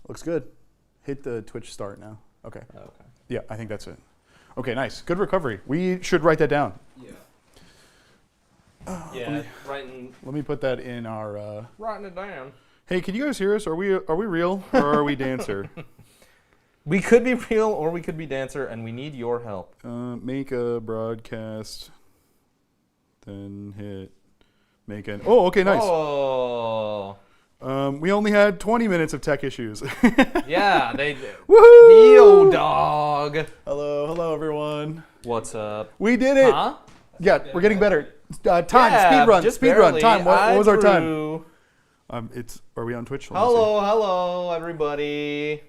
Looks good. Hit the Twitch start now. Okay. Okay. Yeah, I think that's it. Okay, nice. Good recovery. We should write that down. Yeah. Let me put that in our. Writing it down. Hey, can you guys hear us? Are we real or are we dancer? We could be real or we could be dancer, and we need your help. Make a broadcast. Then hit. Make an. Oh, okay, nice. Oh. We only had 20 minutes of tech issues. Yeah, they. Woohoo! Yo, dog. Hello, everyone. What's up? We did it. Huh? Yeah, we're getting better. Time, Yeah, speed run. Time. What was our time? Drew. Are we on Twitch? Let me Hello, everybody.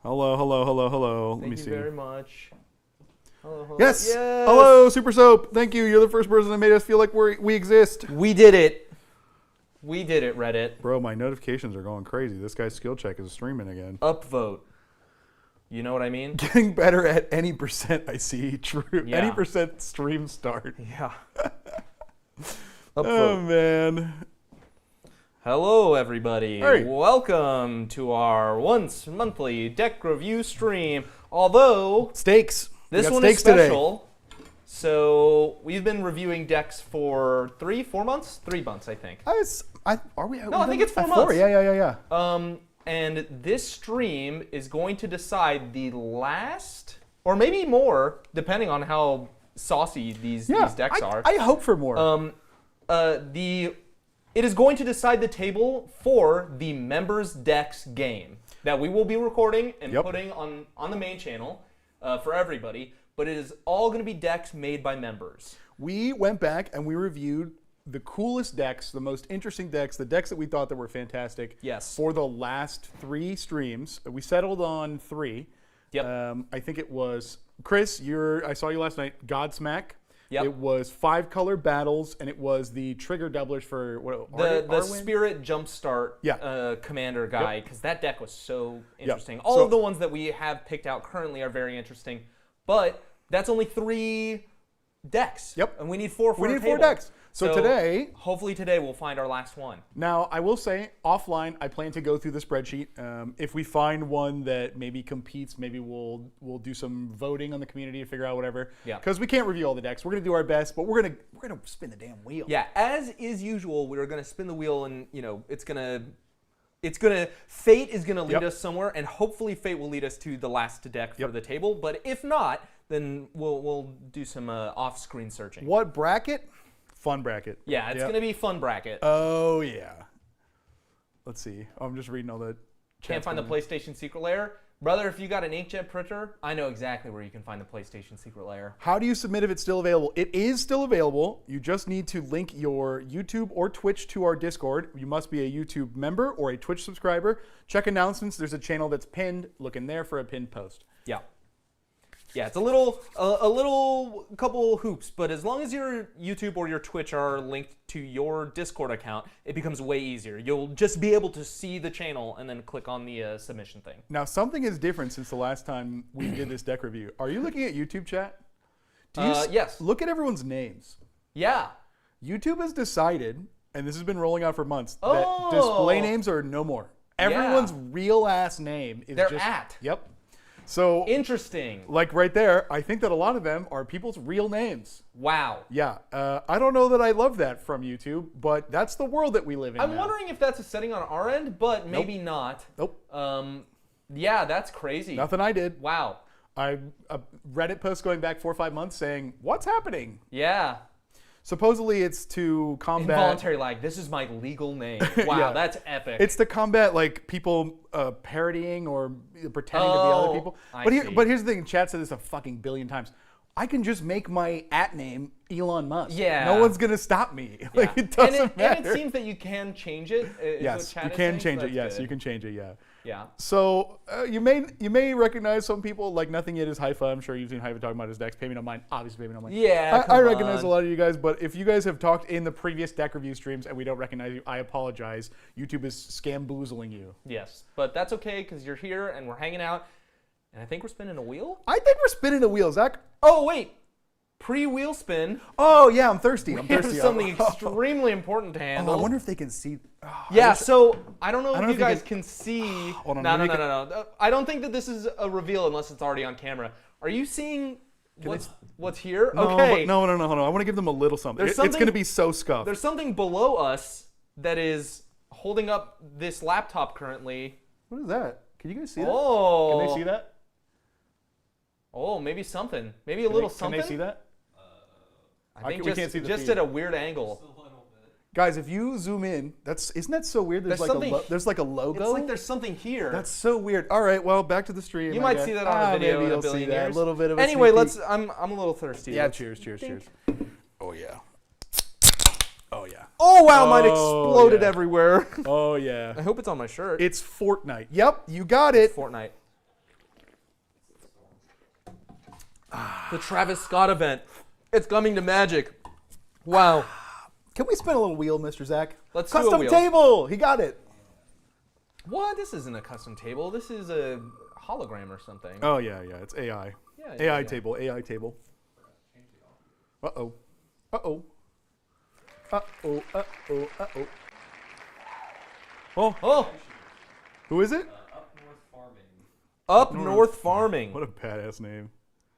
Hello. Let me Thank see. you very much. Hello. Yes. Hello, Super Soap. Thank you. You're the first person that made us feel like we exist. We did it. We did it, Reddit. Bro, my notifications are going crazy. This guy's skill check is streaming again. Upvote. You know what I mean? Getting better at any percent I see. True. Yeah. Any percent stream start. Yeah. Oh, Upvote. man. Hello, everybody. Hey. Welcome to our once monthly deck review stream. Although Steaks. this one is special, so we've been reviewing decks for 4 months? 3 months, I think. Are we? No, I think it's 4 months. Yeah. And this stream is going to decide the last, or maybe more, depending on how saucy these decks are. I hope for more. It is going to decide the table for the members decks game that we will be recording and putting on the main channel for everybody. But it is all going to be decks made by members. We went back and we reviewed the coolest decks, the most interesting decks, the decks that we thought that were fantastic. Yes. For the last 3 streams, we settled on 3. Yep. I think it was Chris. I saw you last night. Godsmack. Yep. It was 5-color battles, and it was the trigger doublers for the Spirit Jumpstart commander guy, because that deck was so interesting. All of the ones that we have picked out currently are very interesting, but that's only 3 decks. Yep. And we need 4 for We our need 4 table. decks. So today, hopefully today we'll find our last one. Now, I will say, offline, I plan to go through the spreadsheet. If we find one that maybe competes, maybe we'll do some voting on the community to figure out whatever. Yeah. Because we can't review all the decks. We're gonna do our best, but we're gonna spin the damn wheel. Yeah, as is usual, we're gonna spin the wheel, and fate is gonna lead us somewhere, and hopefully fate will lead us to the last deck for the table. But if not, then we'll do some off-screen searching. What bracket? Fun bracket. Yeah, it's gonna be fun bracket. Oh yeah. Let's see. I'm just reading all the. Can't find the PlayStation secret layer, brother. If you got an inkjet printer, I know exactly where you can find the PlayStation secret layer. How do you submit if it's still available? It is still available. You just need to link your YouTube or Twitch to our Discord. You must be a YouTube member or a Twitch subscriber. Check announcements. There's a channel that's pinned. Look in there for a pinned post. Yeah. Yeah, it's a little couple hoops, but as long as your YouTube or your Twitch are linked to your Discord account, it becomes way easier. You'll just be able to see the channel and then click on the submission thing. Now, something is different since the last time we did this deck review. Are you looking at YouTube chat? Yes. Look at everyone's names. Yeah. YouTube has decided, and this has been rolling out for months, that display names are no more. Everyone's real ass name is They're just... at. Yep. So, interesting. Like right there, I think that a lot of them are people's real names. Wow. Yeah. I don't know that I love that from YouTube, but that's the world that we live in I'm now. wondering if that's a setting on our end, but maybe not. Nope. Yeah, that's crazy. Nothing I did. Wow. A Reddit post going back 4 or 5 months saying, what's happening? Yeah. Supposedly it's to combat... Involuntary lag. This is my legal name. Wow, that's epic. It's to combat like people parodying or pretending to be other people. But here's the thing. Chat said this a fucking billion times. I can just make my @name Elon Musk. Yeah. No one's going to stop me. Like, it doesn't matter. And it seems that you can change it. Yes, you can change it. Yes, you can change it. Yeah. Yeah. So you may recognize some people, like Nothing Yet is Haifa. I'm sure you've seen Haifa talking about his decks. Pay me no mind. Obviously, pay me no mind. Yeah, I recognize a lot of you guys, but if you guys have talked in the previous deck review streams and we don't recognize you, I apologize. YouTube is scamboozling you. Yes, but that's okay because you're here and we're hanging out. And I think we're spinning a wheel? I think we're spinning a wheel, Zach. Oh, wait. Pre-wheel spin. Oh yeah, I'm thirsty. I'm We have thirsty. something extremely important to Oh, handle. I wonder if they can see. Oh, Yeah, so I don't know if you if guys can see. Hold on, No. maybe I don't think that this is a reveal unless it's already on camera. Are you seeing what's here? No, Okay. no, hold on. I want to give them a little something. There's It's something- going to be so scuffed. There's something below us that is holding up this laptop currently. What is that? Can you guys see that? Oh. Can they see that? Oh, maybe something. Maybe a little something. Can they see that? I think we can't see the just feed. at a weird angle. Guys, if you zoom in, isn't that so weird? There's like a logo. It's like there's something here. That's so weird. All right, well, back to the stream. You I might guess. see that on a video maybe in a you'll see billion that. years. A little bit of a Anyway, sneak peek. I'm a little thirsty. Yeah, Let's cheers. Oh yeah. Oh yeah. Oh wow, mine Oh, exploded yeah. everywhere. Oh I yeah. hope it's on my shirt. It's Fortnite. Yep, you got it. Fortnite. The Travis Scott event. It's coming to Magic. Wow. Can we spin a little wheel, Mr. Zach? Let's do a Custom wheel. table. He got it. What? This isn't a custom table. This is a hologram or something. Oh yeah. It's AI. Yeah, AI yeah. table. AI table. Uh-oh. Uh-oh. Uh-oh. Uh-oh. Uh-oh. Oh, Oh, who is it? Up North Farming. What a badass name.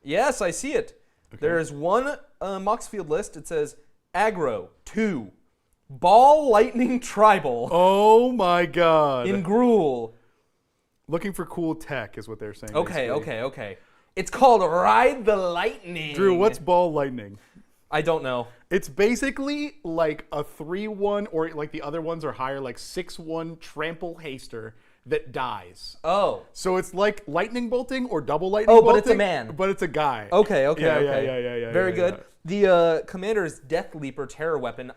Yes, I see it. Okay. There is one Moxfield list. It says Aggro 2, Ball Lightning Tribal Oh my god. in Gruul. Looking for cool tech is what they're saying. Okay, basically. okay. It's called Ride the Lightning. Drew, what's ball lightning? I don't know. It's basically like a 3-1, or like the other ones are higher, like 6-1 trample haster that dies. Oh. So it's like lightning bolting or double lightning Oh, bolting. but it's a man. But it's a guy. Okay. Yeah. Very good. The commander's Death Leaper terror weapon.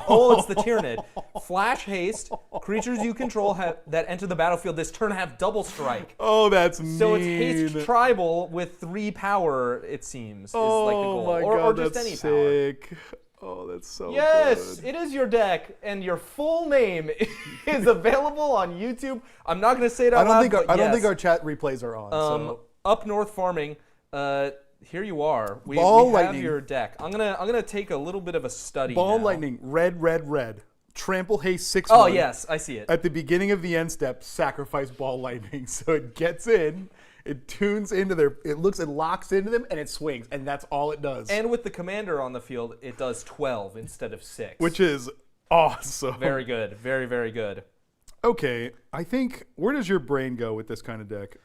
Oh, it's the Tyrannid. Flash haste. Creatures you control that enter the battlefield this turn have double strike. Oh, that's mean. So it's haste tribal with 3 power, it seems, is like the goal. My or god, just that's any power. sick. Oh, that's so Yes, good. it is your deck, and your full name is available on YouTube. I'm not going to say it out loud, but I don't yes. think our chat replays are on. So. Up North Farming, here you are. We Ball have lightning. your deck. I'm gonna take a little bit of a study Ball now. lightning, red. Trample haste 6-1. Oh, yes, I see it. At the beginning of the end step, sacrifice ball lightning. So it gets in, it tunes into it locks into them, and it swings, and that's all it does. And with the commander on the field, it does 12 instead of 6. Which is awesome. very good. Very, very good. Okay, I think, where does your brain go with this kind of deck?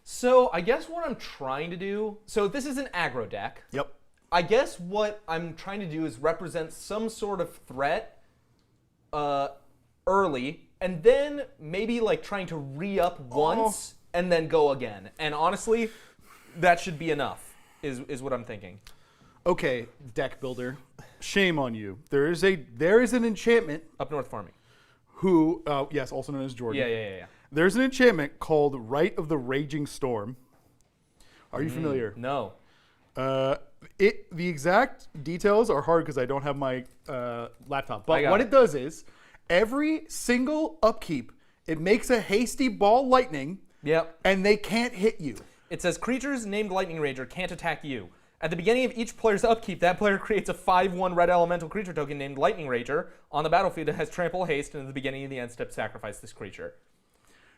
So I guess what I'm trying to do, so this is an aggro deck. Yep. I guess what I'm trying to do is represent some sort of threat early, and then maybe like trying to re-up once and then go again. And honestly, that should be enough, is what I'm thinking. Okay, deck builder, shame on you. There is an enchantment Up North Farming. who, yes, also known as Jordan. Yeah. There's an enchantment called Rite of the Raging Storm. Are you familiar? No. The exact details are hard because I don't have my laptop. I But got what it. it does is, every single upkeep, it makes a hasty ball lightning, Yep. and they can't hit you. It says creatures named Lightning Ranger can't attack you. At the beginning of each player's upkeep, that player creates a 5/1 red elemental creature token named Lightning Ranger on the battlefield that has trample haste, and at the beginning of the end step, sacrifice this creature.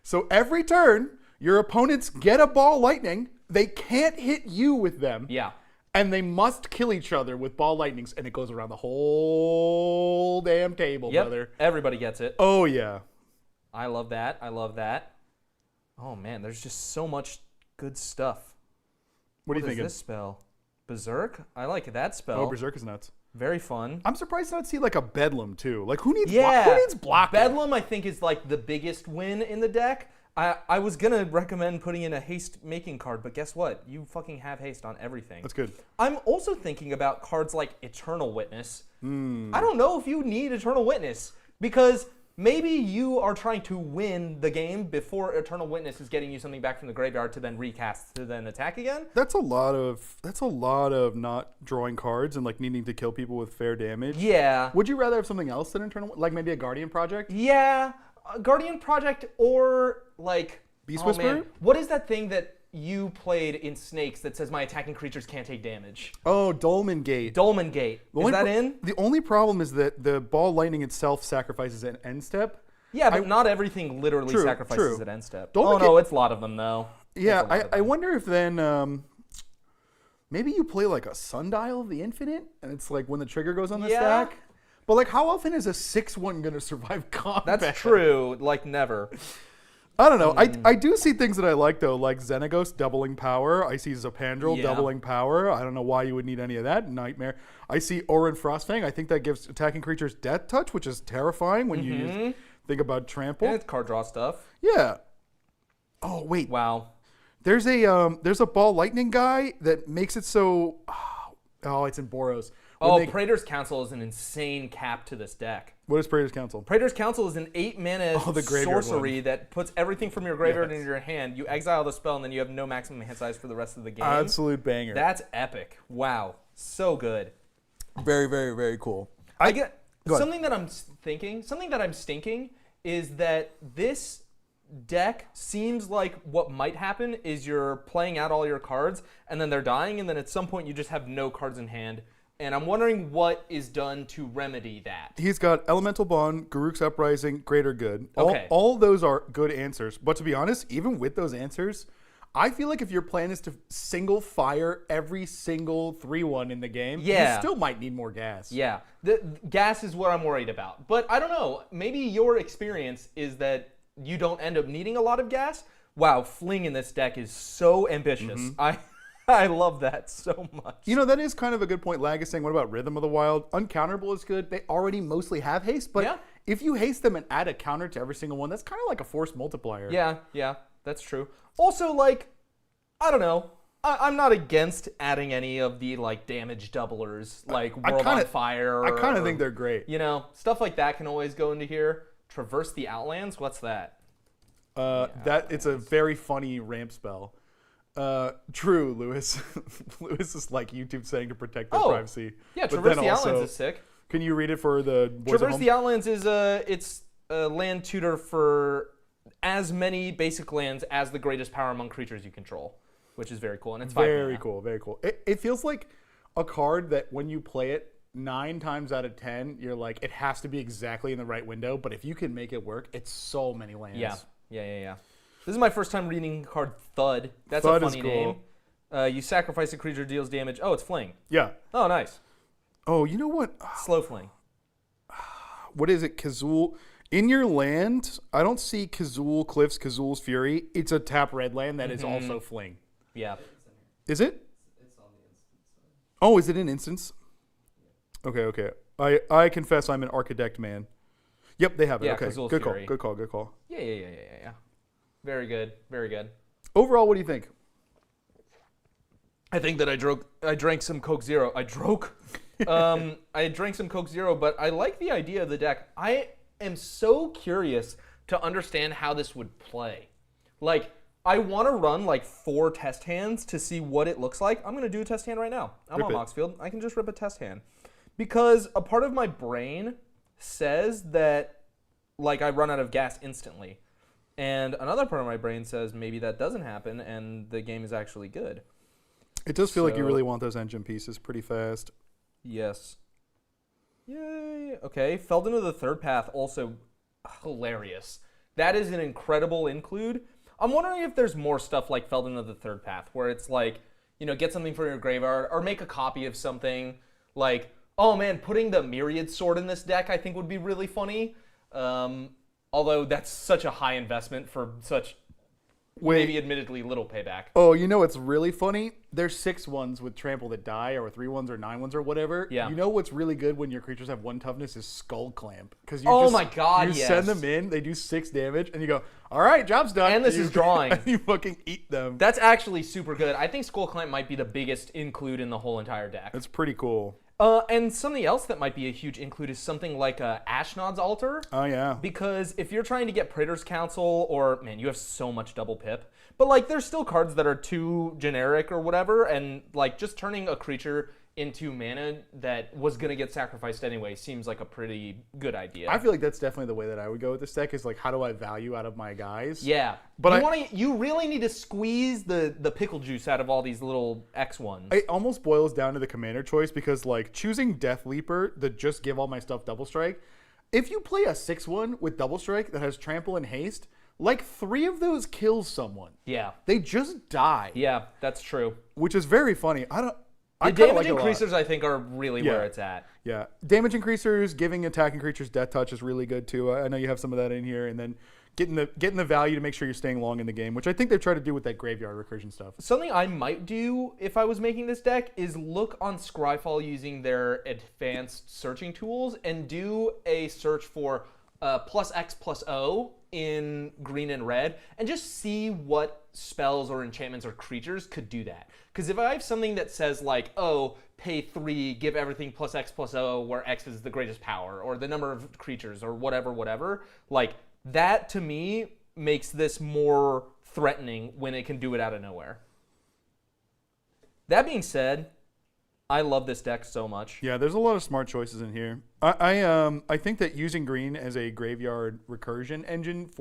So every turn, your opponents get a ball lightning. They can't hit you with them. Yeah. And they must kill each other with ball lightnings, and it goes around the whole damn table, Yep. brother. Everybody gets it. Oh, yeah. I love that. Oh man, there's just so much good stuff. What do you What is think? this spell? Berserk? I like that spell. Oh, Berserk is nuts. Very fun. I'm surprised to not see like a Bedlam too. Like who needs Yeah. who needs block? Bedlam, I think, is like the biggest win in the deck. I was gonna recommend putting in a haste making card, but guess what? You fucking have haste on everything. That's good. I'm also thinking about cards like Eternal Witness. Hmm. I don't know if you need Eternal Witness, because maybe you are trying to win the game before Eternal Witness is getting you something back from the graveyard to then recast to then attack again. That's a lot of not drawing cards and like needing to kill people with fair damage. Yeah. Would you rather have something else than Eternal, like maybe a Guardian Project? Yeah. Guardian Project or like Beast oh, Whisperer? man. What is that thing that you played in Snakes that says my attacking creatures can't take damage? Oh, Dolmen Gate. Dolmen Gate. Is that in? The only problem is that the ball lightning itself sacrifices an end step. Yeah, but not everything literally True, sacrifices true. at end step. Dolmen no, Gate- it's a lot of them though. Yeah, It's a lot of I them. wonder if then maybe you play like a Sundial of the Infinite, and it's like when the trigger goes on the Yeah. stack. But like, how often is a 6/1 gonna survive combat? That's true. Like never. I don't know. I do see things that I like though, like Xenagos doubling power. I see Zapandrel Yeah. doubling power. I don't know why you would need any of that. Nightmare. I see Orin Frostfang. I think that gives attacking creatures death touch, which is terrifying when you think about trample. And it's card draw stuff. Yeah. Oh wait. Wow. There's a ball lightning guy that makes it so. Oh, it's in Boros. Oh, Praetor's Council is an insane cap to this deck. What is Praetor's Council? Praetor's Council is an 8-mana the graveyard sorcery one. that puts everything from your graveyard Yes. into your hand. You exile the spell, and then you have no maximum hand size for the rest of the game. Absolute banger. That's epic. Wow. So good. Very, very, very cool. I get Go ahead. something that I'm stinking is that this deck seems like what might happen is you're playing out all your cards and then they're dying, and then at some point you just have no cards in hand. And I'm wondering what is done to remedy that. He's got Elemental Bond, Garruk's Uprising, Greater Good. Okay. All those are good answers. But to be honest, even with those answers, I feel like if your plan is to single fire every single 3/1 in the game, Yeah. you still might need more gas. Yeah, the gas is what I'm worried about. But I don't know. Maybe your experience is that you don't end up needing a lot of gas. Wow, Fling in this deck is so ambitious. I love that so much. You know, that is kind of a good point. Lag is saying, what about Rhythm of the Wild? Uncounterable is good. They already mostly have haste, but Yeah. if you haste them and add a counter to every single one, that's kind of like a force multiplier. Yeah, that's true. Also, like, I don't know. I'm not against adding any of the like damage doublers, like World on Fire. I kind of or, think they're great. You know, stuff like that can always go into here. Traverse the Outlands. What's that? That it's a very funny ramp spell. True, Lewis. Lewis is like YouTube saying to protect their privacy. Yeah, But Traverse then the also- Outlands is sick. Can you read it for the boys at Traverse home? the Outlands is it's a land tutor for as many basic lands as the greatest power among creatures you control, which is very cool. And it's 5 Very mana. cool, very cool. It feels like a card that when you play it 9 times out of 10, you're like, it has to be exactly in the right window. But if you can make it work, it's so many lands. Yeah. This is my first time reading the card Thud. That's Thud a is funny cool. name. You sacrifice a creature, deals damage. Oh, it's Fling. Yeah. Oh, nice. Oh, you know what? Slow Fling. What is it? Kazul. In your land, I don't see Kazul Cliffs, Kazul's Fury. It's a tap red land that is also Fling. Yeah. Is it? Oh, is it an instance? Okay. I confess I'm an architect man. Yep, they have it. Yeah, Okay, Kazul's good Fury. call. Yeah. Very good. Overall, what do you think? I think that I drank some Coke Zero. I drank some Coke Zero, but I like the idea of the deck. I am so curious to understand how this would play. Like, I want to run like 4 test hands to see what it looks like. I'm going to do a test hand right now. I'm Rip on it. Moxfield. I can just rip a test hand. Because a part of my brain says that like I run out of gas instantly. And another part of my brain says maybe that doesn't happen and the game is actually good. It does feel like you So- really want those engine pieces pretty fast. Yes. Yay. Okay. Felled into the Third Path, also hilarious. That is an incredible include. I'm wondering if there's more stuff like Felled into the Third Path, where it's like, you know, get something from your graveyard or make a copy of something. Like, oh man, putting the Myriad Sword in this deck I think would be really funny. Although that's such a high investment for such maybe admittedly little payback. Oh, you know what's really funny? There's 6/1s with trample that die, or 3/1s or 9/1s or whatever. Yeah. You know what's really good when your creatures have 1 toughness is Skull Clamp. Because My God, you yes. send them in, they do 6 damage, and you go, all right, job's done. And this you, is drawing. And you fucking eat them. That's actually super good. I think Skull Clamp might be the biggest include in the whole entire deck. That's pretty cool. And something else that might be a huge include is something like Ashnod's Altar. Oh, yeah. Because if you're trying to get Praetor's Council, or, man, you have so much double pip. But, like, there's still cards that are too generic or whatever, and, like, just turning a creature into mana that was going to get sacrificed anyway seems like a pretty good idea. I feel like that's definitely the way that I would go with this deck is like, how do I value out of my guys? Yeah. But you really need to squeeze the pickle juice out of all these little X1s. It almost boils down to the commander choice because like choosing Death Leaper that just give all my stuff double strike, if you play a 6/1 with double strike that has trample and haste, like 3 of those kills someone. Yeah. They just die. Yeah, that's true. Which is very funny. The damage increasers, I think, are really where it's at. Yeah. Damage increasers, giving attacking creatures death touch is really good too. I know you have some of that in here, and then getting the value to make sure you're staying long in the game, which I think they've tried to do with that graveyard recursion stuff. Something I might do if I was making this deck is look on Scryfall using their advanced searching tools and do a search for +X+O in green and red and just see what spells or enchantments or creatures could do that. Because if I have something that says like, oh, pay 3, give everything +X+O where X is the greatest power or the number of creatures or whatever, like that to me makes this more threatening when it can do it out of nowhere. That being said, I love this deck so much. Yeah, there's a lot of smart choices in here. I think that using green as a graveyard recursion engine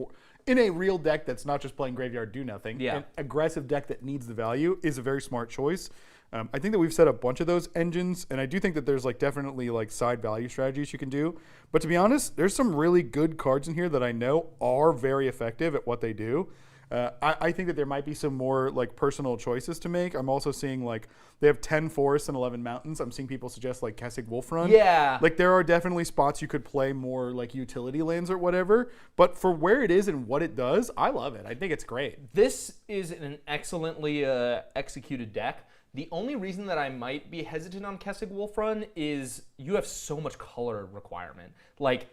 in a real deck that's not just playing graveyard do nothing, an aggressive deck that needs the value is a very smart choice. I think that we've set a bunch of those engines, and I do think that there's like definitely like side value strategies you can do. But to be honest, there's some really good cards in here that I know are very effective at what they do. I think that there might be some more like personal choices to make. I'm also seeing like they have 10 forests and 11 mountains. I'm seeing people suggest like Kessig Wolfrun. Yeah. Like there are definitely spots you could play more like utility lands or whatever. But for where it is and what it does, I love it. I think it's great. This is an excellently executed deck. The only reason that I might be hesitant on Kessig Wolfrun is you have so much color requirement. Like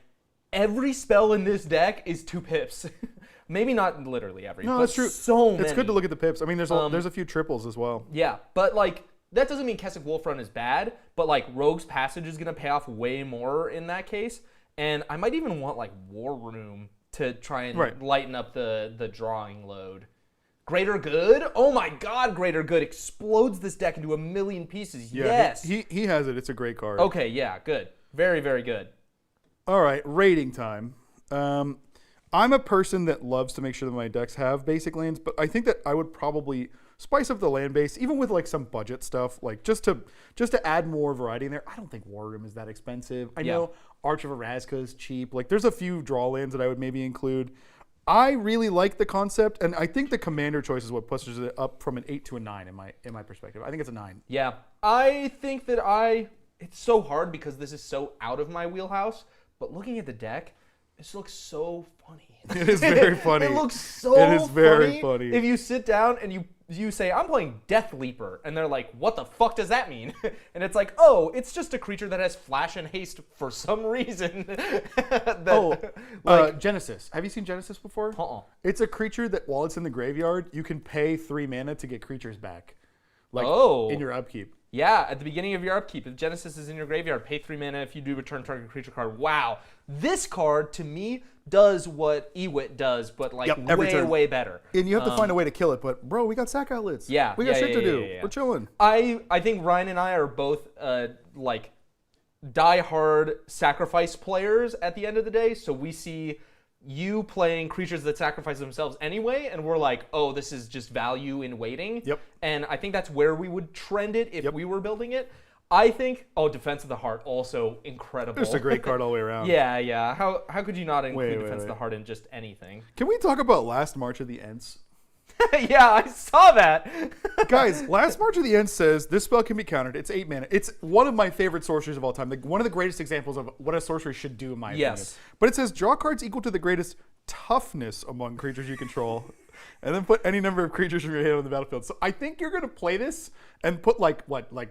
every spell in this deck is 2 pips. Maybe not literally every, no, but that's true. So many. It's good to look at the pips. I mean, there's a few triples as well. Yeah, but like that doesn't mean Kessig Wolfrun is bad, but like Rogue's Passage is going to pay off way more in that case. And I might even want like War Room to try and lighten up the drawing load. Greater Good? Oh my god, Greater Good explodes this deck into a million pieces. Yeah, yes. He has it. It's a great card. Okay, yeah, good. Very, very good. All right, rating time. I'm a person that loves to make sure that my decks have basic lands, but I think that I would probably spice up the land base, even with like some budget stuff, like just to add more variety in there. I don't think War Room is that expensive. I know Arch of Arazka is cheap. Like there's a few draw lands that I would maybe include. I really like the concept, and I think the commander choice is what pushes it up from an 8 to a 9 in my perspective. I think it's a 9. Yeah, I think that it's so hard because this is so out of my wheelhouse, but looking at the deck, this looks so funny. It is very funny. It looks so funny. It is very funny. If you sit down and you say, I'm playing Death Leaper, and they're like, what the fuck does that mean? And it's like, oh, it's just a creature that has flash and haste for some reason. Genesis. Have you seen Genesis before? Uh-uh. It's a creature that while it's in the graveyard, you can pay 3 mana to get creatures back. Like in your upkeep. Yeah, at the beginning of your upkeep, if Genesis is in your graveyard, pay 3 mana if you do return target creature card. Wow. This card, to me, does what Ewit does, but like way better. And you have to find a way to kill it, but bro, we got sack outlets. Yeah. We got shit to do. Yeah. We're chilling. I think Ryan and I are both like die-hard sacrifice players at the end of the day, so we see you playing creatures that sacrifice themselves anyway, and we're like, oh, this is just value in waiting. Yep. And I think that's where we would trend it if we were building it. I think, Defense of the Heart, also incredible. Just a great card all the way around. Yeah. How could you not include Defense of the Heart in just anything? Can we talk about Last March of the Ents? Yeah, I saw that. Guys, Last March of the Ents says this spell can be countered. It's 8 mana. It's one of my favorite sorceries of all time. One of the greatest examples of what a sorcery should do, in my opinion. But it says draw cards equal to the greatest toughness among creatures you control, and then put any number of creatures from your hand on the battlefield. So I think you're gonna play this and put like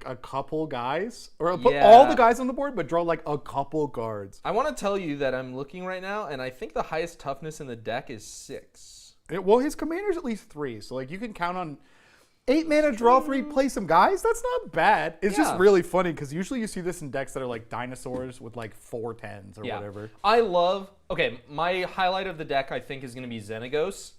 a couple guys, or put all the guys on the board, but draw like a couple cards. I want to tell you that I'm looking right now, and I think the highest toughness in the deck is 6. Well, his commander's at least 3, so like you can count on 8 mana, draw 3, play some guys. That's not bad. It's just really funny because usually you see this in decks that are like dinosaurs with like 4 10s or whatever. My highlight of the deck I think is going to be Xenagos.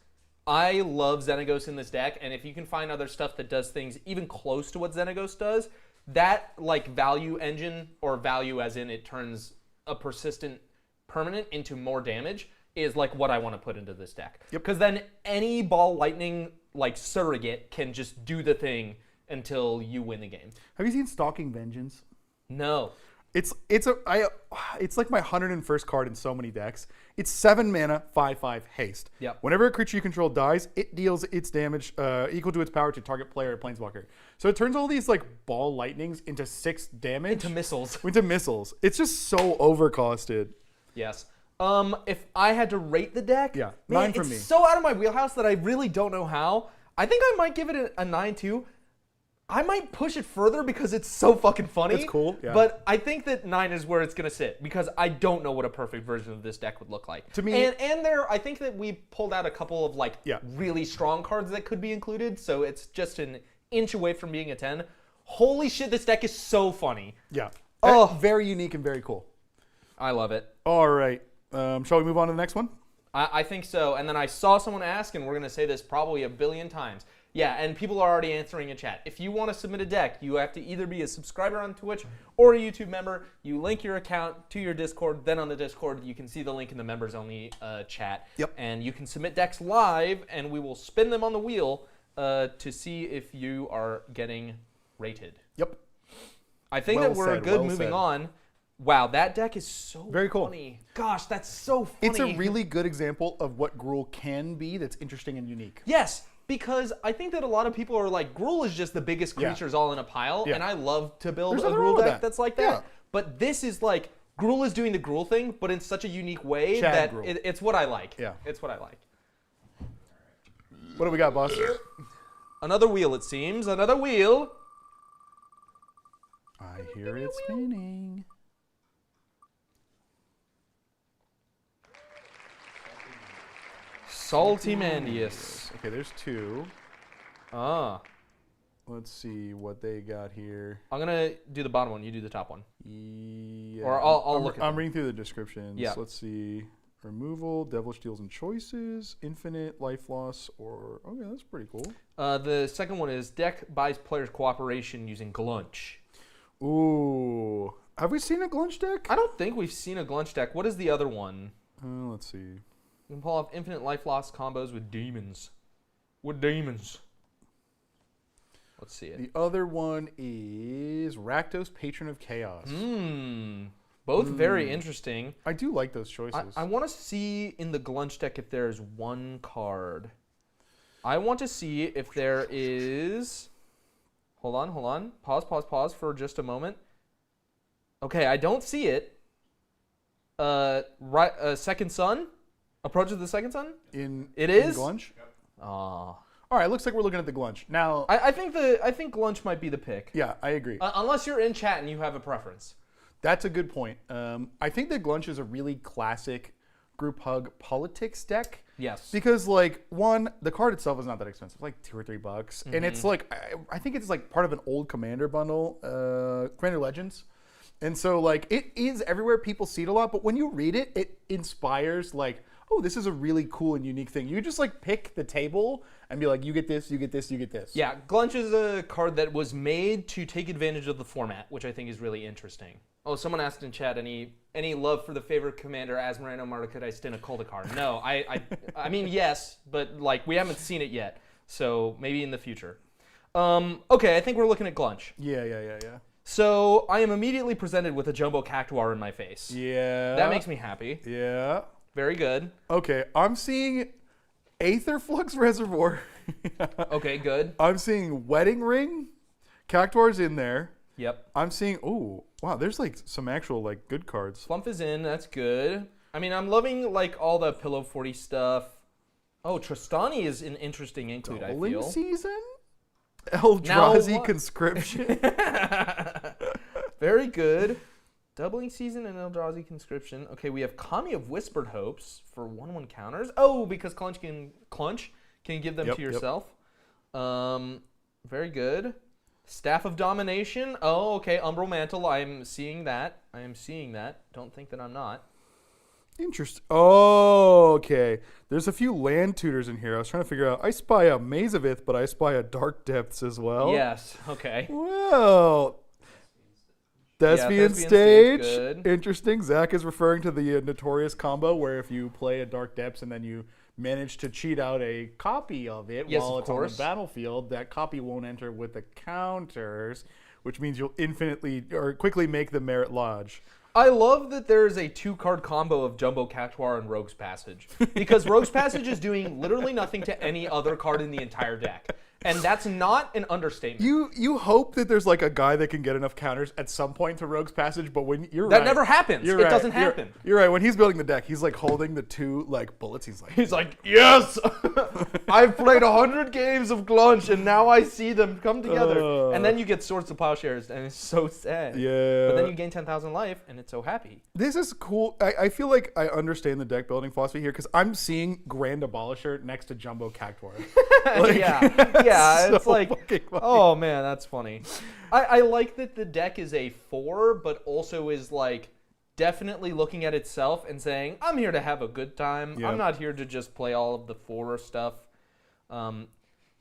I love Xenagos in this deck, and if you can find other stuff that does things even close to what Xenagos does, that like value engine, or value as in it turns a persistent permanent into more damage, is like what I want to put into this deck. Yep. Because then any ball lightning like surrogate can just do the thing until you win the game. Have you seen Stalking Vengeance? No. It's like my 101st card in so many decks. It's 7 mana, 5/5 haste. Yep. Whenever a creature you control dies, it deals its damage equal to its power to target player or planeswalker. So it turns all these like ball lightnings into 6 damage. Into missiles. Into missiles. It's just so overcosted. Yes. If I had to rate the deck, Yeah, man, 9 for it's me. so out of my wheelhouse that I really don't know how. I think I might give it a 9 too. I might push it further because it's so fucking funny. It's cool, yeah. But I think that 9 is where it's gonna sit because I don't know what a perfect version of this deck would look like. To me- and there, I think that we pulled out a couple of like Yeah. really strong cards that could be included, so it's just an inch away from being a 10. Holy shit, this deck is so funny. Yeah. Oh. Very unique and very cool. I love it. All right. Shall we move on to the next one? I think so. And then I saw someone ask, and we're going to say this probably a billion times. Yeah, and people are already answering in chat. If you want to submit a deck, you have to either be a subscriber on Twitch or a YouTube member. You link your account to your Discord. Then on the Discord, you can see the link in the members-only chat. Yep. And you can submit decks live, and we will spin them on the wheel to see if you are getting rated. Yep. I think Well that we're said, good well moving said. on. Wow, that deck is so Very cool. funny. Gosh, that's so funny. It's a really good example of what Gruul can be that's interesting and unique. Yes, because I think that a lot of people are like, Gruul is just the biggest Yeah. creatures all in a pile, Yeah. and I love to build There's a nothing wrong Gruul with deck that. that's like that. Yeah. But this is like, Gruul is doing the Gruul thing, but in such a unique way Chad that Gruul. it's what I like. Yeah. It's what I like. What do we got, boss? Another wheel, it seems. Another wheel. I hear it spinning. Saltymandias. Okay, there's 2. Ah. Let's see what they got here. I'm going to do the bottom one. You do the top one. Yeah. Or I'll I'm, look at I'm them. reading through the descriptions. Yeah. Let's see. Removal, devilish deals and choices, infinite life loss, or okay, that's pretty cool. The second one is deck buys players cooperation using Glunch. Ooh, have we seen a Glunch deck? I don't think we've seen a Glunch deck. What is the other one? Let's see. You can pull off infinite life loss combos with demons. With demons. Let's see it. The other one is Rakdos, Patron of Chaos. Both very interesting. I do like those choices. I want to see in the Glunch deck if there's one card. I want to see if there is... Hold on. Pause for just a moment. Okay, I don't see it. Second Sun? Approach of the Second Sun? It is? In Glunch? Aw. All right, looks like we're looking at the Glunch. Now, I think Glunch might be the pick. yeah, I agree. Unless you're in chat and you have a preference. That's a good point. I think that Glunch is a really classic group hug politics deck. Yes. Because, like, one, the card itself is not that expensive, like $2 or $3. And it's like, I think it's like part of an old Commander bundle, Commander Legends. And so, like, it is everywhere. People see it a lot. But when you read it, it inspires, like, oh, this is a really cool and unique thing. You just, like, pick the table and be like, you get this, you get this, you get this. Yeah, Glunch is a card that was made to take advantage of the format, which I think is really interesting. Oh, someone asked in chat, any love for the favorite commander, Azmarino, Mardukai, Stina, Koldakar? No, I mean, yes, but, like, we haven't seen it yet. So maybe in the future. Okay, I think we're looking at Glunch. Yeah. So I am immediately presented with a Jumbo Cactuar in my face. Yeah. That makes me happy. Yeah. Very good. Okay, I'm seeing Aetherflux Reservoir. Okay, good. I'm seeing Wedding Ring. Cactuar's in there. Yep. I'm seeing, ooh, wow, there's like some actual like good cards. Flump is in. That's good. I mean, I'm loving like all the Pillow 40 stuff. Oh, Tristani is an interesting include, I Doubling feel. Season? Eldrazi what? Conscription. Very good. Doubling Season and Eldrazi Conscription. Okay, we have Kami of Whispered Hopes for 1/1 counters. Oh, because Glunch can give them to yourself. Very good. Staff of Domination. Oh, okay. Umbral Mantle. I'm seeing that. Don't think that I'm not. Interesting. Oh, okay. There's a few land tutors in here. I was trying to figure out. I spy a Maze of Ith, but I spy a Dark Depths as well. Yes. Okay. Well, Thespian Thespian Stage. good. Interesting. Zach is referring to the notorious combo where if you play a Dark Depths and then you manage to cheat out a copy of it Yes, while of it's on the course. battlefield, that copy won't enter with the counters, which means you'll quickly make the Merit Lodge. I love that there's a 2-card combo of Jumbo Cactuar and Rogue's Passage. Because Rogue's Passage is doing literally nothing to any other card in the entire deck. And that's not an understatement. You hope that there's like a guy that can get enough counters at some point to Rogue's Passage, but when you're That right. never happens. You're It right. doesn't happen. You're right. When he's building the deck, he's like holding the 2 like bullets. He's like, yes! I've played 100 games of Glunch and now I see them come together. And then you get Swords to Plowshares and it's so sad. Yeah. But then you gain 10,000 life and it's so happy. This is cool. I feel like I understand the deck building philosophy here because I'm seeing Grand Abolisher next to Jumbo Cactuar. Yeah, it's so like, fucking funny. oh man, that's funny. I like that the deck is a 4, but also is like definitely looking at itself and saying, I'm here to have a good time. Yeah. I'm not here to just play all of the 4 stuff.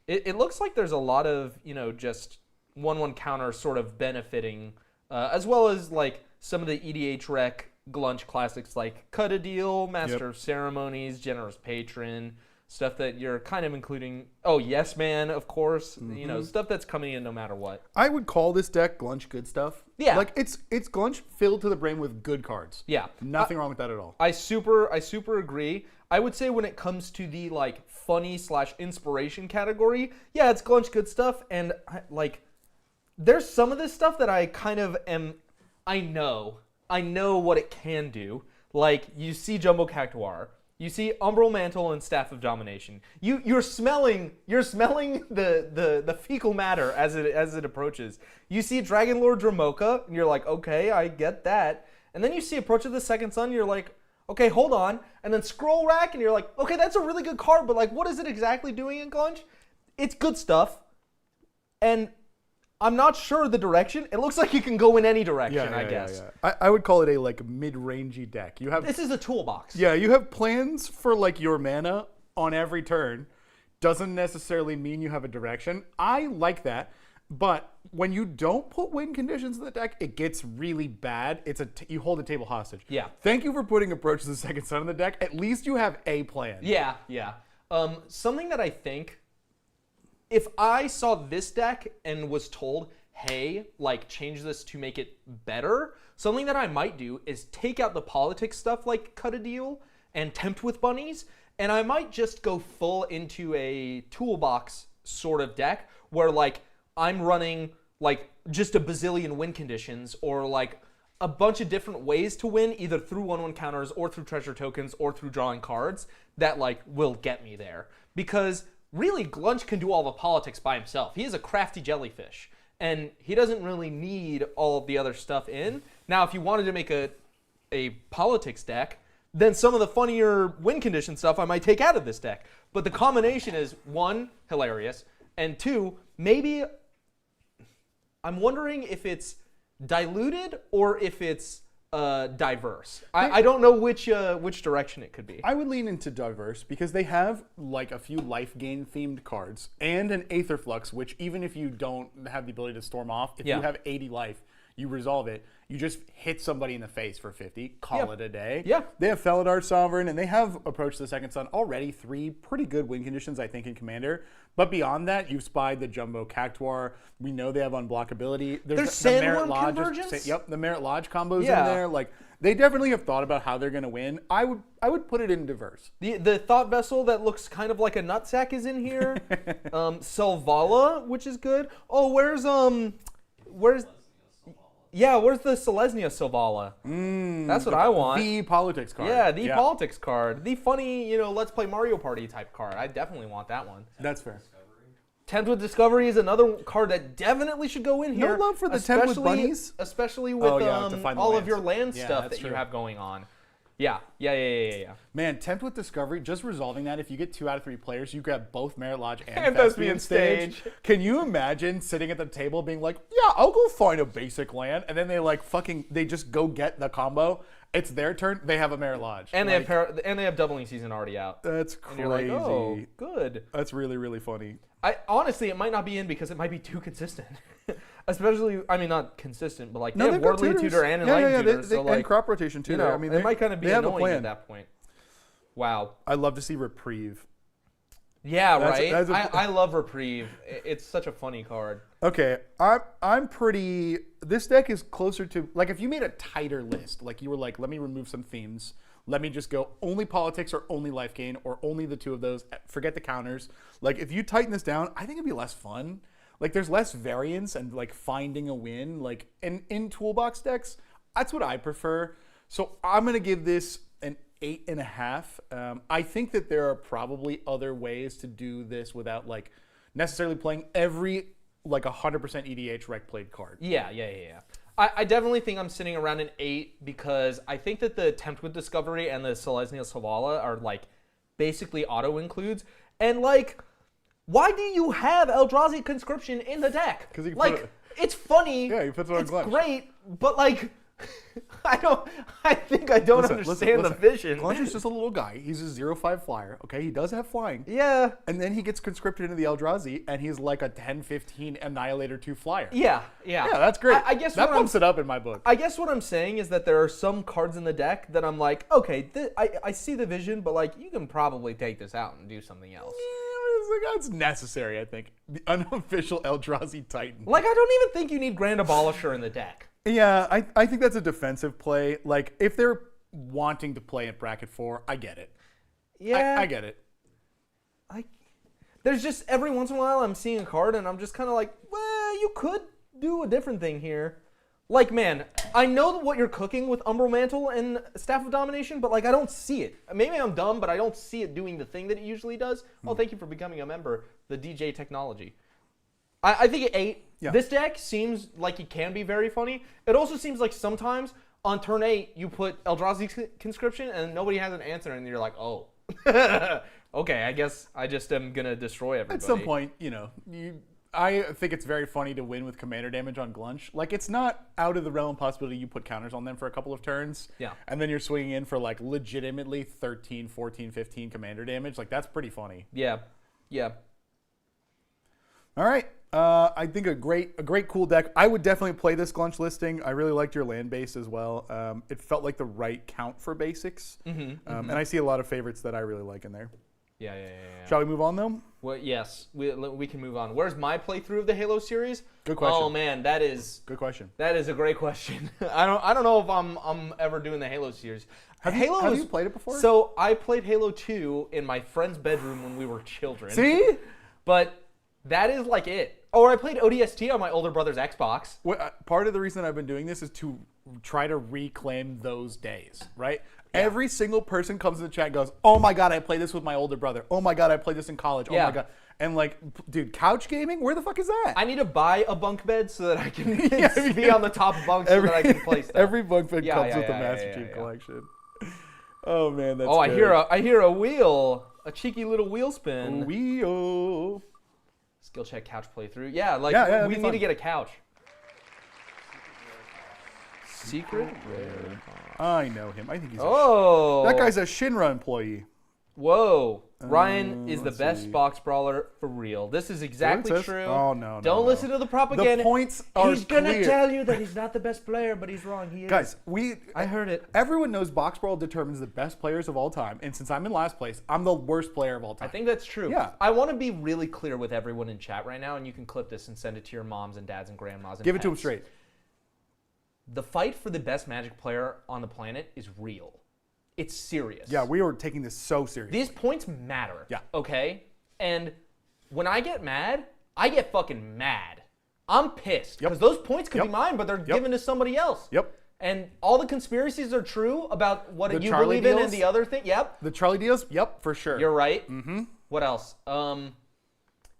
It looks like there's a lot of, just 1/1 counter sort of benefiting, as well as like some of the EDH rec Glunch classics like Cut a Deal, Master of Ceremonies, Generous Patron, stuff that you're kind of including. Oh, Yes Man, of course. Stuff that's coming in no matter what. I would call this deck Glunch good stuff. Yeah. Like it's Glunch filled to the brim with good cards. Yeah. Nothing wrong with that at all. I super agree. I would say when it comes to the like funny / inspiration category, yeah, it's Glunch good stuff, and there's some of this stuff that I kind of am. I know what it can do. Like you see Jumbo Cactuar, you see Umbral Mantle and Staff of Domination. You're smelling the fecal matter as it approaches. You see Dragon Lord Dramoka, and you're like, okay, I get that. And then you see Approach of the Second Sun, you're like, okay, hold on. And then Scroll Rack, and you're like, okay, that's a really good card, but like, what is it exactly doing in Glunch? It's good stuff, and I'm not sure the direction. It looks like you can go in any direction, I guess. Yeah. I would call it a like mid-rangey deck. You have This is a toolbox. Yeah, you have plans for like your mana on every turn. Doesn't necessarily mean you have a direction. I like that, but when you don't put win conditions in the deck, it gets really bad. You hold a table hostage. Yeah. Thank you for putting Approach to the Second Sun in the deck. At least you have a plan. Yeah. Something that I think, if I saw this deck and was told, hey, like change this to make it better, something that I might do is take out the politics stuff like Cut a Deal and Tempt with Bunnies, and I might just go full into a toolbox sort of deck where like I'm running like just a bazillion win conditions or like a bunch of different ways to win, either through 1/1 counters or through treasure tokens or through drawing cards that like will get me there. Because really, Glunch can do all the politics by himself. He is a crafty jellyfish, and he doesn't really need all of the other stuff in. Now, if you wanted to make a politics deck, then some of the funnier win condition stuff I might take out of this deck. But the combination is, 1, hilarious, and 2, maybe I'm wondering if it's diluted or if it's diverse. I don't know which direction it could be. I would lean into diverse because they have like a few life gain themed cards and an Aether Flux, which even if you don't have the ability to storm off, if you have 80 life, you resolve it. You just hit somebody in the face for 50, call it a day. Yeah. They have Felidar Sovereign, and they have Approach to the Second Sun already. 3 pretty good win conditions, I think, in Commander. But beyond that, you've spied the Jumbo Cactuar. We know they have unblockability. There's the Merit Sandworm Lodge. Convergence? The Merit Lodge combo's in Yeah. there. Like, they definitely have thought about how they're going to win. I would put it in diverse. The Thought Vessel that looks kind of like a nutsack is in here. Selvala, which is good. Oh, where's the Selesnya Selvala? That's what I want. The politics card. Yeah, the politics card. The funny, Let's Play Mario Party type card. I definitely want that one. That's fair. Tempt with Discovery is another card that definitely should go in here. No love for the Tempt with Bunnies? Especially with to find the all of lands. your land Yeah, stuff that's that you true. have going on. Yeah. Man, Tempt with Discovery, just resolving that, if you get 2 out of 3 players, you grab both Merit Lodge and And Thespian Thespian Stage. Stage. Can you imagine sitting at the table being like, yeah, I'll go find a basic land, and then they just go get the combo. It's their turn, they have a Merit Lodge. And they have doubling season already out. That's And crazy. you're like, oh, good. That's really, really funny. Honestly, it might not be in because it might be too consistent. Especially, I mean, not consistent, but like No, they they've have got Worldly tutors. Tutor and yeah, Enlightened Tutor. they, So and like, crop rotation too. you know, I mean, they might kind of be they have a annoying plan. at that point. Wow. I love to see Reprieve. Yeah, That's- right. I love Reprieve. It's such a funny card. Okay, I'm pretty. This deck is closer to like if you made a tighter list, like you were like, let me remove some themes. Let me just go only politics or only life gain or only the two of those. Forget the counters. Like if you tighten this down, I think it'd be less fun. Like there's less variance and like finding a win. Like in toolbox decks, that's what I prefer. So I'm gonna give this an 8.5. I think that there are probably other ways to do this without like necessarily playing every like 100% EDH rec played card. Yeah. I definitely think I'm sitting around an 8 because I think that the Attempt with Discovery and the Selesnya Savala are like basically auto includes. And like, why do you have Eldrazi Conscription in the deck? 'Cause you can like, put it- it's funny. Yeah, you put it on it's Glunch. great, but like, I think I don't understand the vision. Glunch is just a little guy. He's a 0/5 flyer. Okay, he does have flying. Yeah. And then he gets conscripted into the Eldrazi, and he's like a 10/15 Annihilator 2 flyer. Yeah. Yeah, that's great. I guess that what bumps it up in my book. I guess what I'm saying is that there are some cards in the deck that I'm like, okay, I see the vision, but like you can probably take this out and do something else. That's necessary, I think. The unofficial Eldrazi Titan. Like I don't even think you need Grand Abolisher in the deck. Yeah, I think that's a defensive play. Like, if they're wanting to play at bracket 4, I get it. Yeah, I get it. There's just every once in a while I'm seeing a card and I'm just kind of like, well, you could do a different thing here. Like, man, I know what you're cooking with Umbral Mantle and Staff of Domination, but like I don't see it. Maybe I'm dumb, but I don't see it doing the thing that it usually does. Oh, thank you for becoming a member. The DJ technology. I think at 8, Yeah. this deck seems like it can be very funny. It also seems like sometimes on turn 8 you put Eldrazi Conscription and nobody has an answer, and you're like, oh, okay, I guess I just am gonna destroy everybody. At some point, I think it's very funny to win with commander damage on Glunch. Like, it's not out of the realm of possibility you put counters on them for a couple of turns. Yeah. And then you're swinging in for, like, legitimately 13, 14, 15 commander damage. Like, that's pretty funny. Yeah. All right. I think a great cool deck. I would definitely play this Glunch listing. I really liked your land base as well. It felt like the right count for basics. And I see a lot of favorites that I really like in there. Yeah. Shall we move on, though? Well, yes, we can move on. Where's my playthrough of the Halo series? Good question. Oh man, that is Good question. a great question. I don't know if I'm ever doing the Halo series. Have you played it before? So I played Halo 2 in my friend's bedroom when we were children. See? But that is like it. Or I played ODST on my older brother's Xbox. Part of the reason I've been doing this is to try to reclaim those days, right? Yeah. Every single person comes in the chat and goes, oh my God, I played this with my older brother. Oh my God, I played this in college. Oh Yeah. my God. And like, dude, couch gaming? Where the fuck is that? I need to buy a bunk bed so that I can be on the top bunk so that I can play stuff. Every bunk bed comes with a yeah, Master Chief collection. Oh man, that's Oh, good. I hear a wheel. A cheeky little wheel spin. Wheel. Skill check couch playthrough. Yeah, like that'd we be need fun. to get a couch. Secret Rare. I know him. I think he's that guy's a Shinra employee. Whoa. Ryan is the let's best see. box brawler for real. This is exactly says? true. Oh, no. Don't listen to the propaganda. The points are He's gonna clear. tell you that he's not the best player, but he's wrong. He is. Guys, I heard it. Everyone knows Box Brawl determines the best players of all time, and since I'm in last place, I'm the worst player of all time. I think that's true. Yeah. I want to be really clear with everyone in chat right now, and you can clip this and send it to your moms and dads and grandmas. And Give it to him pets. straight. The fight for the best Magic player on the planet is real. It's serious. Yeah, we are taking this so seriously. These points matter. Yeah. Okay? And when I get mad, I get fucking mad. I'm pissed. Because those points could be mine, but they're given to somebody else. Yep. And all the conspiracies are true about what The you Charlie believe in deals? and the other thing. Yep. The Charlie deals? Yep, for sure. You're right. Mm-hmm. What else?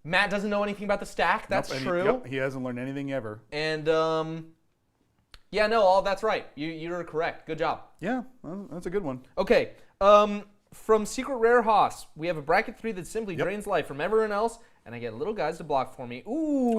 Matt doesn't know anything about the stack. That's Nope, and true. He hasn't learned anything ever. And yeah, no, all that's right. You're correct. Good job. Yeah, well, that's a good one. Okay. From SecretRareHoss, we have a bracket 3 that simply drains life from everyone else, and I get little guys to block for me. Ooh.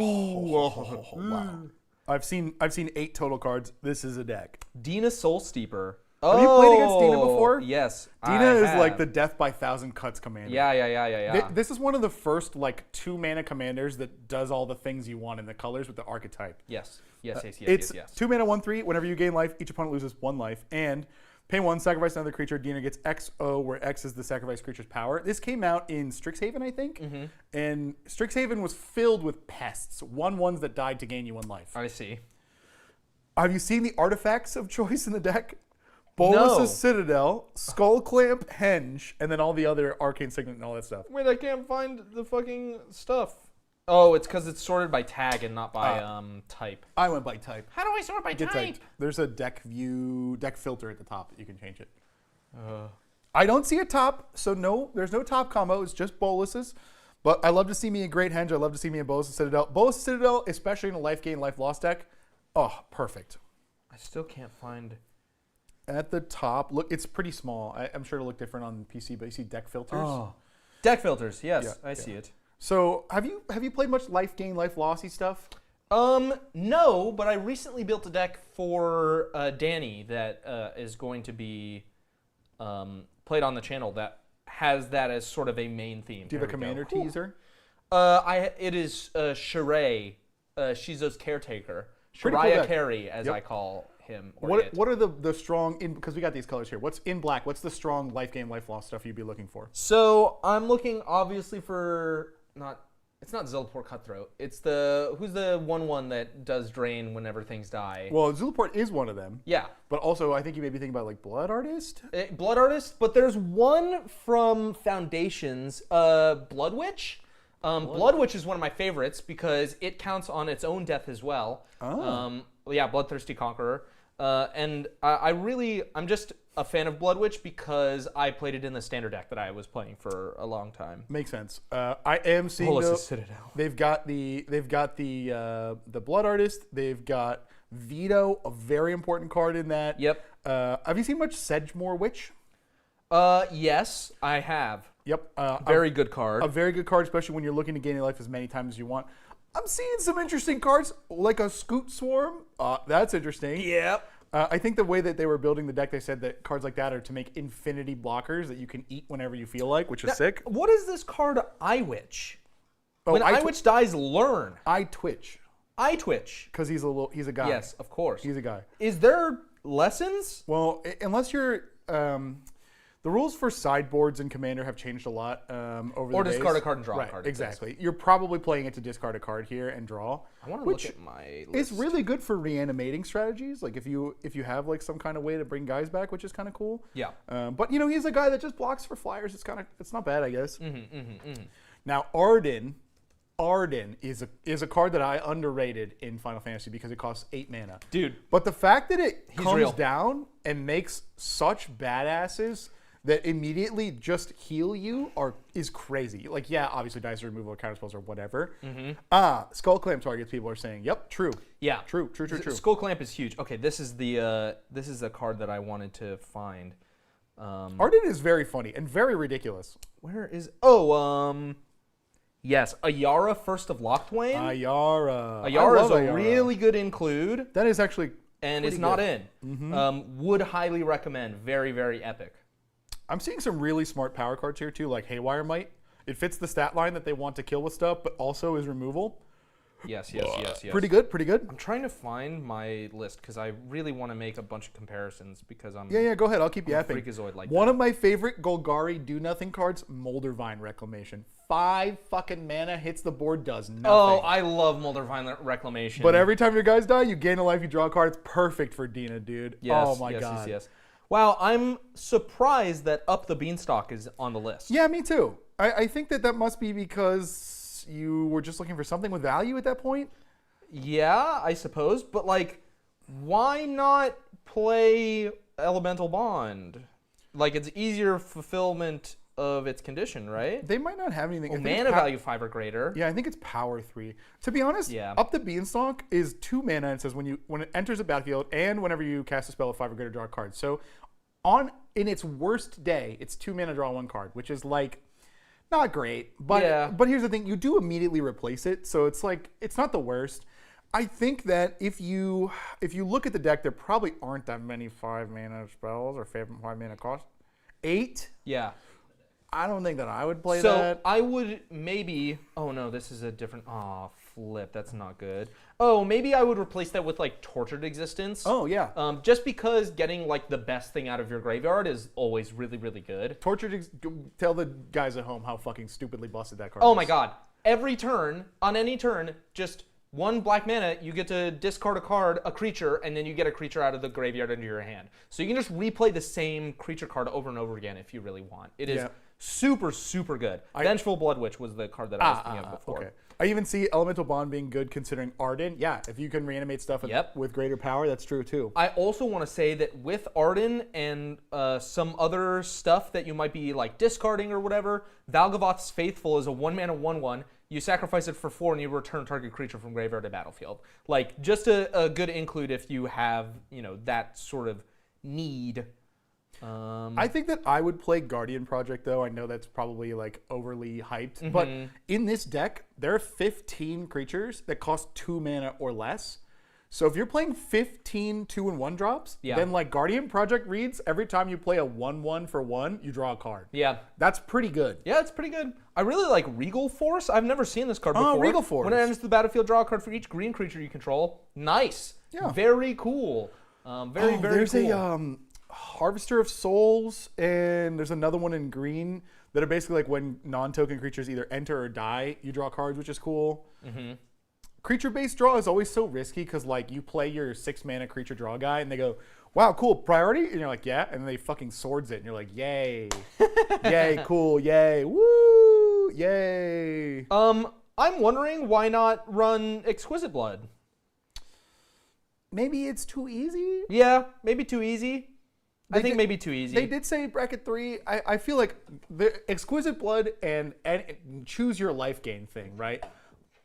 Wow. I've seen 8 total cards. This is a deck. DINA Soul Steeper. Have you played against DINA before? Yes. DINA is like the death by 1,000 cuts commander. Yeah. This is one of the first like 2-mana commanders that does all the things you want in the colors with the archetype. Yes. It's 2-mana 1/3. Whenever you gain life, each opponent loses 1 life. And pay 1, sacrifice another creature. DINA gets XO, where X is the sacrifice creature's power. This came out in Strixhaven, I think. And Strixhaven was filled with pests. 1/1s that died to gain you 1 life. I see. Have you seen the artifacts of choice in the deck? Bolus's Citadel, Skull Clamp, Henge, and then all the other Arcane Signet and all that stuff. Wait, I can't find the fucking stuff. Oh, it's because it's sorted by tag and not by type. I went by type. How do I sort by type? There's a deck filter at the top that you can change it. I don't see a top, so no, there's no top combo. It's just Bolus's. But I love to see me a great Henge. I love to see me a Bolus's Citadel. Bolus's Citadel, especially in a life gain, life loss deck. Oh, perfect. I still can't find. At the top, look, it's pretty small. I'm sure it'll look different on PC, but you see deck filters. Oh, deck filters. Yes, I see it. So, have you played much life gain, life lossy stuff? No, but I recently built a deck for Danny that is going to be played on the channel that has that as sort of a main theme. Do you have a commander teaser? It is Sheree, Shizo's caretaker. Shariah Carey, as I call him. What are the strong, because we got these colors here. What's in black? What's the strong life gain, life loss stuff you'd be looking for? So I'm looking obviously for it's not Zilport Cutthroat. It's who's the 1/1 that does drain whenever things die. Well, Zilport is one of them. Yeah. But also, I think you may be thinking about like Blood Artist. Blood Artist, but there's one from Foundations, Blood Witch. Blood Witch is one of my favorites because it counts on its own death as well. Bloodthirsty Conqueror. And I'm just a fan of Blood Witch because I played it in the standard deck that I was playing for a long time. Makes sense. I am seeing Citadel. They've got the Blood Artist. They've got Veto, a very important card in that. Yep. Have you seen much Sedgemoor Witch? Yes, I have. Yep. Very good card. A very good card, especially when you're looking to gain your life as many times as you want. I'm seeing some interesting cards, like a Scoot Swarm. That's interesting. Yep. I think the way that they were building the deck, they said that cards like that are to make infinity blockers that you can eat whenever you feel like, which is sick. What is this card, Iwitch? When Iwitch dies, learn. I twitch. Because he's a guy. Yes, of course. He's a guy. Is there lessons? Well, unless you're... the rules for sideboards in Commander have changed a lot over the days. Or discard a card and draw a card. Exactly. You're probably playing it to discard a card here and draw. I want to look at my list. It's really good for reanimating strategies. Like if you have like some kind of way to bring guys back, which is kind of cool. Yeah. But he's a guy that just blocks for flyers. It's not bad, I guess. Now Arden is a card that I underrated in Final Fantasy because it costs 8 mana. Dude. But the fact that it comes real. down and makes such badasses that immediately just heal you is crazy. Like, yeah, obviously dice removal or counterspells or whatever. Skull Clamp targets, people are saying. Yep, true. Yeah. True. Skull Clamp is huge. Okay, this is the card that I wanted to find. Arden is very funny and very ridiculous. Where is... Yes, Ayara, First of Locthwain. Ayara is a really good include. That is actually and it's not in. Would highly recommend. Very, very epic. I'm seeing some really smart power cards here too, like Haywire Might. It fits the stat line that they want to kill with stuff, but also is removal. Yes. Pretty good. I'm trying to find my list because I really want to make a bunch of comparisons because I'm... Yeah, go ahead. I'll keep yapping. Freakazoid like One of my favorite Golgari do-nothing cards, Moldervine Reclamation. 5 fucking mana, hits the board, does nothing. Oh, I love Moldervine Reclamation. But every time your guys die, you gain a life, you draw a card. It's perfect for DINA, dude. Yes, oh my god. Yes. Wow, I'm surprised that Up the Beanstalk is on the list. Yeah, me too. I think that must be because you were just looking for something with value at that point. Yeah, I suppose. But, like, why not play Elemental Bond? Like, it's easier fulfillment of its condition, right? They might not have anything. Mana value 5 or greater. Yeah, I think it's power 3. To be honest, Up the Beanstalk is 2 mana. And it says when it enters a battlefield and whenever you cast a spell of 5 or greater, draw a card. So in its worst day, it's 2 mana, draw 1 card, which is like not great. But here's the thing: you do immediately replace it, so it's like it's not the worst. I think that if you look at the deck, there probably aren't that many 5-mana spells or 5-mana cost. 8? Yeah. I don't think that I would play So that. I would maybe. Oh no, this is a different. Oh flip, that's not good. Oh, maybe I would replace that with like Tortured Existence. Oh yeah. Just because getting like the best thing out of your graveyard is always really, really good. Tell the guys at home how fucking stupidly busted that card Oh is. my god. Every turn, on any turn, just 1 black mana, you get to discard a card, a creature, and then you get a creature out of the graveyard into your hand. So you can just replay the same creature card over and over again if you really want. It is super, super good. Vengeful Blood Witch was the card that I was thinking of before. Okay. I even see Elemental Bond being good considering Arden. Yeah, if you can reanimate stuff with greater power, that's true too. I also want to say that with Arden and some other stuff that you might be like discarding or whatever, Valgavoth's Faithful is a 1-mana 1/1. You sacrifice it for 4 and you return target creature from graveyard to battlefield. Like, just a good include if you have, that sort of need. I think that I would play Guardian Project, though. I know that's probably, like, overly hyped. But in this deck, there are 15 creatures that cost 2 mana or less. So if you're playing 15 2-1 drops, then, like, Guardian Project reads every time you play a 1/1 for 1, you draw a card. Yeah. That's pretty good. Yeah, it's pretty good. I really like Regal Force. I've never seen this card before. Oh, Regal Force. When it enters the battlefield, draw a card for each green creature you control. Nice. Yeah. Very cool. Very there's cool. a Harvester of Souls, and there's another one in green that are basically like when non-token creatures either enter or die, you draw cards, which is cool. Creature-based draw is always so risky because, like, you play your 6-mana creature draw guy, and they go, wow, cool, priority? And you're like, yeah. And then they fucking swords it, and you're like, yay. Yay, cool, yay, woo, yay. I'm wondering why not run Exquisite Blood? Maybe it's too easy? Yeah, maybe too easy. I think maybe too easy. They did say bracket 3. I feel like the Exquisite Blood and choose your life gain thing, right?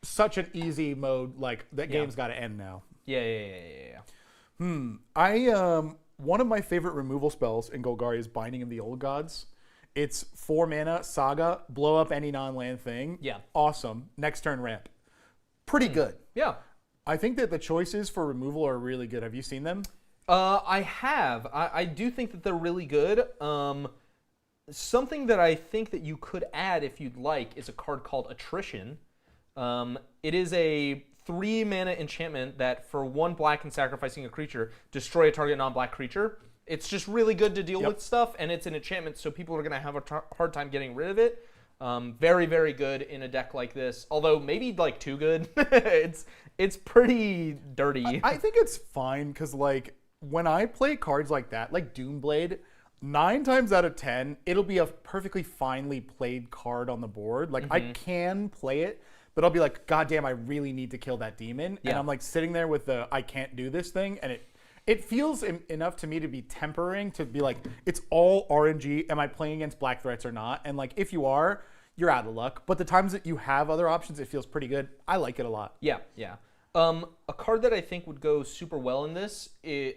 Such an easy mode, like that game's got to end now. Yeah. One of my favorite removal spells in Golgari is Binding of the Old Gods. It's 4 mana, Saga, blow up any non-land thing. Yeah. Awesome. Next turn ramp. Pretty good. Yeah. I think that the choices for removal are really good. Have you seen them? I have. I do think that they're really good. Something that I think that you could add if you'd like is a card called Attrition. It is a 3-mana enchantment that for 1 black and sacrificing a creature, destroy a target non-black creature. It's just really good to deal with stuff, and it's an enchantment, so people are going to have a hard time getting rid of it. Very, very good in a deck like this. Although maybe like too good. It's pretty dirty. I think it's fine because, like, when I play cards like that, like Doomblade, 9 times out of 10, it'll be a perfectly finely played card on the board. Like, I can play it, but I'll be like, God damn, I really need to kill that demon. And I'm like sitting there with the I can't do this thing, and it feels enough to me to be tempering, to be like, it's all RNG. Am I playing against black threats or not? And, like, if you are, you're out of luck. But the times that you have other options, it feels pretty good. I like it a lot. Yeah. A card that I think would go super well in this,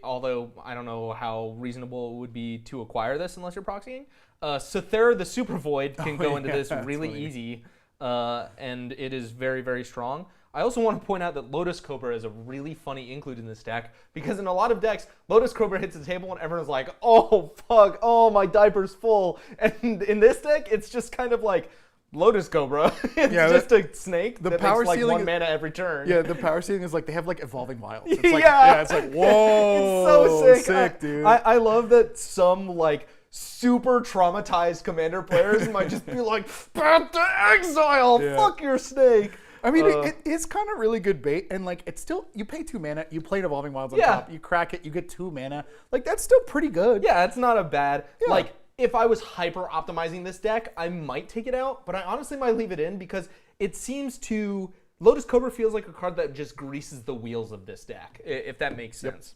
although I don't know how reasonable it would be to acquire this unless you're proxying, Cythera the Super Void can go into this really easy, and it is very, very strong. I also want to point out that Lotus Cobra is a really funny include in this deck, because in a lot of decks, Lotus Cobra hits the table and everyone's like, oh, fuck, oh, my diaper's full. And in this deck, it's just kind of like, Lotus Cobra. It's just a snake that power makes like ceiling 1 mana every turn. Yeah, the power ceiling is like they have like evolving wilds. It's like, it's like, It's whoa, so sick. sick, dude. I love that some like super traumatized Commander players might just be like, back to exile, fuck your snake. I mean, it is kind of really good bait, and like it's still, you pay 2 mana, you play an evolving wilds on top, you crack it, you get 2 mana. Like, that's still pretty good. Yeah, it's not a bad like. If I was hyper optimizing this deck, I might take it out, but I honestly might leave it in because it seems to... Lotus Cobra feels like a card that just greases the wheels of this deck, if that makes sense.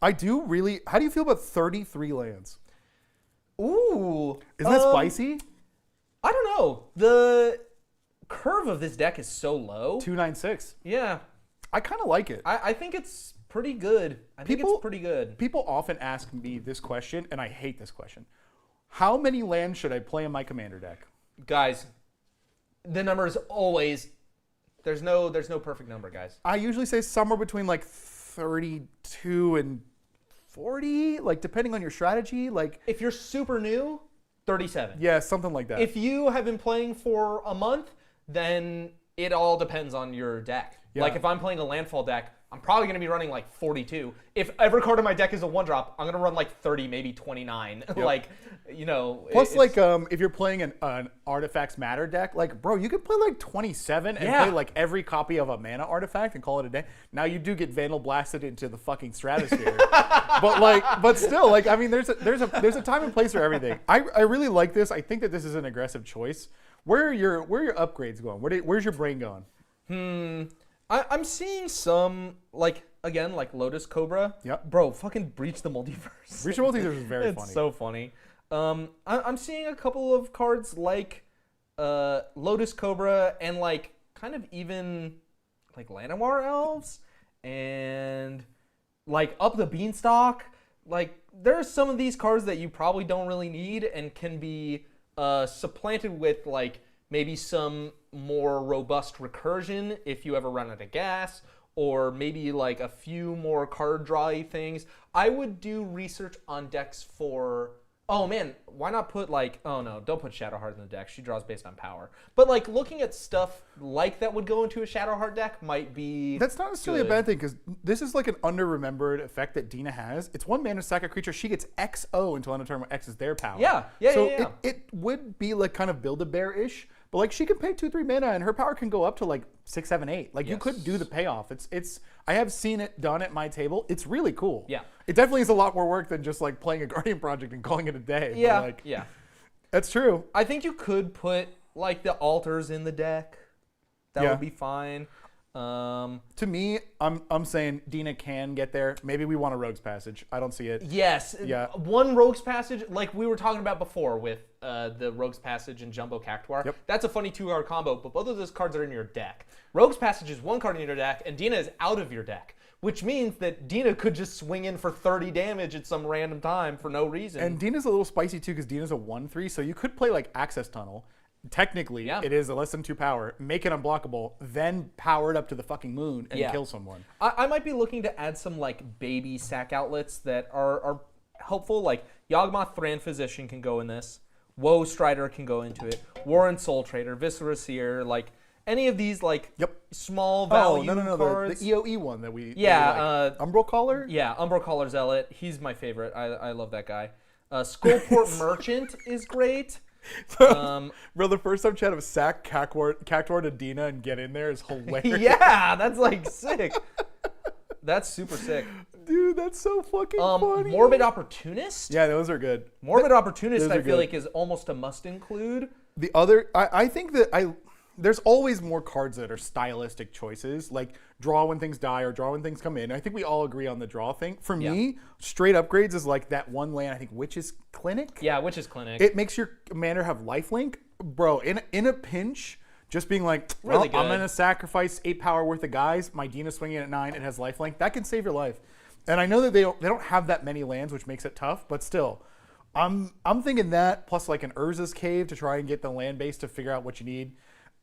I do really... How do you feel about 33 lands? Ooh. Isn't that spicy? I don't know. The curve of this deck is so low. 296. Yeah. I kind of like it. I think it's pretty good. I think it's pretty good. People often ask me this question, and I hate this question. How many lands should I play in my commander deck? Guys, the number is always There's no perfect number, guys. I usually say somewhere between like 32 and 40, like depending on your strategy. Like if you're super new, 37. Yeah, something like that. If you have been playing for a month, then it all depends on your deck. Yeah. Like if I'm playing a landfall deck, I'm probably going to be running like 42. If every card in my deck is a 1-drop, I'm going to run like 30, maybe 29. Yep. Like, you know. Plus, like, if you're playing an Artifacts Matter deck, like, bro, you could play like 27 and play like every copy of a mana artifact and call it a day. Now you do get Vandal Blasted into the fucking stratosphere, but still, like, I mean, there's a time and place for everything. I really like this. I think that this is an aggressive choice. Where are your upgrades going? Where's your brain going? I'm seeing some, like, again, like Lotus Cobra. Yep. Bro, fucking Breach the Multiverse. Breach the Multiverse is very funny. It's so funny. I'm seeing a couple of cards like Lotus Cobra and, like, kind of even, like, Llanowar Elves and, like, Up the Beanstalk. Like, there are some of these cards that you probably don't really need and can be supplanted with, like, maybe some more robust recursion if you ever run out of gas, or maybe like a few more card drawy things. I would do research on decks for, oh man, why not put like, oh no, don't put Shadowheart in the deck. She draws based on power. But like looking at stuff like that would go into a Shadowheart deck might be That's not necessarily a bad thing, because this is like an under-remembered effect that DINA has. It's 1 mana, sack a creature. She gets XO until end of turn when X is their power. Yeah. It would be like kind of Build-A-Bear-ish, but like she can pay 2-3 mana and her power can go up to like 6, 7, 8. Like you could do the payoff. It's I have seen it done at my table. It's really cool. Yeah. It definitely is a lot more work than just like playing a Guardian Project and calling it a day. Yeah. But, like, yeah. That's true. I think you could put like the altars in the deck. That would be fine. To me, I'm saying DINA can get there. Maybe we want a Rogue's Passage. I don't see it. Yes. Yeah. One Rogue's Passage, like we were talking about before with the Rogue's Passage and Jumbo Cactuar. Yep. That's a funny 2-card combo, but both of those cards are in your deck. Rogue's Passage is 1 card in your deck, and DINA is out of your deck, which means that DINA could just swing in for 30 damage at some random time for no reason. And DINA's a little spicy too, because DINA's a 1/3, so you could play like Access Tunnel. Technically, it is a less than 2 power. Make it unblockable, then power it up to the fucking moon and kill someone. I might be looking to add some like baby sack outlets that are helpful. Like Yawgmoth Thran Physician can go in this. Woe Strider can go into it. Warren Soul Trader, Viscera Seer, like any of these like small value cards. The EOE one that we like. Umbral Caller? Yeah, Umbral Caller Zealot. He's my favorite. I love that guy. Skullport Merchant is great. Bro, the first time Chad have sack Cactuar to DINA and get in there is hilarious. Yeah, that's like sick. That's super sick. Dude, that's so fucking funny. Morbid Opportunist? Yeah, those are good. Morbid Opportunist, I feel like, is almost a must include. The other, I think that there's always more cards that are stylistic choices, like draw when things die or draw when things come in. I think we all agree on the draw thing. For me, straight upgrades is like that one land, I think, Witch's Clinic. Yeah, Witch's Clinic. It makes your commander have lifelink. Bro, in a pinch, just being like, well, really good. I'm going to sacrifice 8 power worth of guys. My DINA swinging at 9, it has lifelink. That can save your life. And I know that they don't have that many lands, which makes it tough, but still. I'm thinking that, plus like an Urza's Cave to try and get the land base to figure out what you need.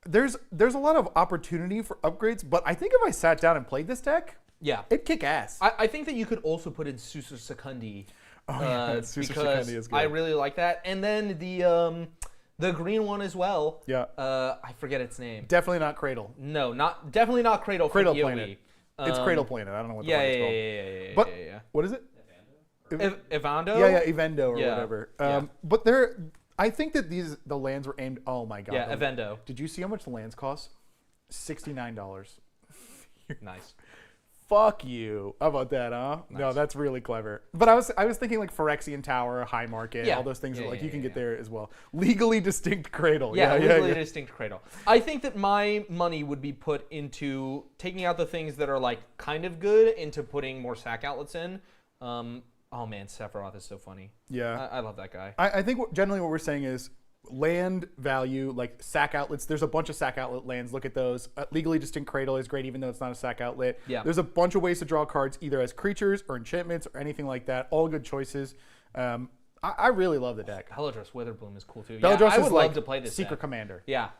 There's a lot of opportunity for upgrades, but I think if I sat down and played this deck, it'd kick ass. I think that you could also put in Susa Secundi. Susa because Secundi is good. I really like that. And then the green one as well. Yeah. I forget its name. Definitely not Cradle. No, definitely not Cradle. Cradle from Planet. It's Cradle Planet. I don't know what the fuck it's called. Yeah. What is it? Evando? Yeah, Evendo or whatever. But I think that the lands were aimed. Oh my god. Yeah, Evendo. Did you see how much the lands cost? $69. Nice. Fuck you. How about that, huh? Nice. No, that's really clever. But I was thinking like Phyrexian Tower, High Market, all those things. You can get there as well. Legally distinct Cradle. Legally distinct Cradle. I think that my money would be put into taking out the things that are like kind of good into putting more sack outlets in. Oh man, Sephiroth is so funny. Yeah. I love that guy. I think generally what we're saying is land value, like sack outlets. There's a bunch of sack outlet lands. Look at those. Legally distinct Cradle is great, even though it's not a sack outlet. Yeah. There's a bunch of ways to draw cards, either as creatures or enchantments or anything like that. All good choices. I really love the deck. Bellatrix Witherbloom is cool too. Bellatrix I would is love like to play this Secret deck. Commander. Yeah.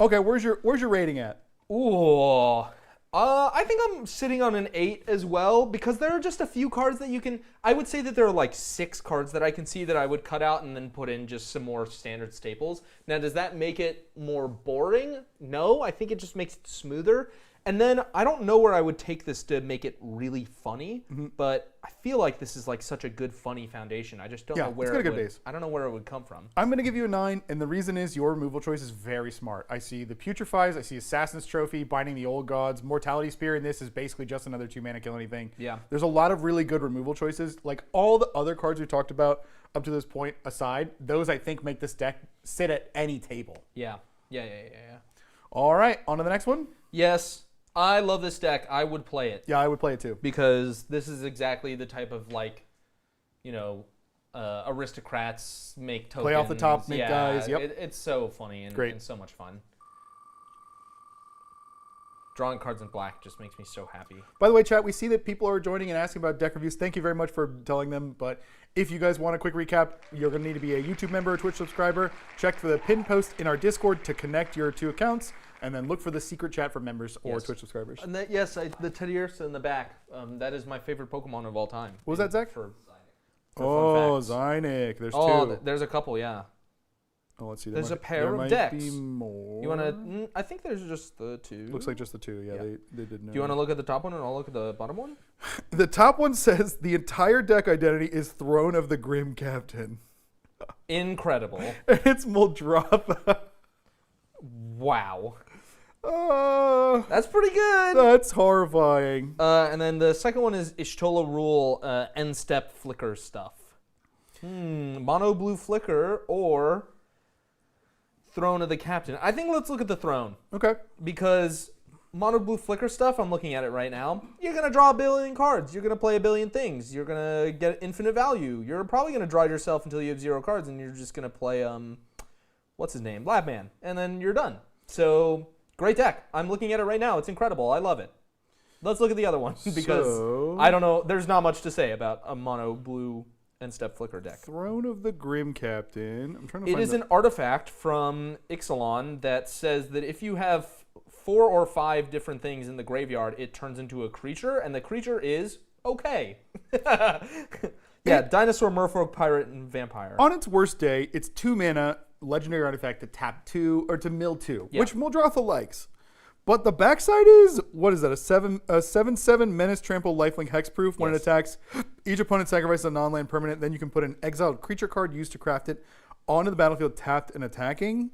Okay, where's your rating at? Ooh. I think I'm sitting on an 8 as well because there are just a few cards that you can... I would say that there are like 6 cards that I can see that I would cut out and then put in just some more standard staples. Now, does that make it more boring? No, I think it just makes it smoother. And then I don't know where I would take this to make it really funny, but I feel like this is like such a good funny foundation. I just don't know where I don't know where it would come from. I'm going to give you a 9, and the reason is your removal choice is very smart. I see the Putrefies, I see Assassin's Trophy, Binding the Old Gods, Mortality Spear, and this is basically just another 2-mana kill anything. Yeah. There's a lot of really good removal choices. Like all the other cards we talked about up to this point aside, those I think make this deck sit at any table. Yeah. All right, on to the next one. Yes. I love this deck. I would play it. Yeah, I would play it too. Because this is exactly the type of aristocrats make tokens. Play off the top, make guys. Yep. It's so funny and so much fun. Drawing cards in black just makes me so happy. By the way, chat, we see that people are joining and asking about deck reviews. Thank you very much for telling them. But if you guys want a quick recap, you're going to need to be a YouTube member, a Twitch subscriber. Check for the pinned post in our Discord to connect your 2 accounts. And then look for the secret chat for members or Twitch subscribers. And the Teddy Ursa in the back. That is my favorite Pokemon of all time. What was that, Zach? For Zhynik. There's 2. There's a couple, yeah. Oh, let's see. There's a pair of decks. Be more. You want to? I think there's just the 2. Looks like just the 2. Yeah. They did know. Do you want to look at the top one and I'll look at the bottom one? The top one says the entire deck identity is Throne of the Grim Captain. Incredible. And it's Muldrothas. Wow. That's pretty good. That's horrifying. And then the second one is Ishtola Rule end step flicker stuff. Mono blue flicker or Throne of the Captain. I think let's look at the Throne. Okay. Because mono blue flicker stuff, I'm looking at it right now. You're going to draw a billion cards. You're going to play a billion things. You're going to get infinite value. You're probably going to draw yourself until you have 0 cards, and you're just going to play, what's his name? Labman. And then you're done. So, great deck. I'm looking at it right now. It's incredible. I love it. Let's look at the other one because I don't know. There's not much to say about a mono blue end step flicker deck. Throne of the Grim Captain. I'm trying to It find is an artifact from Ixalan that says that if you have 4 or 5 different things in the graveyard, it turns into a creature, and the creature is okay. Yeah, dinosaur, merfolk, pirate, and vampire. On its worst day, it's 2 mana legendary artifact to tap 2 or to mill 2, which Muldrothas likes. But the backside is, what is that? A 7/7 menace trample lifelink hexproof. When it attacks, each opponent sacrifices a non-land permanent. Then you can put an exiled creature card used to craft it onto the battlefield, tapped and attacking.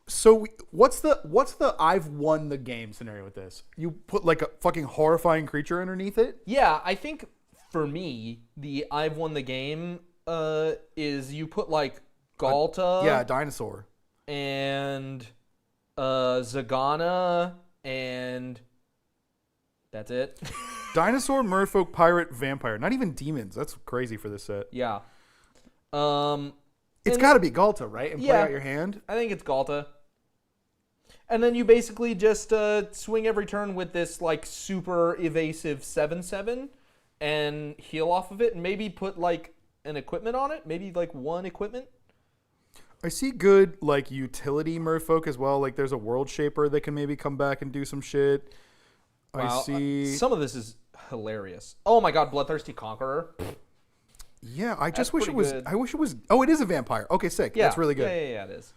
So what's the I've won the game scenario with this? You put like a fucking horrifying creature underneath it? Yeah, I think for me, the I've won the game is you put like Galta. Dinosaur. And Zagana, and that's it. Dinosaur, merfolk, pirate, vampire. Not even demons. That's crazy for this set. Yeah. It's got to be Galta, right? And play out your hand? I think it's Galta. And then you basically just swing every turn with this like super evasive 7/7 and heal off of it and maybe put like an equipment on it. Maybe like 1 equipment. I see good like utility merfolk as well. Like there's a world shaper that can maybe come back and do some shit. Wow. I see some of this is hilarious. Oh my god, Bloodthirsty Conqueror. Yeah, I just wish it was good. I wish it was. Oh, it is a vampire. Okay, sick. Yeah. That's really good. Yeah, it is.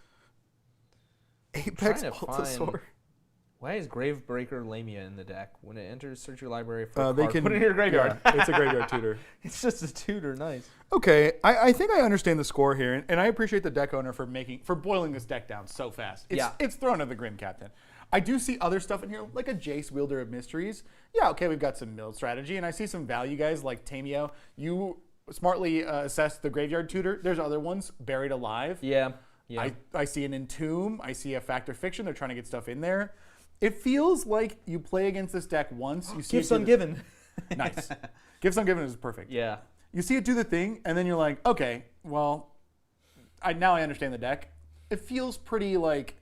Apex Altasaur. Why is Gravebreaker Lamia in the deck? When it enters, search your library for a card. They can put it in your graveyard. Yeah, it's a graveyard tutor. It's just a tutor. Nice. Okay, I think I understand the score here, and I appreciate the deck owner for boiling this deck down so fast. It's Throne of the Grim Captain. I do see other stuff in here, like a Jace, Wielder of Mysteries. Yeah, okay, we've got some mill strategy, and I see some value guys like Tameo. You smartly assess the graveyard tutor. There's other ones, Buried Alive. Yeah. I see an Entomb. I see a Fact or Fiction. They're trying to get stuff in there. It feels like you play against this deck once. You see Gifts Ungiven. Nice. Gifts Ungiven is perfect. Yeah. You see it do the thing, and then you're like, okay, well, now I understand the deck. It feels pretty like,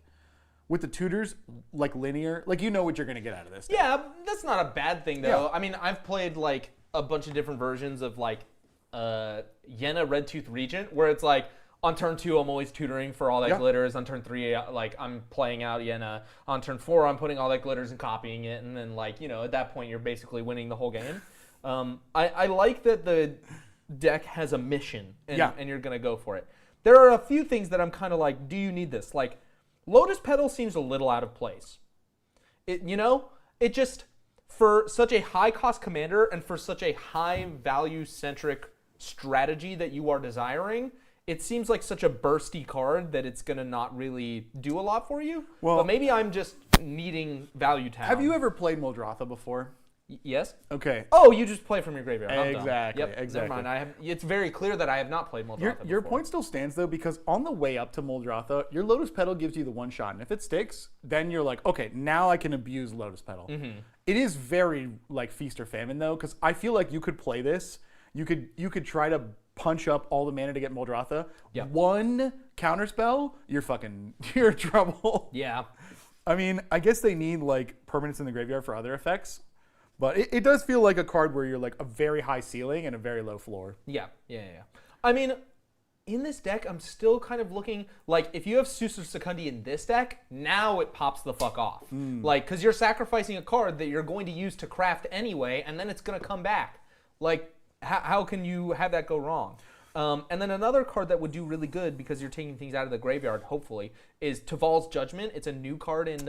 with the tutors, like linear. Like you know what you're going to get out of this deck. Yeah, that's not a bad thing, though. Yeah. I mean, I've played like a bunch of different versions of like Yenna Redtooth Regent, where it's like, on turn 2, I'm always tutoring for all that glitters. On turn 3, like I'm playing out Yenna. On turn 4, I'm putting all that glitters and copying it, and then like at that point, you're basically winning the whole game. I like that the deck has a mission, and you're gonna go for it. There are a few things that I'm kind of like, do you need this? Like, Lotus Petal seems a little out of place. It just, for such a high cost commander and for such a high value centric strategy that you are desiring, it seems like such a bursty card that it's going to not really do a lot for you. Well, but maybe I'm just needing value town. Have you ever played Muldrotha before? Yes. Okay. Oh, you just play from your graveyard. Exactly. Yep, exactly. Never mind. It's very clear that I have not played Muldrotha Your point still stands, though, because on the way up to Muldrotha, your Lotus Petal gives you the one shot. And if it sticks, then you're like, okay, now I can abuse Lotus Petal. Mm-hmm. It is very like feast or famine, though, because I feel like you could play this. You could try to punch up all the mana to get Muldrotha. Yep. One counterspell, you're in trouble. Yeah. I mean, I guess they need like permanents in the graveyard for other effects. But it does feel like a card where you're like a very high ceiling and a very low floor. Yeah. I mean, in this deck, I'm still kind of looking, like, if you have Susur Secundi in this deck, now it pops the fuck off. Like, because you're sacrificing a card that you're going to use to craft anyway, and then it's going to come back. Like, how can you have that go wrong? And then another card that would do really good, because you're taking things out of the graveyard, hopefully, is Tival's Judgment. It's a new card in...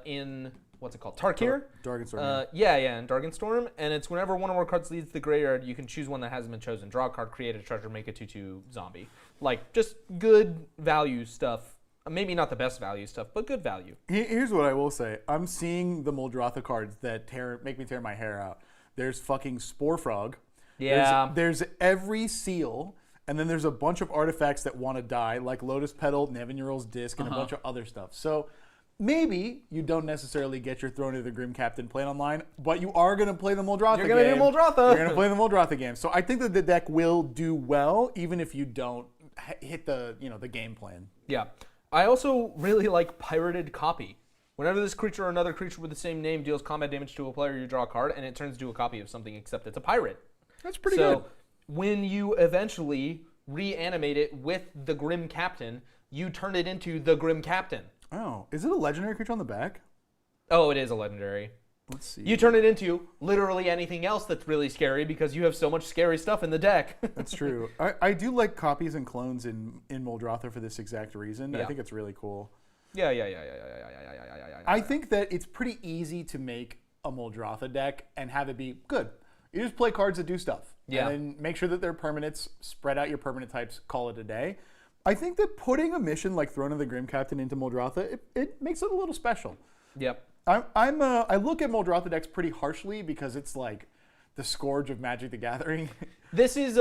in... What's it called? Tarkir? Dargenstorm. And Dargenstorm. And it's whenever one or more cards leads the graveyard, you can choose one that hasn't been chosen. Draw a card, create a treasure, make a 2/2 zombie. Like, just good value stuff. Maybe not the best value stuff, but good value. Here's what I will say. I'm seeing the Muldrotha cards that make me tear my hair out. There's fucking Spore Frog. Yeah. There's every seal. And then there's a bunch of artifacts that want to die, like Lotus Petal, Nevinyrral's Disc, and a bunch of other stuff. So... maybe you don't necessarily get your Throne of the Grim Captain playing online, but you are going to play the Muldrotha game. You're going to do Muldrotha. You're going to play the Muldrotha game. So I think that the deck will do well, even if you don't hit the game plan. Yeah. I also really like Pirated Copy. Whenever this creature or another creature with the same name deals combat damage to a player, you draw a card, and it turns into a copy of something, except it's a pirate. That's pretty good. So when you eventually reanimate it with the Grim Captain, you turn it into the Grim Captain. Oh, is it a legendary creature on the back? Oh, it is a legendary. Let's see. You turn it into literally anything else that's really scary because you have so much scary stuff in the deck. That's true. I do like copies and clones in Muldrotha for this exact reason. Yeah. I think it's really cool. Yeah. I think that it's pretty easy to make a Muldrotha deck and have it be good. You just play cards that do stuff. Yeah. And then make sure that they're permanents, spread out your permanent types, call it a day. I think that putting a mission like Throne of the Grim Captain into Muldrotha, it makes it a little special. Yep. I look at Muldrotha decks pretty harshly because it's like the scourge of Magic the Gathering. This is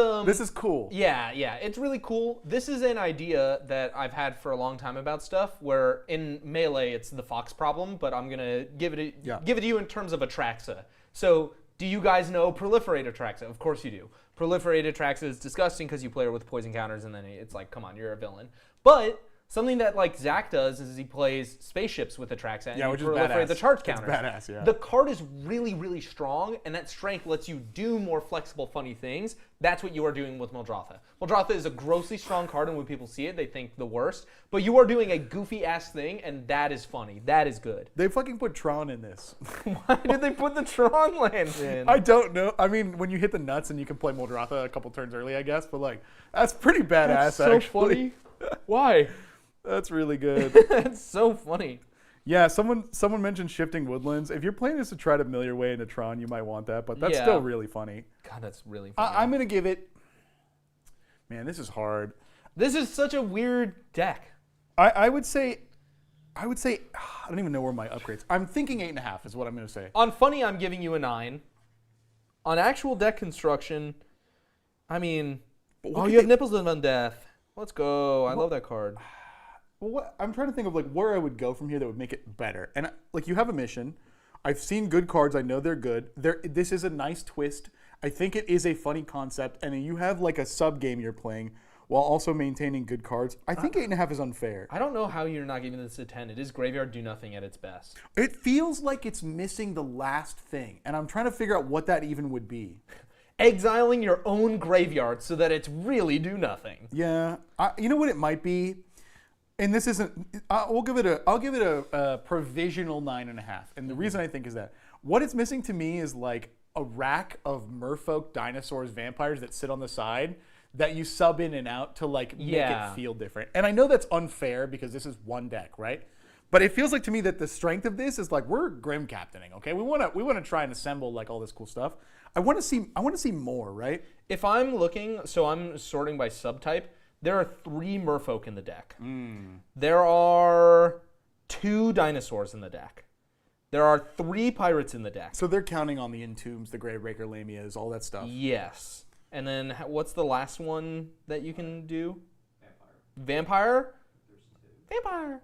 cool. Yeah, it's really cool. This is an idea that I've had for a long time about stuff where in Melee it's the Fox problem, but I'm going to give it to you in terms of Atraxa. So, do you guys know Proliferate Atraxa? Of course you do. Proliferate Atraxa is disgusting because you play her with poison counters and then it's like, come on, you're a villain. But something that like Zach does is he plays spaceships with Atraxa and which is proliferate badass. the charge counters. It's badass, yeah. The card is really, really strong, and that strength lets you do more flexible, funny things. That's what you are doing with Muldrotha. Muldrotha is a grossly strong card, and when people see it, they think the worst. But you are doing a goofy-ass thing, and that is funny. That is good. They fucking put Tron in this. Why did they put the Tron lands in? I don't know. I mean, when you hit the nuts and you can play Muldrotha a couple turns early, I guess. But like, that's pretty badass, that's so actually. Funny. Why? That's really good. That's so funny. Yeah, someone mentioned Shifting Woodlands. If you're playing this to try to mill your way into Tron, you might want that, but that's still really funny. God, that's really funny. I'm going to give it... Man, this is hard. This is such a weird deck. I would say... I don't even know where my upgrades... I'm thinking 8.5 is what I'm going to say. On funny, I'm giving you a 9. On actual deck construction, I mean... you have Nipples of Undeath. Let's go. I love that card. Well, I'm trying to think of like where I would go from here that would make it better. And like you have a mission. I've seen good cards. I know they're good. This is a nice twist. I think it is a funny concept. And you have like a sub game you're playing while also maintaining good cards. I think 8.5 is unfair. I don't know how you're not giving this a 10. It is Graveyard Do Nothing at its best. It feels like it's missing the last thing. And I'm trying to figure out what that even would be. exiling your own graveyard so that it's really do nothing. Yeah, you know what it might be, and this isn't. I'll give it a provisional 9.5. And the reason I think is that what it's missing to me is like a rack of merfolk, dinosaurs, vampires that sit on the side that you sub in and out to like make it feel different. And I know that's unfair because this is one deck, right? But it feels like to me that the strength of this is like we're Grim Captaining, okay? We want to try and assemble like all this cool stuff. I want to see more, right? If I'm looking, so I'm sorting by subtype, there are 3 merfolk in the deck. There are 2 dinosaurs in the deck. There are 3 pirates in the deck. So they're counting on the Entombs, the Gravebreaker Lamias, all that stuff. Yes. And then what's the last one that you can do? Vampire? There's 2. Vampire.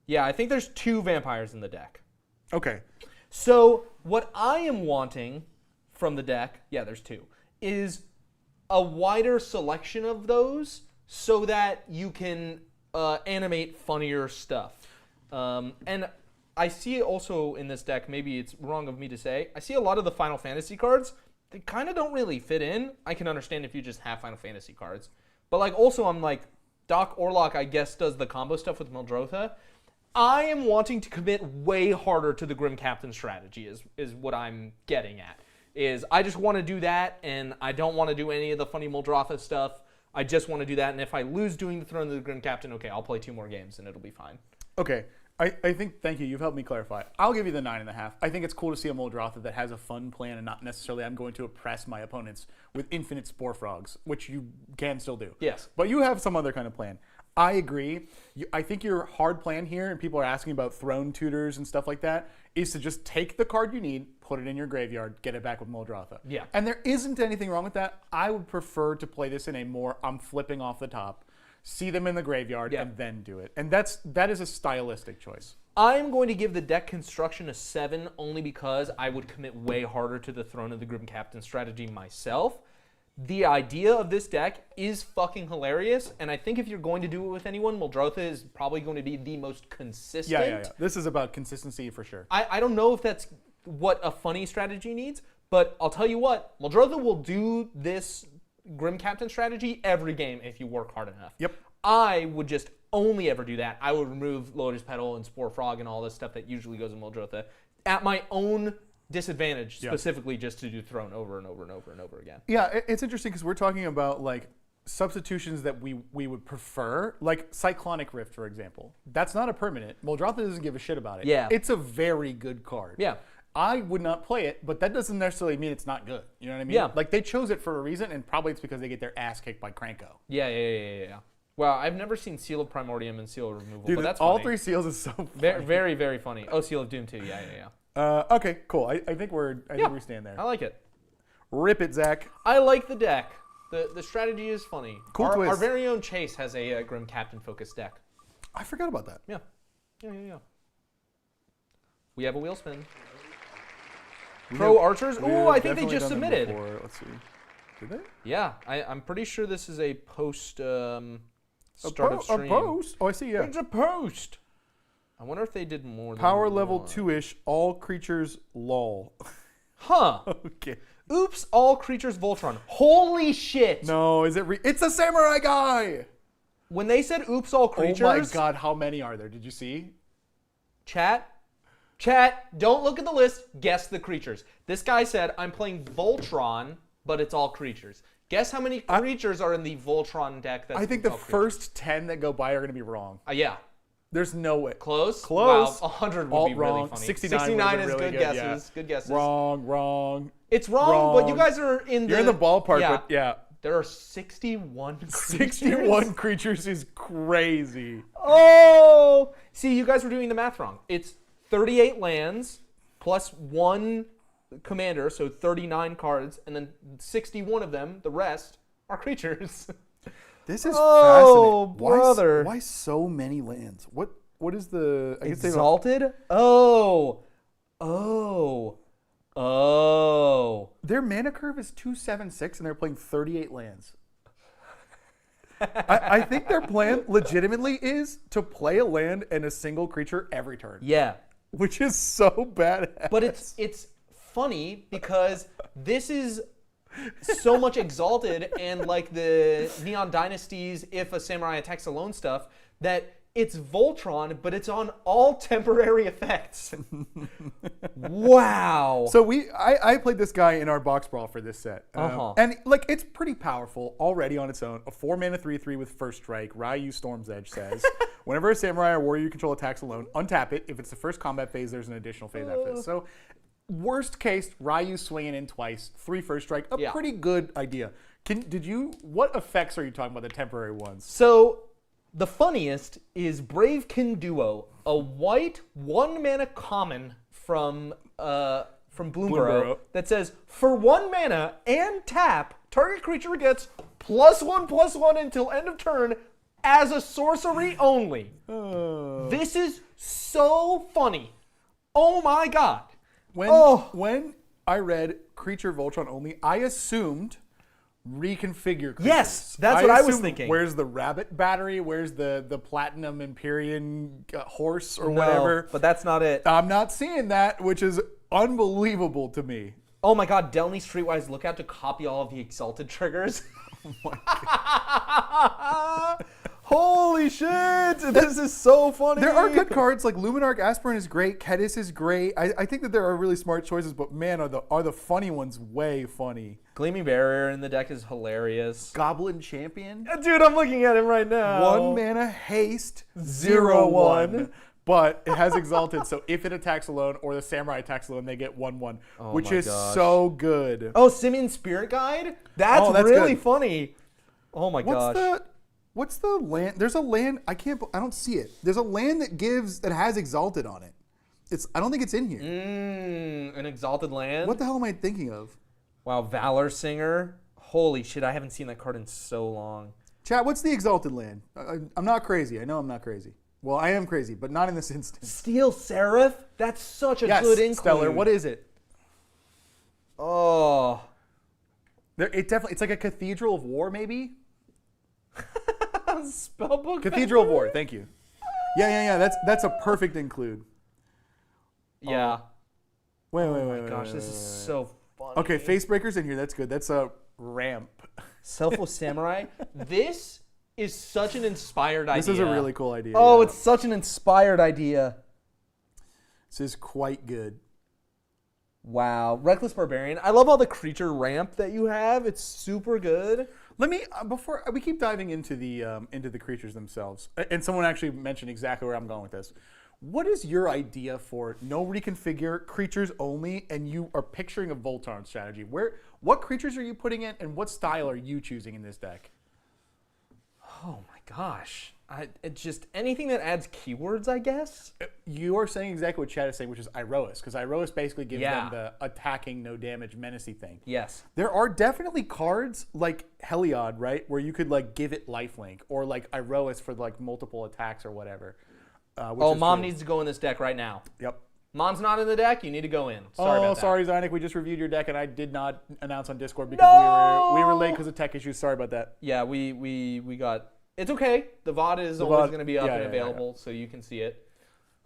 Yeah, I think there's 2 vampires in the deck. Okay. So what I am wanting from the deck, yeah, there's 2, is a wider selection of those so that you can animate funnier stuff. And I see also in this deck, maybe it's wrong of me to say, I see a lot of the Final Fantasy cards. They kind of don't really fit in. I can understand if you just have Final Fantasy cards. But like also I'm like, Doc Orlok, I guess, does the combo stuff with Muldrotha. I am wanting to commit way harder to the Grim Captain strategy is what I'm getting at. Is I just want to do that, and I don't want to do any of the funny Muldrotha stuff. I just want to do that, and if I lose doing the Throne of the Grim Captain, okay, I'll play 2 more games, and it'll be fine. Okay. I think, thank you, you've helped me clarify. I'll give you the 9.5. I think it's cool to see a Muldrotha that has a fun plan and not necessarily I'm going to oppress my opponents with infinite Spore Frogs, which you can still do. Yes. But you have some other kind of plan. I agree. I think your hard plan here, and people are asking about throne tutors and stuff like that, is to just take the card you need, put it in your graveyard, get it back with Muldrotha. Yeah. And there isn't anything wrong with that. I would prefer to play this in a more, I'm flipping off the top, see them in the graveyard, and then do it. And that is a stylistic choice. I'm going to give the deck construction a 7 only because I would commit way harder to the Throne of the Grim Captain strategy myself. The idea of this deck is fucking hilarious, and I think if you're going to do it with anyone, Muldrotha is probably going to be the most consistent. Yeah. This is about consistency for sure. I don't know if that's what a funny strategy needs, but I'll tell you what, Muldrotha will do this Grim Captain strategy every game if you work hard enough. Yep. I would just only ever do that. I would remove Lotus Petal and Spore Frog and all this stuff that usually goes in Muldrotha at my own disadvantage, specifically just to do Throne over and over and over and over again. Yeah, it's interesting because we're talking about like substitutions that we would prefer, like Cyclonic Rift, for example. That's not a permanent. Muldrotha doesn't give a shit about it. Yeah. It's a very good card. Yeah. I would not play it, but that doesn't necessarily mean it's not good. You know what I mean? Yeah. Like they chose it for a reason, and probably it's because they get their ass kicked by Kranko. Yeah. Well, I've never seen Seal of Primordium and Seal of Removal, Dude, but that's all funny. 3 seals is so funny. Very, very, very funny. Oh, Seal of Doom too. Yeah. Okay, cool. I think we stand there. I like it. Rip it, Zach. I like the deck. The strategy is funny. Cool our, twist. Our very own Chase has a Grim Captain focused deck. I forgot about that. Yeah. We have a wheel spin. ProArcherz. Oh, I think they just submitted. Let's see. Did they? Yeah, I'm pretty sure this is a post start of stream. A post? Oh, I see, yeah. It's a post. I wonder if they did more than Power level one. 2-ish, all creatures lol. Huh. Okay. Oops, all creatures Voltron. Holy shit. No, is it it's a samurai guy! When they said oops, all creatures. Oh my god, how many are there? Did you see? Chat, don't look at the list. Guess the creatures. This guy said, I'm playing Voltron, but it's all creatures. Guess how many creatures are in the Voltron deck? I think the first 10 that go by are going to be wrong. Yeah. There's no way. Close? Close. Wow, 100 would All be wrong. really funny. 69 is really good guesses. yeah. Good guesses. Wrong. It's wrong, but you guys are in the... You're in the ballpark, but yeah. There are 61 creatures. 61 creatures is crazy. Oh! See, you guys were doing the math wrong. It's 38 lands plus 1 commander, so 39 cards, and then 61 of them, the rest, are creatures. This is fascinating. Why, Brother. why so many lands? What is the... I guess they don't- Exalted? Oh. Their mana curve is 276, and they're playing 38 lands. I think their plan legitimately is to play a land and a single creature every turn. Yeah. Which is so badass. But it's funny because this is so much exalted and like the Neon Dynasties, if a samurai attacks alone stuff, that it's Voltron, but it's on all temporary effects. Wow. So I played this guy in our box brawl for this set. And like it's pretty powerful already on its own. A 4-mana 3/3 with first strike. Ryu Storm's Edge says, whenever a samurai or warrior you control attacks alone, untap it. If it's the first combat phase, there's an additional phase after this. So worst case, Ryu swinging in twice, 3 first strike. A pretty good idea. What effects are you talking about, the temporary ones? So the funniest is Bravekin Duo, a white 1-mana common from Bloomburrow that says, for 1 mana and tap, target creature gets +1/+1 until end of turn as a sorcery only. This is so funny. Oh my god. When I read creature Voltron only, I assumed reconfigure creatures. Yes, that's what I was thinking. Where's the rabbit battery? Where's the platinum Empyrean horse or whatever? But that's not it. I'm not seeing that, which is unbelievable to me. Oh my god, Delny Streetwise Lookout to copy all of the Exalted triggers. Oh my god. Holy shit! This is so funny. There are good cards, like Luminarch Aspirant is great, Kedis is great. I think that there are really smart choices, but man, are the funny ones way funny. Gleaming Barrier in the deck is hilarious. Goblin Champion? Dude, I'm looking at him right now. 1 mana haste, 0/1. But it has Exalted, so if it attacks alone or the Samurai attacks alone, they get 1/1, which is so good. Oh, Simian Spirit Guide? That's really funny. Oh my gosh. What's the land? There's a land, I don't see it. There's a land that has Exalted on it. I don't think it's in here. An Exalted land? What the hell am I thinking of? Wow, Valor Singer. Holy shit, I haven't seen that card in so long. Chat, what's the Exalted land? I'm not crazy. I know I'm not crazy. Well, I am crazy, but not in this instance. Steel Seraph? That's such a good include. Stellar. What is it? Oh. It's like a Cathedral of War, maybe? Spellbook. Cathedral of War. Thank you. Yeah. That's a perfect include. Yeah. Wait. Oh my gosh, this is so funny. Okay, Facebreaker's in here. That's good. That's a ramp. Selfless Samurai. This is such an inspired idea. This is a really cool idea. Oh, it's such an inspired idea. This is quite good. Wow. Reckless Barbarian. I love all the creature ramp that you have. It's super good. Let me, before we keep diving into the creatures themselves, and someone actually mentioned exactly where I'm going with this. What is your idea for no reconfigure, creatures only, and you are picturing a Voltron strategy? What creatures are you putting in, and what style are you choosing in this deck? Oh my gosh. It's just anything that adds keywords, I guess. You are saying exactly what Chad is saying, which is Iroas, because Iroas basically gives them the attacking, no damage, menacey thing. Yes. There are definitely cards like Heliod, right, where you could like give it lifelink, or like Iroas for like multiple attacks or whatever. Mom needs to go in this deck right now. Yep. Mom's not in the deck. You need to go in. Sorry about that. Sorry, Zhynik. We just reviewed your deck, and I did not announce on Discord because we were late because of tech issues. Sorry about that. Yeah, we got. It's okay. The VOD is always going to be up and available, so you can see it.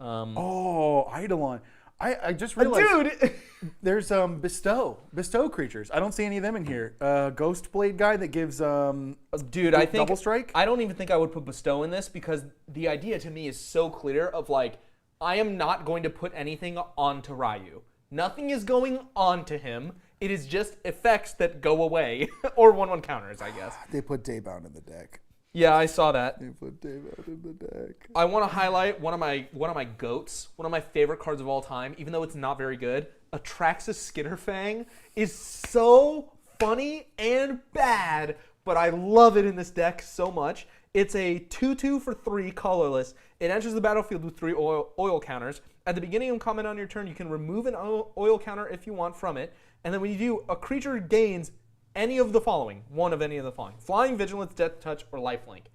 Eidolon. I just realized. Dude! There's Bestow creatures. I don't see any of them in here. Ghost Blade guy that gives Dude, I think double strike. I don't even think I would put Bestow in this because the idea to me is so clear of like, I am not going to put anything onto Ryu. Nothing is going onto him. It is just effects that go away. Or 1/1 counters, I guess. They put Daybound in the deck. Yeah, I saw that. They put Daybound in the deck. I want to highlight one of my goats, one of my favorite cards of all time, even though it's not very good. Atraxis Skitterfang is so funny and bad, but I love it in this deck so much. It's a 2/2 for 3 colorless. It enters the battlefield with 3 oil counters. At the beginning of comment on your turn, you can remove an oil counter if you want from it. And then when you do, a creature gains any of the following. One of any of the following. Flying, Vigilance, Death Touch, or Lifelink.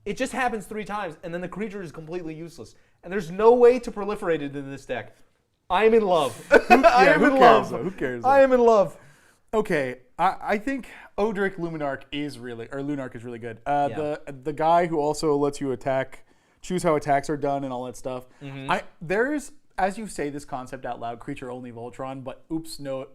It just happens 3 times, and then the creature is completely useless. And there's no way to proliferate it in this deck. I am in love. I am in love. Who cares? I am in love. Okay, I think Odric Lunarch is really good. The guy who also lets you choose how attacks are done and all that stuff. Mm-hmm. There's as you say this concept out loud, creature only Voltron, but oops no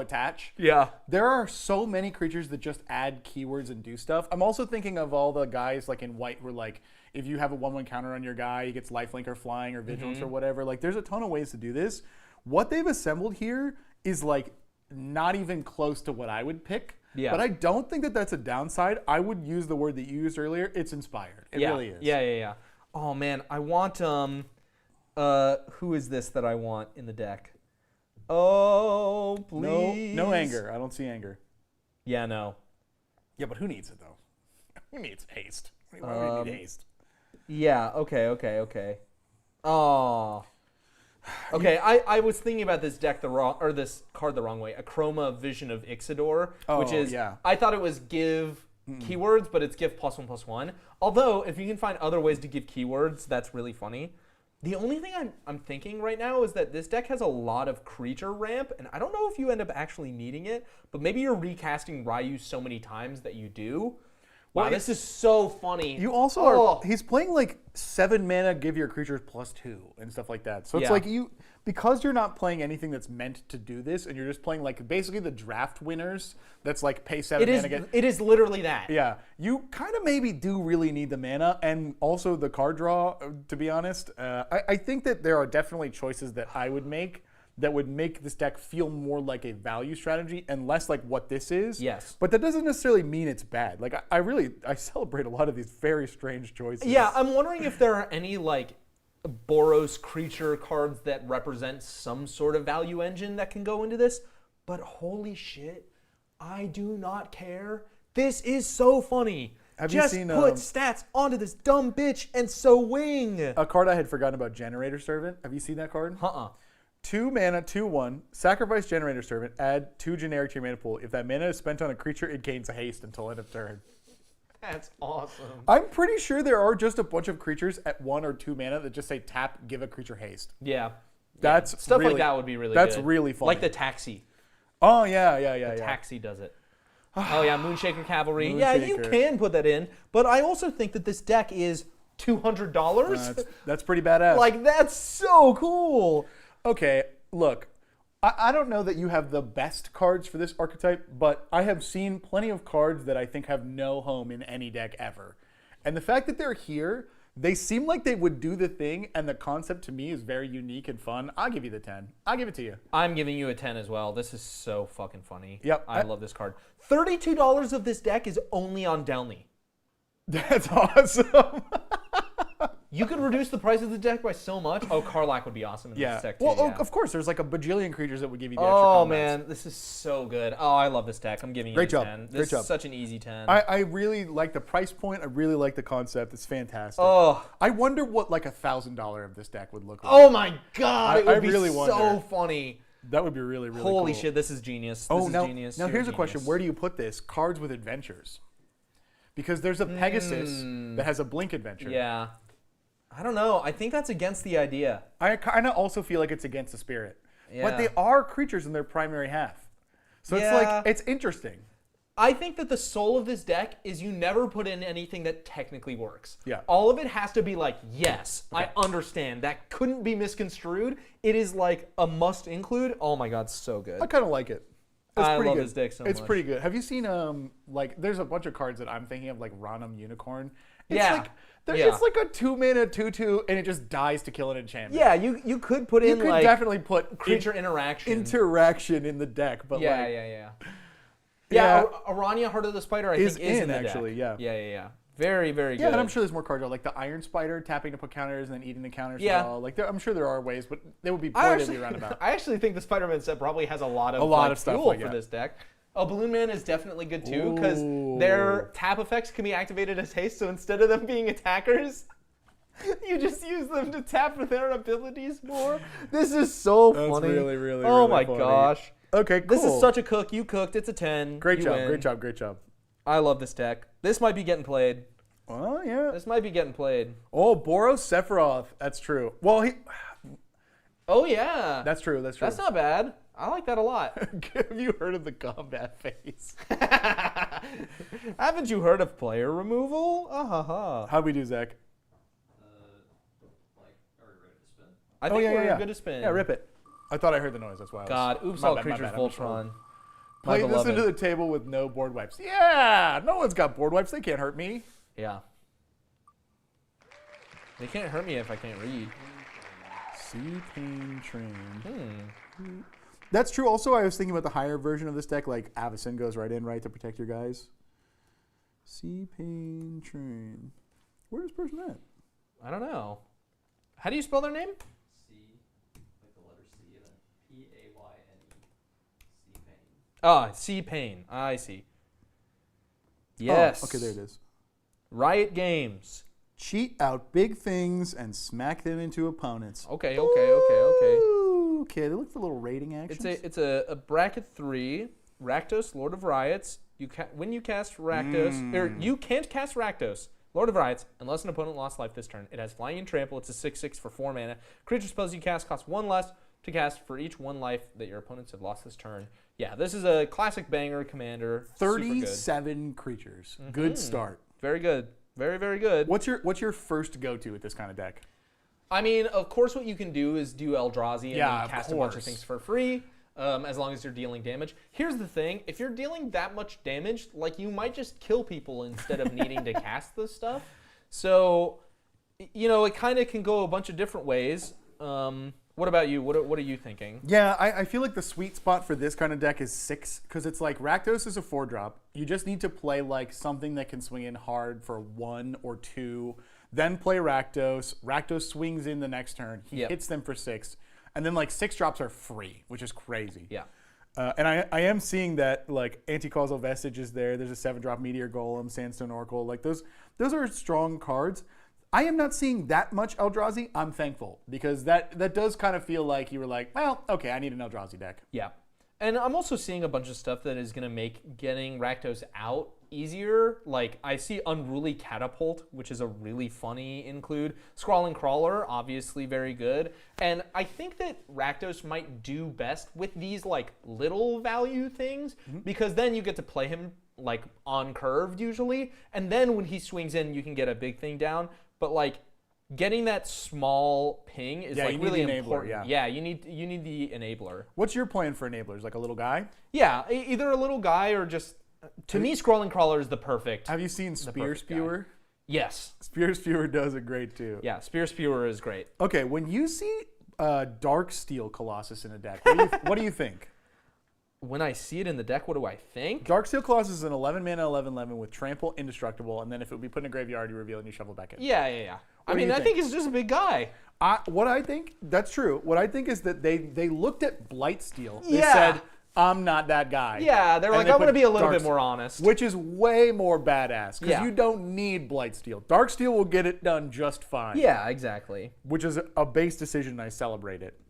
attach. Yeah. There are so many creatures that just add keywords and do stuff. I'm also thinking of all the guys like in white who are like, if you have a 1/1 counter on your guy, he gets lifelink or flying or vigilance or whatever. Like there's a ton of ways to do this. What they've assembled here is like not even close to what I would pick. Yeah. But I don't think that that's a downside. I would use the word that you used earlier. It's inspired. It really is. Yeah. Oh man, I want who is this that I want in the deck? Oh, please. No anger. I don't see anger. Yeah, no. Yeah, but who needs it though? Who needs haste? Why do we need haste? Yeah, okay. Oh. Okay, I was thinking about this deck this card the wrong way. A Chroma Vision of Ixidor, which is I thought it was give keywords, but it's give +1/+1. Although if you can find other ways to give keywords, that's really funny. The only thing I'm thinking right now is that this deck has a lot of creature ramp, and I don't know if you end up actually needing it, but maybe you're recasting Ryu so many times that you do. Wow, this is so funny. You also are, he's playing like 7 mana, give your creatures +2 and stuff like that. So it's like because you're not playing anything that's meant to do this and you're just playing like basically the draft winners that's like pay 7 mana. It is literally that. Yeah, you kind of maybe do really need the mana and also the card draw, to be honest. I think that there are definitely choices that I would make that would make this deck feel more like a value strategy and less like what this is. Yes. But that doesn't necessarily mean it's bad. Like I celebrate a lot of these very strange choices. Yeah, I'm wondering if there are any like Boros creature cards that represent some sort of value engine that can go into this. But holy shit, I do not care. This is so funny. Have Just you seen put stats onto this dumb bitch and so wing. A card I had forgotten about, Generator Servant. Have you seen that card? 2 mana, 2/1, sacrifice Generator Servant, add 2 generic to your mana pool. If that mana is spent on a creature, it gains a haste until end of turn. That's awesome. I'm pretty sure there are just a bunch of creatures at 1 or 2 mana that just say tap, give a creature haste. Yeah. That's Stuff really, like that would be really that's good. really fun. Like the Taxi. Oh, yeah. Taxi does it. Oh, yeah, Moonshaker Cavalry. Moonshaker. Yeah, you can put that in. But I also think that this deck is $200. That's pretty badass. Like, that's so cool. Okay, look. I don't know that you have the best cards for this archetype, but I have seen plenty of cards that I think have no home in any deck ever. And the fact that they're here, they seem like they would do the thing, and the concept to me is very unique and fun. I'll give you the 10. I'll give it to you. I'm giving you a 10 as well. This is so fucking funny. Yep. I love this card. $32 of this deck is only on Delny. That's awesome. You could reduce the price of the deck by so much. Oh, Karlach would be awesome in this deck too. Well, of course, there's like a bajillion creatures that would give you the extra Oh, combats. man. This is so good. Oh, I love this deck. I'm giving you a 10. This is such an easy 10. I really like the price point. I really like the concept. It's fantastic. Oh. I wonder what like $1,000 of this deck would look like. Oh, my God. It would be really so wonder. funny. That would be really, really Holy cool. shit, this is genius. Oh, this is now, genius. now You're here's a genius. question. Where do you put this? Cards with adventures. Because there's a Pegasus that has a blink adventure. Yeah. I don't know. I think that's against the idea. I kind of also feel like it's against the spirit. Yeah. But they are creatures in their primary half. So it's like, it's interesting. I think that the soul of this deck is you never put in anything that technically works. Yeah. All of it has to be like, yes, I understand. That couldn't be misconstrued. It is like a must include. Oh my God, so good. I kind of like it. It's I pretty love good. this deck so It's much. pretty good. Have you seen like there's a bunch of cards that I'm thinking of like Ranum Unicorn. It's Yeah. like it's like a 2-mana 2/2 and it just dies to kill an enchantment. Yeah, you could put in You could like definitely put creature interaction. interaction in the deck, but Yeah, like yeah, Aranya, Heart of the Spider, I think is in the actually, deck. yeah. Yeah. Very, very good. Yeah, and I'm sure there's more cards like the Iron Spider tapping to put counters and then eating the counters. Yeah. As well. Like I'm sure there are ways, but they would be I pointedly roundabout. actually think the Spider-Man set probably has a lot of stuff fuel like for that. this deck. Oh, Balloon Man is definitely good too because their tap effects can be activated as haste. So instead of them being attackers, you just use them to tap for their abilities more. This is so That's funny. really, really, oh really my funny. gosh. Okay, cool. This is such a cook. You cooked. It's a 10. Great You job, win. great job. I love this deck. This might be getting played. Well, yeah. This might be getting played. Oh, Boros Sephiroth. That's true. Well, Oh yeah. That's true. That's not bad. I like that a lot. Have you heard of the combat phase? Haven't you heard of player removal? How'd we do, Zach? Are we ready to spin? I think we're good to spin. Yeah, rip it. I thought I heard the noise. That's why. God, oops, all creatures, Voltron. Play this into the table with no board wipes. Yeah, no one's got board wipes. They can't hurt me. Yeah. They can't hurt me if I can't read. cpaynetrayne. That's true. Also, I was thinking about the higher version of this deck, like Avacyn goes right in, right, to protect your guys. cpaynetrayne. Where's this person at? I don't know. How do you spell their name? C, like the letter C, and then P-A-Y-N-E. C-Payne. Ah, cpayne. I see. Yes. Oh, okay, there it is. Riot Games. Cheat out big things and smack them into opponents. Okay. Okay, they look for little rating actions. It's a bracket 3. Rakdos, Lord of Riots. When you cast Rakdos, or you can't cast Rakdos, Lord of Riots, unless an opponent lost life this turn. It has Flying and Trample. It's a 6/6 for 4 mana. Creature spells you cast cost 1 less to cast for each 1 life that your opponents have lost this turn. Yeah, this is a classic banger commander. 37 creatures. Good start. Very good. Very, very good. What's your first go-to with this kind of deck? I mean, of course, what you can do is do Eldrazi and Yeah, then cast a of bunch of course. things for free, as long as you're dealing damage. Here's the thing. If you're dealing that much damage, like, you might just kill people instead of needing to cast this stuff. So, you know, it kind of can go a bunch of different ways. What about you? What are you thinking? Yeah, I feel like the sweet spot for this kind of deck is 6, because it's like Rakdos is a 4-drop. You just need to play like something that can swing in hard for 1 or 2, then play Rakdos. Rakdos swings in the next turn. He hits them for 6, and then like 6 drops are free, which is crazy. Yeah. And I am seeing that like Anti-Causal Vestige is there. There's a 7-drop Meteor Golem, Sandstone Oracle. Like those are strong cards. I am not seeing that much Eldrazi. I'm thankful, because that does kind of feel like you were like, well, okay, I need an Eldrazi deck. Yeah. And I'm also seeing a bunch of stuff that is going to make getting Rakdos out easier. Like, I see Unruly Catapult, which is a really funny include. Scrawling Crawler, obviously very good. And I think that Rakdos might do best with these, like, little value things, because then you get to play him, like, on curved usually. And then when he swings in, you can get a big thing down. But, like, getting that small ping is like really important. Yeah, you need the enabler. What's your plan for enablers? Like a little guy? Yeah, either a little guy or just, to me, Scrolling Crawler is the perfect. Have you seen Spear Spewer? Yes. Spear Spewer does it great too. Yeah, Spear Spewer is great. Okay, when you see Darksteel Colossus in a deck, what do you think? When I see it in the deck, what do I think? Darksteel Colossus is an 11 mana 11/11 with Trample, Indestructible, and then if it would be put in a graveyard, you reveal it and you shovel back in. Yeah. I do mean, you I think he's just a big guy. What I think, that's true. What I think is that they looked at Blightsteel. They Yeah. said, I'm not that guy. Yeah, they're And like, they I want to put be a little bit Darksteel, more honest. Which is way more badass, because Yeah. you don't need Blightsteel. Darksteel will get it done just fine. Yeah, exactly. Which is a base decision, and I celebrate it.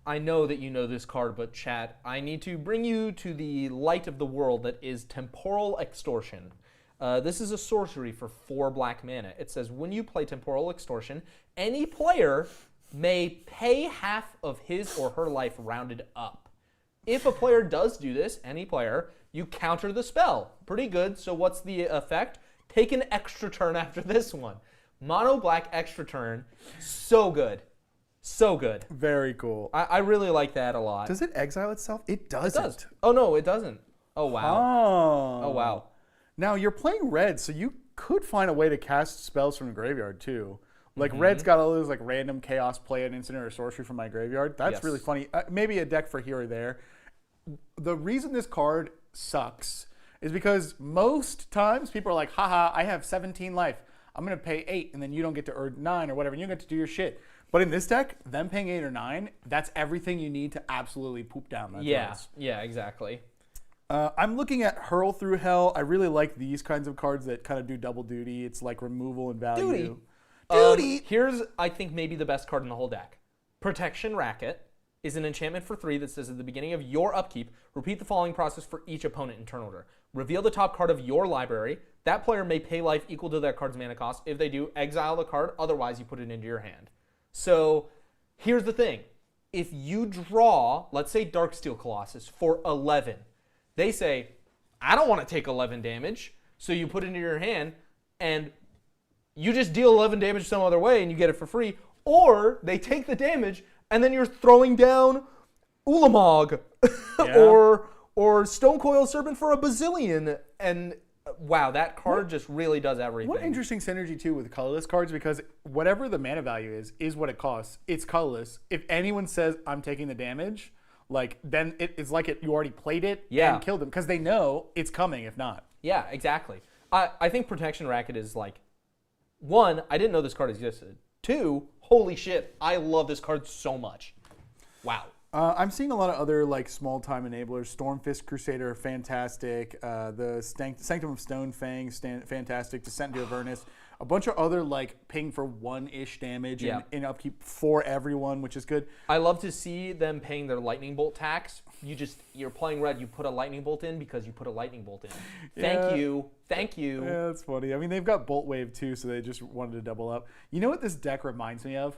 I know that you know this card, but chat, I need to bring you to the light of the world that is Temporal Extortion. This is a sorcery for 4 black mana. It says, when you play Temporal Extortion, any player may pay half of his or her life rounded up. If a player does do this, any player, you counter the spell. Pretty good. So what's the effect? Take an extra turn after this one. Mono black extra turn. So good. So good. Very cool. I really like that a lot. Does it exile itself? It doesn't. It does. Oh, no, it doesn't. Oh, wow. Oh, wow. Now, you're playing red, so you could find a way to cast spells from the graveyard, too. Like, red's got all those like random chaos play an instant or a sorcery from my graveyard. That's really funny. Maybe a deck for here or there. The reason this card sucks is because most times people are like, haha, I have 17 life. I'm going to pay 8, and then you don't get to earn 9 or whatever, and you get to do your shit. But in this deck, them paying 8 or 9, that's everything you need to absolutely poop down. Yeah, exactly. I'm looking at Hurl Through Hell. I really like these kinds of cards that kind of do double duty. It's like removal and value. Duty. Here's, I think, maybe the best card in the whole deck. Protection Racket is an enchantment for 3 that says at the beginning of your upkeep, repeat the following process for each opponent in turn order. Reveal the top card of your library. That player may pay life equal to that card's mana cost. If they do, exile the card. Otherwise, you put it into your hand. So here's the thing. If you draw, let's say Darksteel Colossus for 11, they say, I don't want to take 11 damage. So you put it into your hand and you just deal 11 damage some other way and you get it for free. or they take the damage, and then you're throwing down Ulamog Yeah. or Stone Coil Serpent for a bazillion. And wow, that card just really does everything. What interesting synergy too with colorless cards, because whatever the mana value is what it costs. It's colorless. If anyone says I'm taking the damage, like then it's like you already played it Yeah. and killed them because they know it's coming. If not, Yeah, exactly. I think Protection Racket is like, one, I didn't know this card existed. Two, holy shit, I love this card so much. Wow. I'm seeing a lot of other like small time enablers. Stormfist Crusader, fantastic. The Sanctum of Stone Fang, fantastic. Descent into Avernus. A bunch of other like ping for 1-ish damage and upkeep for everyone, which is good. I love to see them paying their lightning bolt tax. You're playing red, you put a lightning bolt in because you put a lightning bolt in. Thank you. Yeah, that's funny. I mean, they've got Bolt Wave too, so they just wanted to double up. You know what this deck reminds me of?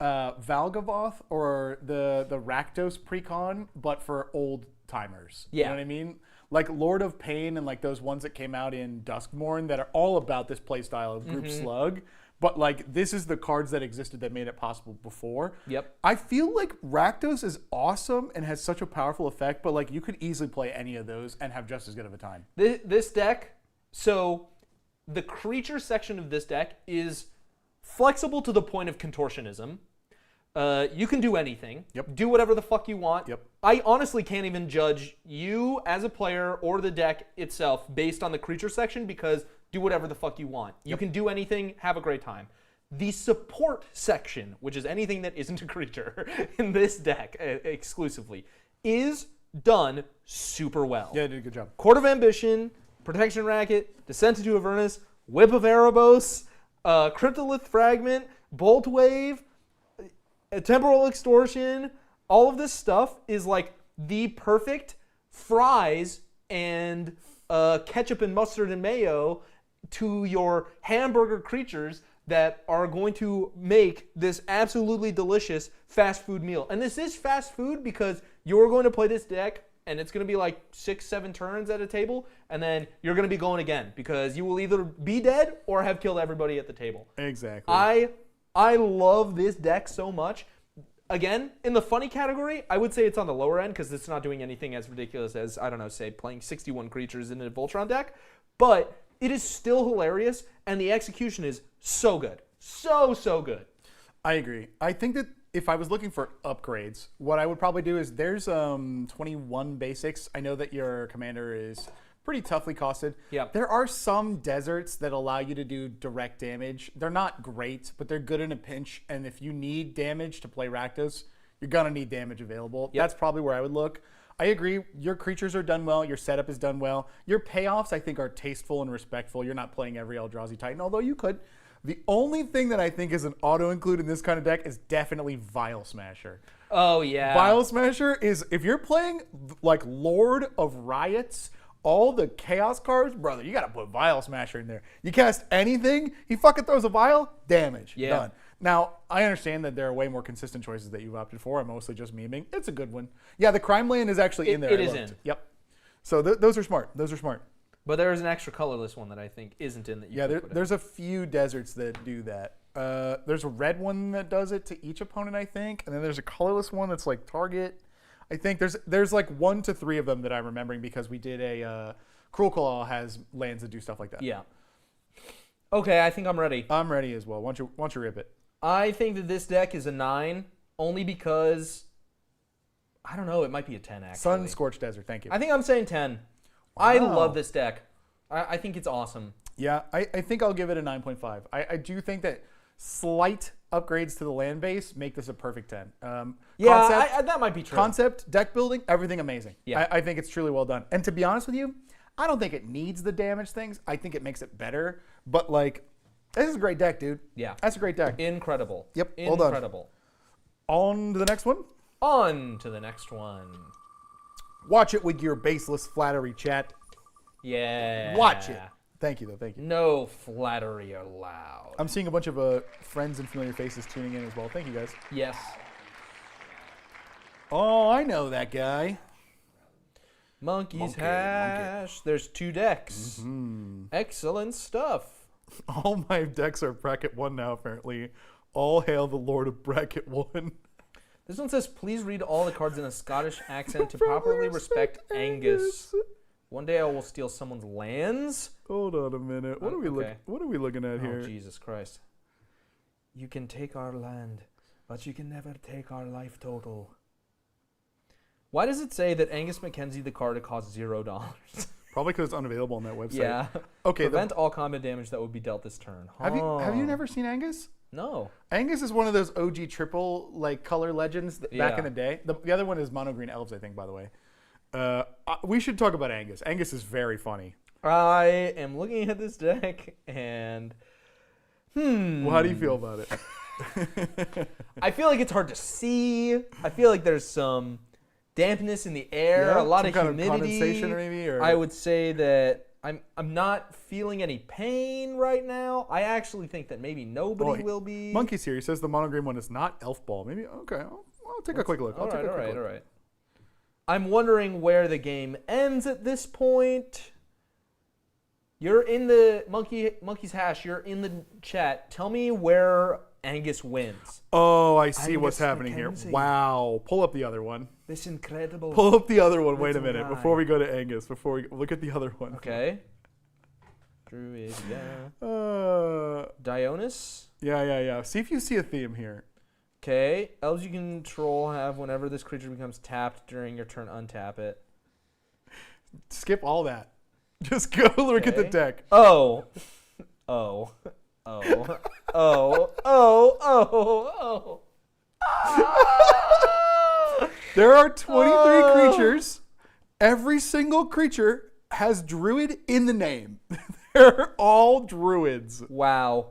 Valgavoth or the Rakdos precon, but for old timers. Yeah. You know what I mean? Like Lord of Pain and like those ones that came out in Duskmourn that are all about this playstyle of group slug. But like this is the cards that existed that made it possible before. Yep. I feel like Rakdos is awesome and has such a powerful effect, but like you could easily play any of those and have just as good of a time. This deck, so the creature section of this deck is flexible to the point of contortionism. You can do anything. Yep. Do whatever the fuck you want. Yep. I honestly can't even judge you as a player or the deck itself based on the creature section because do whatever the fuck you want. You can do anything, have a great time. The support section, which is anything that isn't a creature in this deck exclusively, is done super well. Yeah, you did a good job. Court of Ambition, Protection Racket, Descent into Avernus, Whip of Erebos, Cryptolith Fragment, Bolt Wave, Temporal Extortion, all of this stuff is like the perfect fries and ketchup and mustard and mayo to your hamburger creatures that are going to make this absolutely delicious fast food meal. And this is fast food because you're going to play this deck and it's going to be like 6-7 turns at a table, and then you're going to be going again because you will either be dead or have killed everybody at the table. Exactly. I love this deck so much. Again, in the funny category, I would say it's on the lower end because it's not doing anything as ridiculous as, I don't know, say playing 61 creatures in a Voltron deck. But it is still hilarious, and the execution is so good. So good. I agree. I think that if I was looking for upgrades, what I would probably do is there's 21 basics. I know that your commander is pretty toughly costed. Yep. There are some deserts that allow you to do direct damage. They're not great, but they're good in a pinch. And if you need damage to play Rakdos, you're going to need damage available. Yep. That's probably where I would look. I agree. Your creatures are done well. Your setup is done well. Your payoffs, I think, are tasteful and respectful. You're not playing every Eldrazi Titan, although you could. The only thing that I think is an auto-include in this kind of deck is definitely Vial Smasher. Oh, yeah. Vial Smasher is, if you're playing like Lord of Riots, all the Chaos cards, brother, you got to put Vial Smasher in there. You cast anything, he fucking throws a Vial, damage, Yeah. done. Now, I understand that there are way more consistent choices that you've opted for. I'm mostly just memeing. It's a good one. Yeah, the Crime Land is actually in there. It I is looked. in. Yep. So those are smart. Those are smart. But there is an extra colorless one that I think isn't in that you Yeah, could put in. there's a few deserts that do that. There's a red one that does it to each opponent, I think. And then there's a colorless one that's like target. I think there's like 1 to 3 of them that I'm remembering because we did a... Cruel Claw has lands that do stuff like that. Yeah. Okay, I think I'm ready. I'm ready as well. Why don't you rip it? I think that this deck is a 9 only because, I don't know, it might be a 10 actually. Sun Scorched Desert, thank you. I think I'm saying 10. I Wow. love this deck. I think it's awesome. Yeah, I think I'll give it a 9.5. I do think that slight upgrades to the land base make this a perfect 10. Yeah, that might be true. Concept, deck building, everything amazing. Yeah. I think it's truly well done. And to be honest with you, I don't think it needs the damage things. I think it makes it better. But like, this is a great deck, dude. Yeah. That's a great deck. Incredible. Yep, well done. Incredible. On to the next one. On to the next one. Watch it with your baseless flattery, chat. Yeah. Watch it. Thank you, though. Thank you. No flattery allowed. I'm seeing a bunch of friends and familiar faces tuning in as well. Thank you, guys. Yes. Oh, I know that guy. Monkey's hash. There's 2 decks. Mm-hmm. Excellent stuff. All my decks are bracket 1 now, apparently. All hail the Lord of Bracket 1. This one says, please read all the cards in a Scottish accent to properly respect Angus. One day I will steal someone's lands. Hold on a minute. What are we looking at here? Oh, Jesus Christ. You can take our land, but you can never take our life total. Why does it say that Angus Mackenzie, the card, costs $0? Probably because it's unavailable on that website. Yeah. Okay. Prevent all combat damage that would be dealt this turn. Have you never seen Angus? No. Angus is one of those OG triple like color legends back Yeah. in the day. The other one is mono green elves, I think. By the way, we should talk about Angus. Angus is very funny. I am looking at this deck and Well, how do you feel about it? I feel like it's hard to see. I feel like there's some dampness in the air, Yeah, a lot some of kind of humidity. condensation maybe, or- I would say that I'm not feeling any pain right now. I actually think that maybe nobody will be. Monkey's here. He says the mono green one is not elf ball. Maybe okay. I'll take a quick look. All right. I'm wondering where the game ends at this point. You're in the monkey's hash. You're in the chat. Tell me where Angus wins. Oh, I see Angus what's happening Mackenzie. here. Wow. Pull up the other one. This incredible. Pull up the other one. Wait a Little minute. guy. Before we go to Angus, before we look at the other one. Okay. Druidia. Dionys. Yeah. See if you see a theme here. Okay. Elves you control have whenever this creature becomes tapped during your turn, untap it. Skip all that. Just go look at the Okay. deck. Oh. There are 23 creatures. Every single creature has druid in the name. They're all druids. Wow.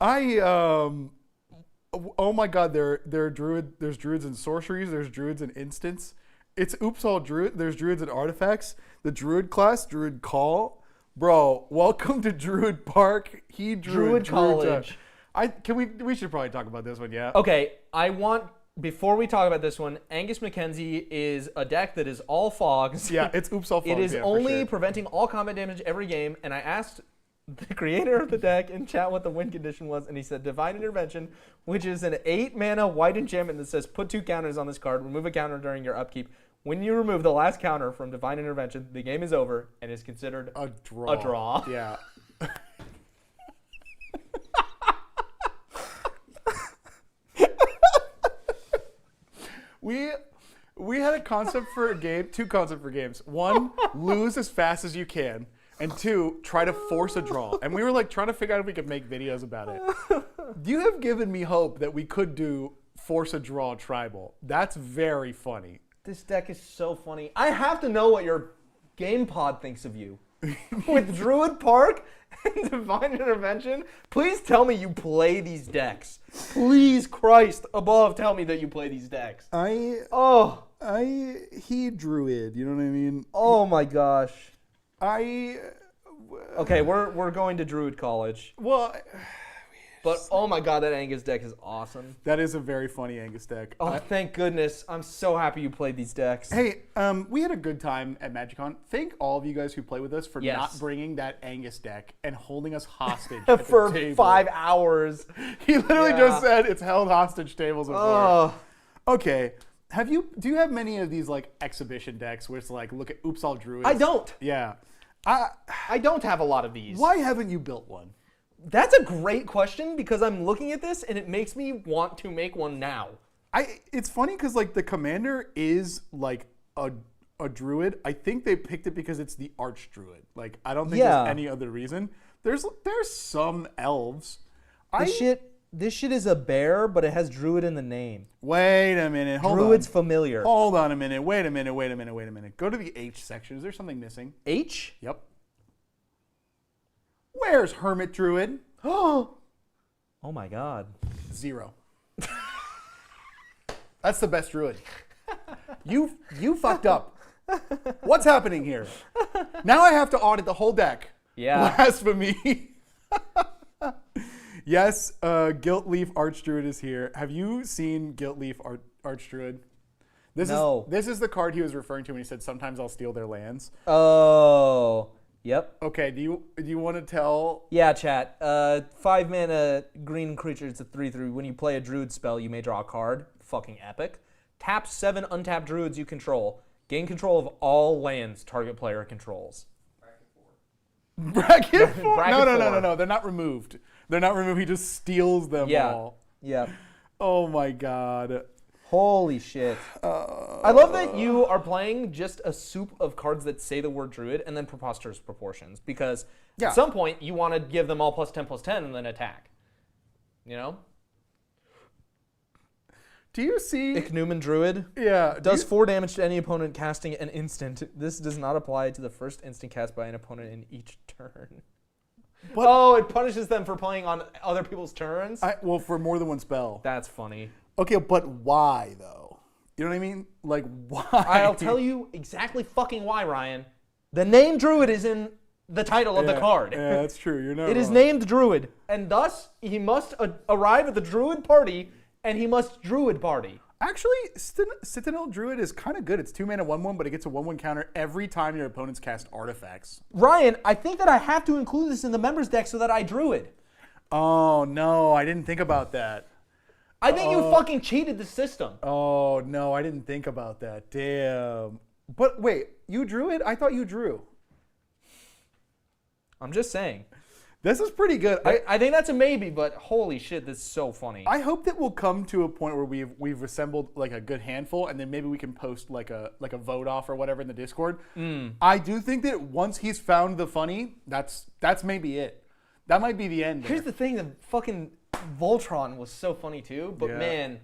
Oh my god, there's druids and sorceries, there's druids and instants. It's oops all druid, there's druids and artifacts. The druid class, druid call. Bro, welcome to Druid Park. Druid College. We should probably talk about this one, yeah. Okay, before we talk about this one, Angus Mackenzie is a deck that is all fogs. Yeah, it's oops all fogs. It is yeah, for only sure. preventing all combat damage every game, and I asked the creator of the deck in chat what the win condition was, and he said Divine Intervention, which is an 8-mana white enchantment that says put 2 counters on this card, remove a counter during your upkeep. When you remove the last counter from Divine Intervention, the game is over and is considered a draw. Yeah. We had a concept for a game, 2 concepts for games. 1, lose as fast as you can, and 2, try to force a draw. And we were like trying to figure out if we could make videos about it. You have given me hope that we could do force a draw tribal. That's very funny. This deck is so funny. I have to know what your game pod thinks of you. With Druid Park and Divine Intervention, please tell me you play these decks. Please, Christ above, tell me that you play these decks. He druid, you know what I mean? Oh my gosh. Okay, Okay, we're going to Druid College. well, But oh my god, that Angus deck is awesome. that is a very funny Angus deck. Oh, thank goodness. I'm so happy you played these decks. Hey, we had a good time at MagicCon. Thank all of you guys who play with us for Yes. not bringing that Angus deck and holding us hostage at the For table. 5 hours. He literally Yeah. just said it's held hostage tables before. Oh. Okay, do you have many of these like exhibition decks where it's like, look at oops all druids? I don't. Yeah. I don't have a lot of these. Why haven't you built one? That's a great question because I'm looking at this and it makes me want to make one now. It's funny because like the commander is like a druid. I think they picked it because it's the arch druid. Like I don't think there's any other reason. There's some elves. This shit is a bear, but it has druid in the name. Wait a minute. Druid's familiar. Hold on a minute. Wait a minute. Go to the H section. Is there something missing? H? Yep. Where's Hermit Druid? Oh my god. 0. That's the best druid. You fucked up. What's happening here? Now I have to audit the whole deck. Yeah. Blasphemy. Yes, Guiltleaf Archdruid is here. Have you seen Guiltleaf Archdruid? No. This is the card he was referring to when he said sometimes I'll steal their lands. Oh. Yep. Okay, do you want to tell? Yeah, chat. 5 mana green creature. It's a 3/3. When you play a druid spell, you may draw a card. Fucking epic. Tap 7 untapped druids you control. Gain control of all lands target player controls. Bracket 4? Bracket No. 4. They're not removed. They're not removed. He just steals them all. Yeah. Oh my god. Holy shit. I love that you are playing just a soup of cards that say the word druid and then preposterous proportions. Because Yeah. at some point, you want to give them all +10/+10 and then attack. You know? Do you see? Ichneumon Druid. Yeah. Does 4 damage to any opponent casting an instant. This does not apply to the first instant cast by an opponent in each turn. But- Oh, it punishes them for playing on other people's turns? Well, for more than one spell. That's funny. Okay, but why though? You know what I mean? Like why? I'll tell you exactly fucking why, Ryan. The name Druid is in the title of the card. Yeah, that's true. You're not. It is wrong. named Druid, and thus he must arrive at the Druid party, and he must Druid party. Actually, Citadel Druid is kind of good. It's 2 mana 1/1, but it gets a 1/1 counter every time your opponents cast artifacts. Ryan, I think that I have to include this in the members deck so that I Druid. Oh no, I didn't think about that. I think you fucking cheated the system. Oh no, I didn't think about that. Damn. But wait, you Druid? I thought you drew. I'm just saying. This is pretty good. I think that's a maybe, but holy shit, this is so funny. I hope that we'll come to a point where we've assembled like a good handful, and then maybe we can post like a vote off or whatever in the Discord. I do think that once he's found the funny, that's maybe it. That might be the end. Here's the thing, the fucking Voltron was so funny too, but Yeah. man,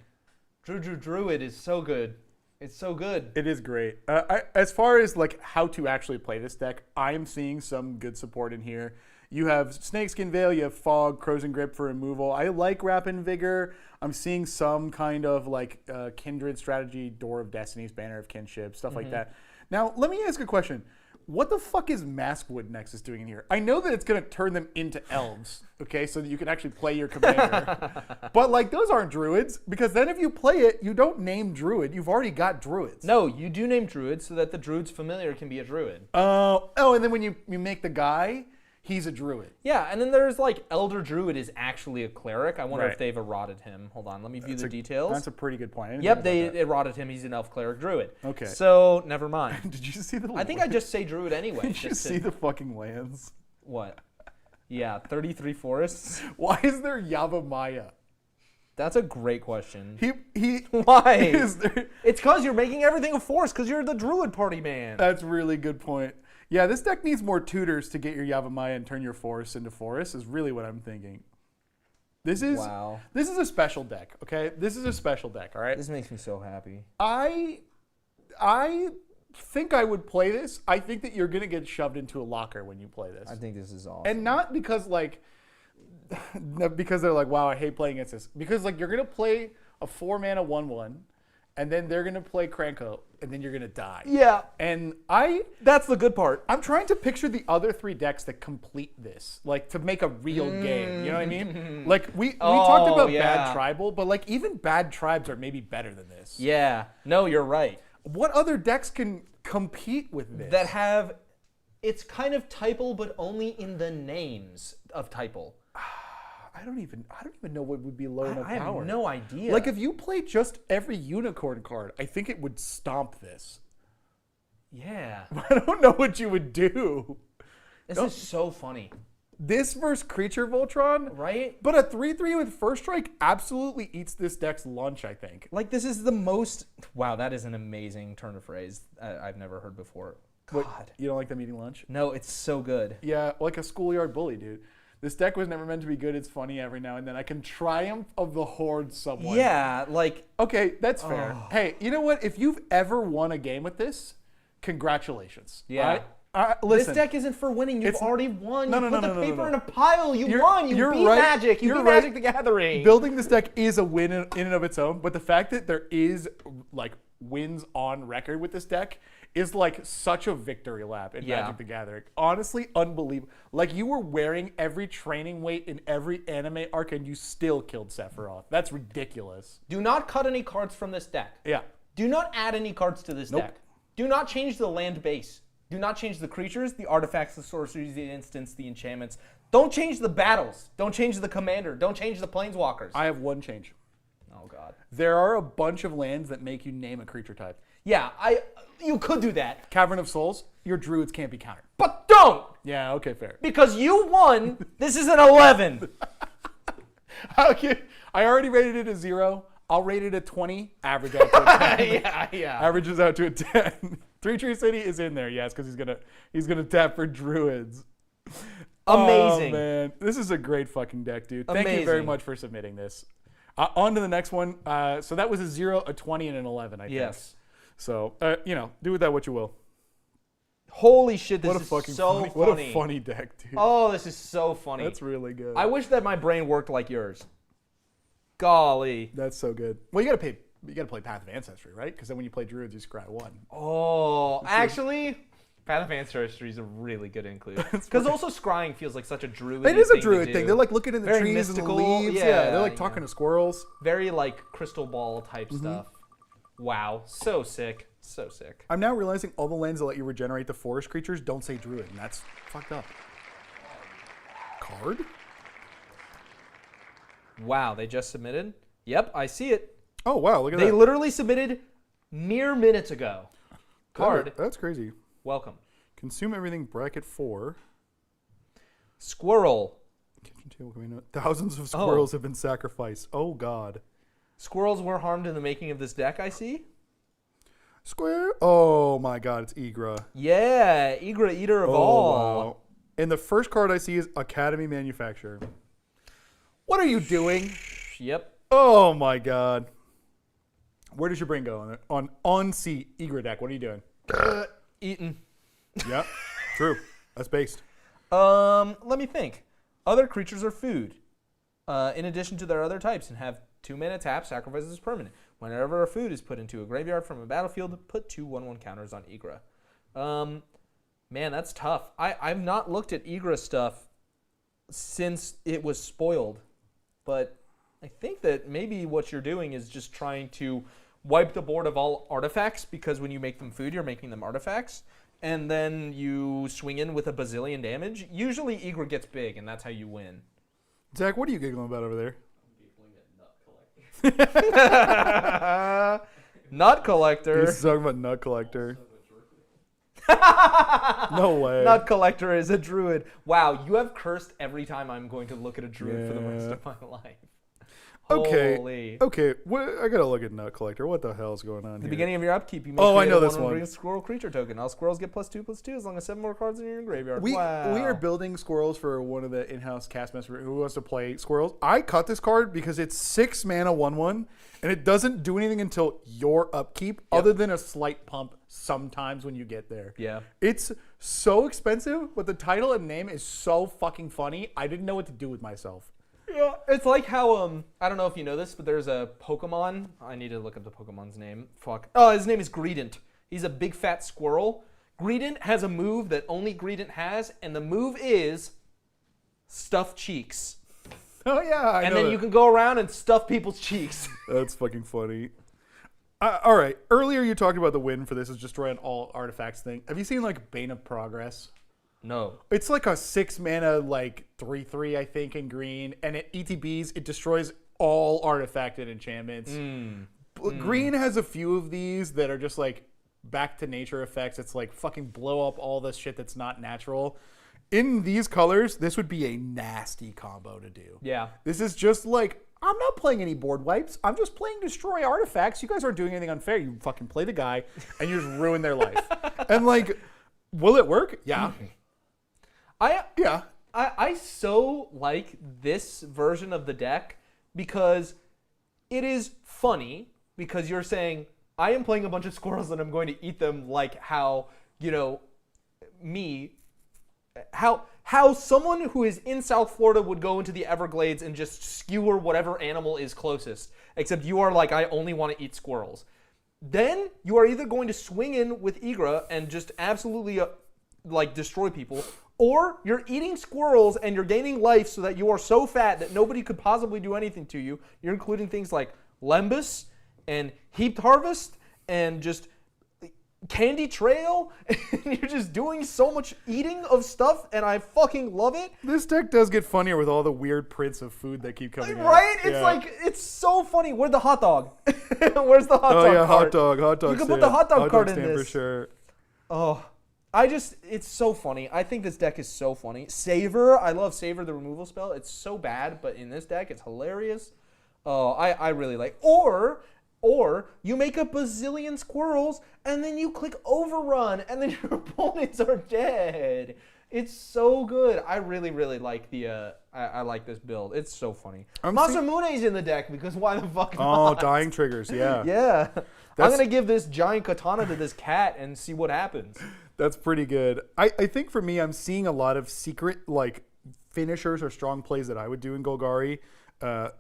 Druid is so good. It's so good. It is great. As far as like how to actually play this deck, I am seeing some good support in here. You have Snakeskin Veil, you have Fog, Crows and Grip for removal. I like Rapid Vigor. I'm seeing some kind of like Kindred strategy, Door of Destinies, Banner of Kinship, stuff like that. Now, let me ask a question. What the fuck is Maskwood Nexus doing in here? I know that it's going to turn them into elves, okay, so that you can actually play your commander. But like those aren't druids, because then if you play it, you don't name druid. You've already got druids. No, you do name Druid so that the Druid's familiar can be a Druid. Oh, and then when you make the guy, he's a druid. Yeah, and then there's like Elder Druid is actually a cleric. I wonder Right. if they've eroded him. Hold on, let me view the details. That's a pretty good point. I didn't Yep, think they about eroded him. He's an elf cleric druid. Okay. So never mind. that. Did you see the? I think I just say druid anyway. Did you just see the fucking lands? what? Yeah, 33 forests. Why is there Yavimaya? That's a great question. He. Why? Is there? It's because you're making everything a forest because you're the druid party man. That's a really good point. Yeah, this deck needs more tutors to get your Yavimaya and turn your forests into forests. Is really what I'm thinking. This is Wow. This is a special deck. Okay, this is a special deck. All right. This makes me so happy. I think I would play this. I think that you're gonna get shoved into a locker when you play this. I think this is awesome. And not because like, because they're like, wow, I hate playing against this. Because like you're gonna play a 4 mana 1/1, and then they're gonna play Kranko, and then you're gonna die. yeah, And that's the good part. I'm trying to picture the other 3 decks that complete this, like to make a real game. You know what I mean? Like we talked about yeah. bad tribal, but like even bad tribes are maybe better than this. Yeah. No, you're right. What other decks can compete with this? That have, it's kind of typal, but only in the names of typal. I don't even know what would be low enough I power. have no idea. Like if you play just every unicorn card, I think it would stomp this. yeah, I don't know what you would do. this is so funny, This versus Creature Voltron, right? but a 3/3 with First Strike absolutely eats this deck's lunch, I think. Like this is the most. Wow, that is an amazing turn of phrase I've never heard before. God, What, you don't like them eating lunch? no, it's so good. Yeah, like a schoolyard bully, dude. This deck was never meant to be good. It's funny every now and then. I can triumph of the horde somewhat. Yeah, like Okay, that's fair. Hey, you know what? If you've ever won a game with this, congratulations. Yeah. Listen, this deck isn't for winning. You've it's- already won. No, You no, put no, the no, no, paper no. in a pile. You won. You you're beat right. Magic. You You're beat right. Magic the Gathering. building this deck is a win in and of its own, but the fact that there is like wins on record with this deck is like such a victory lap in Yeah. Magic the Gathering. Honestly, unbelievable. Like you were wearing every training weight in every anime arc and you still killed Sephiroth. That's ridiculous. Do not cut any cards from this deck. Yeah. Do not add any cards to this Nope. deck. Do not change the land base. Do not change the creatures, the artifacts, the sorceries, the instants, the enchantments. Don't change the battles. Don't change the commander. Don't change the planeswalkers. I have one change. Oh, God. There are a bunch of lands that make you name a creature type. Yeah, you could do that. Cavern of Souls, your druids can't be countered. But don't! Yeah, okay, fair. Because you won. This is an 11. Okay, I already rated it a 0. I'll rate it a 20. Average out to a 10. yeah. Averages out to a 10. Three Tree City is in there, yes, because he's gonna tap for druids. Amazing. Oh, man. This is a great fucking deck, dude. Thank you very Amazing. much for submitting this. On to the next one. So that was a 0, a 20, and an 11, I think. Yes. So, do with that what you will. Holy shit, this What a is fucking so funny. funny. What a funny deck, dude. Oh, this is so funny. That's really good. I wish that my brain worked like yours. Golly. That's so good. Well, you gotta play Path of Ancestry, right? Because then when you play Druids, you scry 1. Oh, actually, Path of Ancestry is a really good include. Because also scrying feels like such a druid thing. It is a druid thing. They're like looking in the Very trees mystical. and the leaves. Yeah, they're like talking to squirrels. Very like crystal ball type stuff. Wow, so sick. So sick. I'm now realizing all the lands that let you regenerate the forest creatures don't say druid, and that's fucked up. Card? Wow, they just submitted? Yep, I see it. Oh, wow, look at They that. literally submitted mere minutes ago. Card, That's crazy. welcome. Consume everything, bracket 4. Squirrel. Kitchen table coming out. Thousands of squirrels have been sacrificed. Oh, God. Squirrels were harmed in the making of this deck, I see. Square. Oh, my God, it's Ygra. Yeah, Ygra, Eater of all. Wow. And the first card I see is Academy Manufacturer. What are you doing? Yep. Oh, my God. Where does your brain go on C Ygra deck? What are you doing? Eaten. Yeah, true. That's based. Let me think. Other creatures are food, in addition to their other types, and have 2 mana tap, sacrifices permanent. Whenever a food is put into a graveyard from a battlefield, put 2 1/1 counters on Ygra. Man, that's tough. I've not looked at Ygra stuff since it was spoiled, but I think that maybe what you're doing is just trying to wipe the board of all artifacts, because when you make them food, you're making them artifacts, and then you swing in with a bazillion damage. Usually Ygra gets big, and that's how you win. Zach, what are you giggling about over there? I'm giggling at Nut Collector. Nut Collector. He's talking about Nut Collector. No way. Nut Collector is a druid. Wow, you have cursed every time I'm going to look at a druid for the rest of my life. Okay. Holy. Okay. I gotta look at Nut Collector. What the hell is going on At the here? beginning of your upkeep, you may Oh, I create know a this 1/1 one. squirrel creature token. All squirrels get +2/+2 as long as 7 more cards in your graveyard. We Wow. are building squirrels for one of the in-house cast members who wants to play squirrels. I cut this card because it's 6 mana 1/1, and it doesn't do anything until your upkeep, other than a slight pump sometimes when you get there. Yeah. It's so expensive, but the title and name is so fucking funny. I didn't know what to do with myself. Yeah, it's like how I don't know if you know this, but there's a Pokemon. I need to look up the Pokemon's name. Fuck. Oh, his name is Greedent. He's a big fat squirrel. Greedent has a move that only Greedent has, and the move is stuff cheeks. Oh yeah, I And know then that. you can go around and stuff people's cheeks. That's fucking funny. All right, earlier you talked about the win for this is destroying all artifacts thing. Have you seen like Bane of Progress? No. It's like a 6 mana, like 3/3, I think, in green, and it ETBs. It destroys all artifacted enchantments. Green has a few of these that are just like back to nature effects. It's like fucking blow up all this shit that's not natural. In these colors, this would be a nasty combo to do. Yeah. This is just like, I'm not playing any board wipes. I'm just playing destroy artifacts. You guys aren't doing anything unfair. You fucking play the guy, and you just ruin their life. And like, will it work? Yeah. Yeah. I so like this version of the deck because it is funny, because you're saying, I am playing a bunch of squirrels and I'm going to eat them, like how, how someone who is in South Florida would go into the Everglades and just skewer whatever animal is closest, except you are like, I only want to eat squirrels. Then you are either going to swing in with Ygra and just absolutely destroy people, or you're eating squirrels and you're gaining life so that you are so fat that nobody could possibly do anything to you. You're including things like Lembus and Heaped Harvest and just candy trail, and you're just doing so much eating of stuff, and I fucking love it. This deck does get funnier with all the weird prints of food that keep coming out. Right? It's Yeah. like, it's so funny. Where's the hot dog? Where's the hot Oh dog yeah, card? hot dog. You can put the hot dog card in stand this. for sure. Oh, it's so funny. I think this deck is so funny. Savor, I love Savor, the removal spell. It's so bad, but in this deck, it's hilarious. Oh, I really like. Or you make a bazillion squirrels, and then you click Overrun, and then your opponents are dead. It's so good. I really, really like the. I like this build. It's so funny. Masamune's in the deck because why the fuck not? Oh, dying triggers. Yeah. Yeah. I'm gonna give this giant katana to this cat and see what happens. That's pretty good. I think for me, I'm seeing a lot of secret like finishers or strong plays that I would do in Golgari.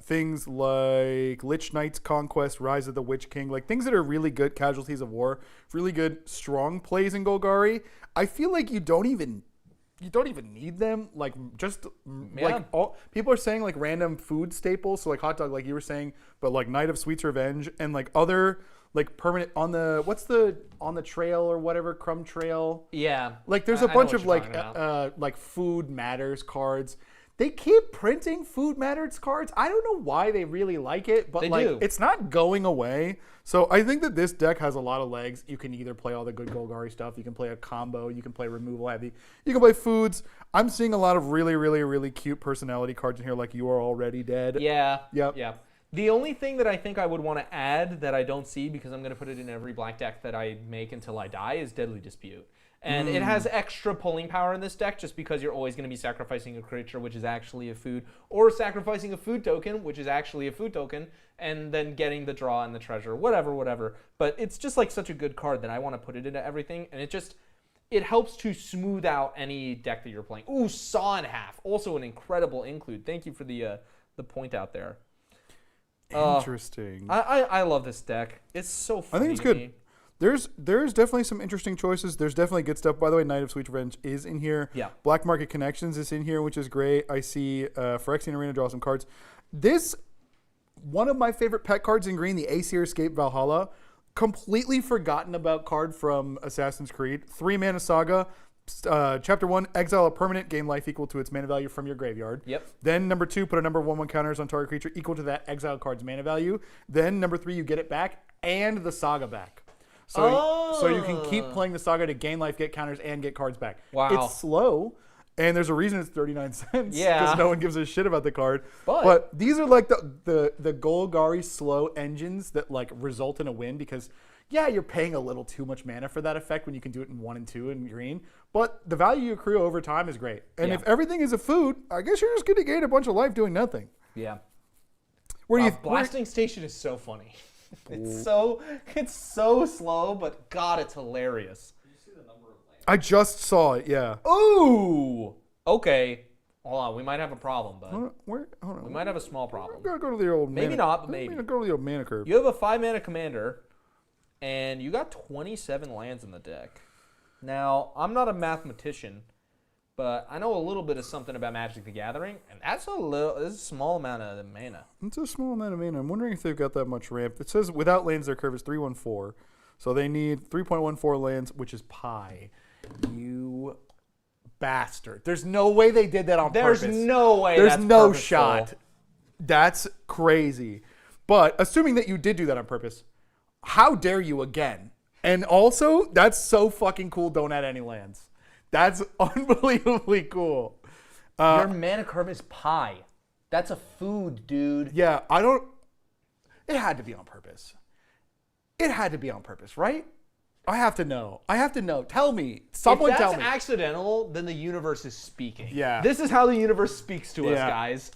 Things like Lich Knight's Conquest, Rise of the Witch King, like things that are really good casualties of war, really good strong plays in Golgari. I feel like you don't even need them. Like just like all people are saying like random food staples, so like hot dog, like you were saying, but like Night of Sweet's Revenge and like other like permanent on the trail or whatever, Crumb Trail. Yeah. Like there's a bunch of like food matters cards. They keep printing food matters cards. I don't know why they really like it, but They like do. it's not going away. So I think that this deck has a lot of legs. You can either play all the good Golgari stuff, you can play a combo, you can play removal heavy, you can play foods. I'm seeing a lot of really, really, really cute personality cards in here, like You Are Already Dead. Yeah. Yep. Yeah. The only thing that I think I would want to add that I don't see because I'm going to put it in every black deck that I make until I die is Deadly Dispute. And it has extra pulling power in this deck just because you're always going to be sacrificing a creature, which is actually a food, or sacrificing a food token, which is actually a food token, and then getting the draw and the treasure, whatever. But it's just like such a good card that I want to put it into everything, and it helps to smooth out any deck that you're playing. Ooh, Saw in Half, also an incredible include. Thank you for the point out there. Interesting. I love this deck. It's so funny. I think it's to good. me. There's definitely some interesting choices. There's definitely good stuff. By the way, Night of Sweet Revenge is in here. Yeah. Black Market Connections is in here, which is great. I see Phyrexian Arena draw some cards. One of my favorite pet cards in green, the Aesir Escape Valhalla. Completely forgotten about card from Assassin's Creed. 3-mana saga. Chapter 1, exile a permanent, gain life equal to its mana value from your graveyard. Yep. Then number 2, put a number 1/1 counters on target creature equal to that exile card's mana value. Then number 3, you get it back and the saga back. So you can keep playing the saga to gain life, get counters, and get cards back. Wow. It's slow, and there's a reason it's 39 cents. Yeah. Because no one gives a shit about the card. But These are like the Golgari slow engines that like result in a win because, yeah, you're paying a little too much mana for that effect when you can do it in 1 and 2 in green. But the value you accrue over time is great. And if everything is a food, I guess you're just going to gain a bunch of life doing nothing. Yeah. Where do you Blasting Station is so funny. It's so slow, but God, it's hilarious. Did you see the number of lands? I just saw it, yeah. Ooh. Okay. Hold on. We might have a problem, bud. Hold on. We might have a small problem. I'm gonna go to the old Maybe mana. not, but I'm maybe. gonna go to the old mana curve. You have a 5-mana commander, and you got 27 lands in the deck. Now, I'm not a mathematician, but I know a little bit of something about Magic the Gathering, and that's a small amount of mana. It's a small amount of mana. I'm wondering if they've got that much ramp. It says without lands, their curve is 314. So they need 3.14 lands, which is pi. You bastard. There's no way they did that on purpose. There's no way There's that's no purposeful. shot. That's crazy. But assuming that you did do that on purpose, how dare you again? And also, that's so fucking cool. Don't add any lands. That's unbelievably cool. Your mana curve is pi. That's a food, dude. Yeah, it had to be on purpose. It had to be on purpose, right? I have to know. Tell me. Someone if tell that's me. accidental, then the universe is speaking. Yeah. This is how the universe speaks to us, Yeah. guys.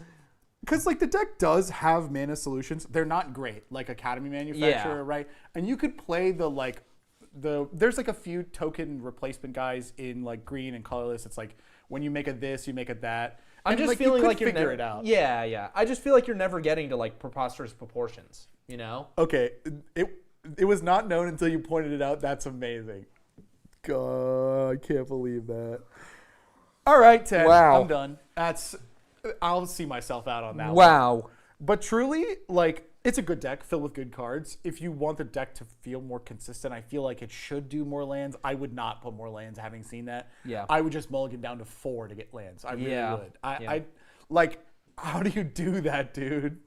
Because like the deck does have mana solutions. They're not great, like Academy Manufacturer, Yeah. right? And you could play there's like a few token replacement guys in like green and colorless. It's like when you make a this, you make a that. I'm And, just like, feeling you could like you're figure never, it out. Yeah. I just feel like you're never getting to like preposterous proportions, you know? Okay, it was not known until you pointed it out. That's amazing. God, I can't believe that. All right, Ted. Wow. I'm done. I'll see myself out on that one. Wow. But truly, like, It's a good deck filled with good cards. If you want the deck to feel more consistent, I feel like it should do more lands. I would not put more lands having seen that. Yeah. I would just mulligan down to 4 to get lands. I really would. Yeah. I like, how do you do that, dude?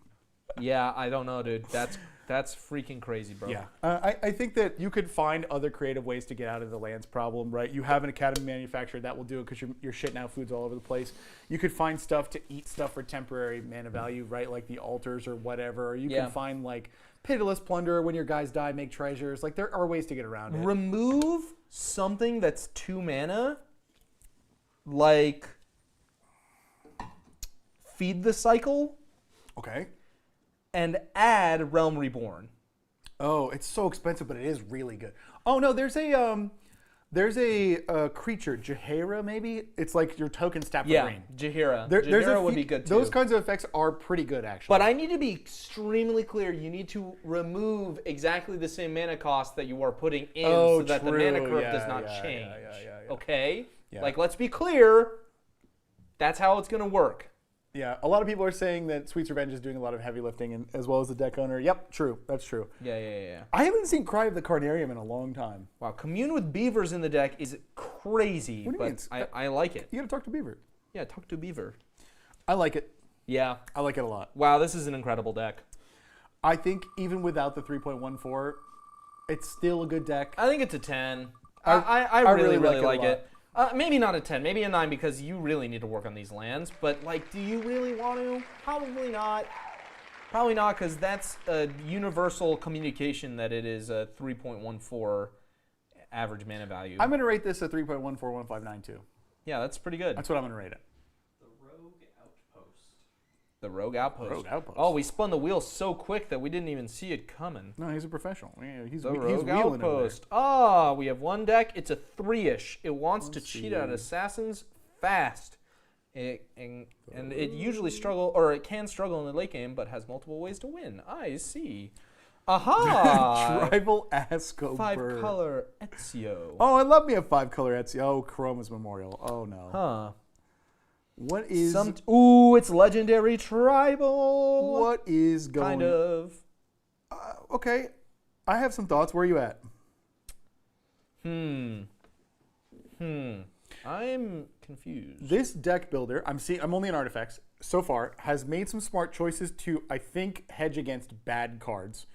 Yeah, I don't know, dude. That's freaking crazy, bro. Yeah. I think that you could find other creative ways to get out of the lands problem, right? You have an academy manufacturer that will do it because you're shitting out foods all over the place. You could find stuff to eat stuff for temporary mana value, right? Like the altars or whatever. Or you can find like pitiless plunder when your guys die, make treasures. Like there are ways to get around it. Remove something that's 2 mana, like Feed the Cycle, Okay. and add Realm Reborn. Oh, it's so expensive, but it is really good. Oh no, there's a creature, Jahira maybe. It's like your tokens tap for green. Jahira. There's Jahira a would few- be good too. Those kinds of effects are pretty good actually. But I need to be extremely clear. You need to remove exactly the same mana cost that you are putting in so that the mana curve does not change. Okay? Yeah. Like, let's be clear. That's how it's going to work. Yeah, a lot of people are saying that Sweet's Revenge is doing a lot of heavy lifting, and as well as the deck owner. Yep, true. That's true. Yeah. I haven't seen Cry of the Carnarium in a long time. Wow, Commune with Beavers in the deck is crazy, What do you but mean? I like it. You gotta talk to Beaver. Yeah, talk to Beaver. I like it. Yeah. I like it a lot. Wow, this is an incredible deck. I think even without the 3.14, it's still a good deck. I think it's a 10. I I really really like like it a it. Maybe not a 10, maybe a 9 because you really need to work on these lands. But, like, do you really want to? Probably not. Probably not because that's a universal communication that it is a 3.14 average mana value. I'm gonna rate this a 3.141592. Yeah, that's pretty good. That's what I'm gonna rate it. The Rogue Outpost. Rogue Outpost. Oh, we spun the wheel so quick that we didn't even see it coming. No, he's a professional. Yeah, he's The he's Rogue wheeling over there. Outpost. Ah, we have one deck. It's a 3-ish. It wants to Let's cheat see. out assassins fast. And it usually it can struggle in the late game, but has multiple ways to win. I see. Aha! Tribal Asco 5-color Ezio. Oh, I love me a 5-color Etsy. Oh, Chroma's Memorial. Oh no. Huh. What is Ooh, it's legendary tribal. what is going? Kind of. Okay, I have some thoughts. Where are you at? I'm confused. This deck builder, I'm only in artifacts so far, has made some smart choices to, I think, hedge against bad cards.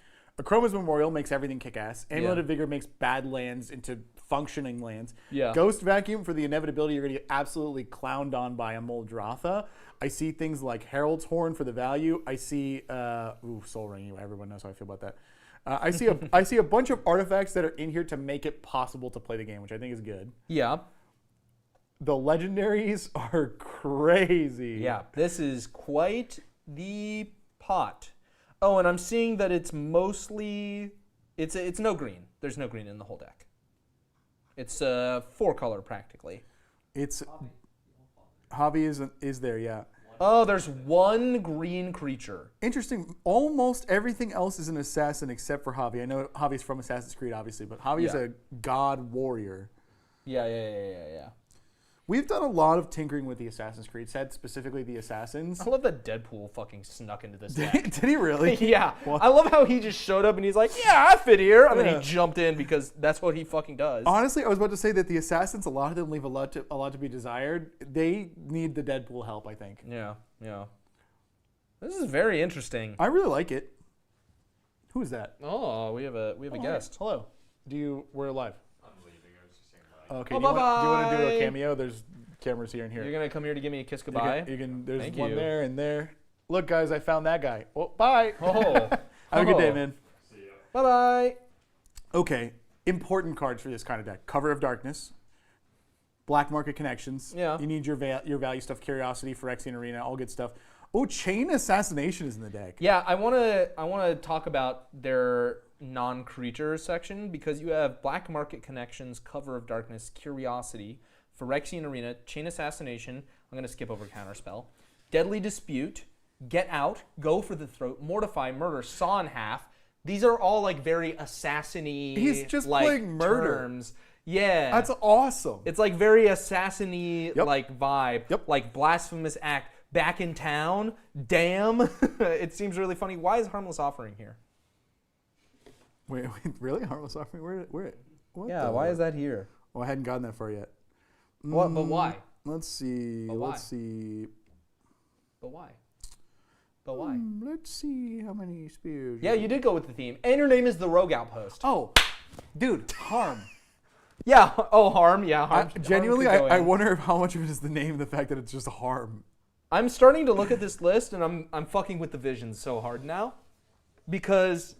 Chroma's Memorial makes everything kick ass. Amulet of Vigor makes bad lands into functioning lands. Yeah. Ghost Vacuum for the inevitability you're going to get absolutely clowned on by a Muldrotha. I see things like Herald's Horn for the value. I see Soul Ring. Everyone knows how I feel about that. I see a bunch of artifacts that are in here to make it possible to play the game, which I think is good. Yeah. The legendaries are crazy. Yeah, this is quite the pot. Oh, and I'm seeing that it's mostly it's no green. There's no green in the whole deck. It's 4-color practically. It's Javi is there, yeah. Oh, there's one green creature. Interesting. Almost everything else is an assassin except for Javi. I know Javi's from Assassin's Creed, obviously, but Javi is a god warrior. Yeah. We've done a lot of tinkering with the Assassin's Creed set, specifically the assassins. I love that Deadpool fucking snuck into this deck. Did he really? Yeah. What? I love how he just showed up and he's like, yeah, I fit here. And then he jumped in because that's what he fucking does. Honestly, I was about to say that the assassins, a lot of them leave a lot to be desired. They need the Deadpool help, I think. Yeah. This is very interesting. I really like it. Who is that? Oh, we have a guest. Hello. We're live. Okay. Oh, do you want to do a bye-bye. cameo? There's cameras here and here. You're gonna come here to give me a kiss goodbye? You can there's Thank one you. there and there. Look, guys, I found that guy. Oh, bye. Oh. Have a good day, man. Bye-bye. Okay. Important cards for this kind of deck. Cover of Darkness. Black Market Connections. Yeah. You need your value stuff. Curiosity, Phyrexian Arena, all good stuff. Oh, Chain Assassination is in the deck. Yeah, I wanna talk about their non-creature section because you have Black Market Connections, Cover of Darkness, Curiosity, Phyrexian Arena, Chain Assassination. I'm gonna skip over Counterspell. Deadly Dispute, Get Out, Go for the Throat, Mortify, Murder, Saw in Half. These are all like very assassin-y. He's just like, playing murder. terms. Yeah. That's awesome. It's like very assassin-y Yep. like vibe. Yep. Like Blasphemous Act, back in town. Damn. It seems really funny. Why is Harmless Offering here? Wait, really? Harmless Offering? Where? What Yeah, why is that here? Oh, I hadn't gotten that far yet. What? But why? Let's see. But why? Let's see. But why? But why? Let's see how many spears. Yeah, you did go with the theme. And your name is The Rogue Outpost. Oh, dude, Harm. Yeah. Oh, Harm. Yeah, Harm. Genuinely, Harm could go I in. wonder how much of it is the name, the fact that it's just Harm. I'm starting to look at this list, and I'm fucking with the visions so hard now, because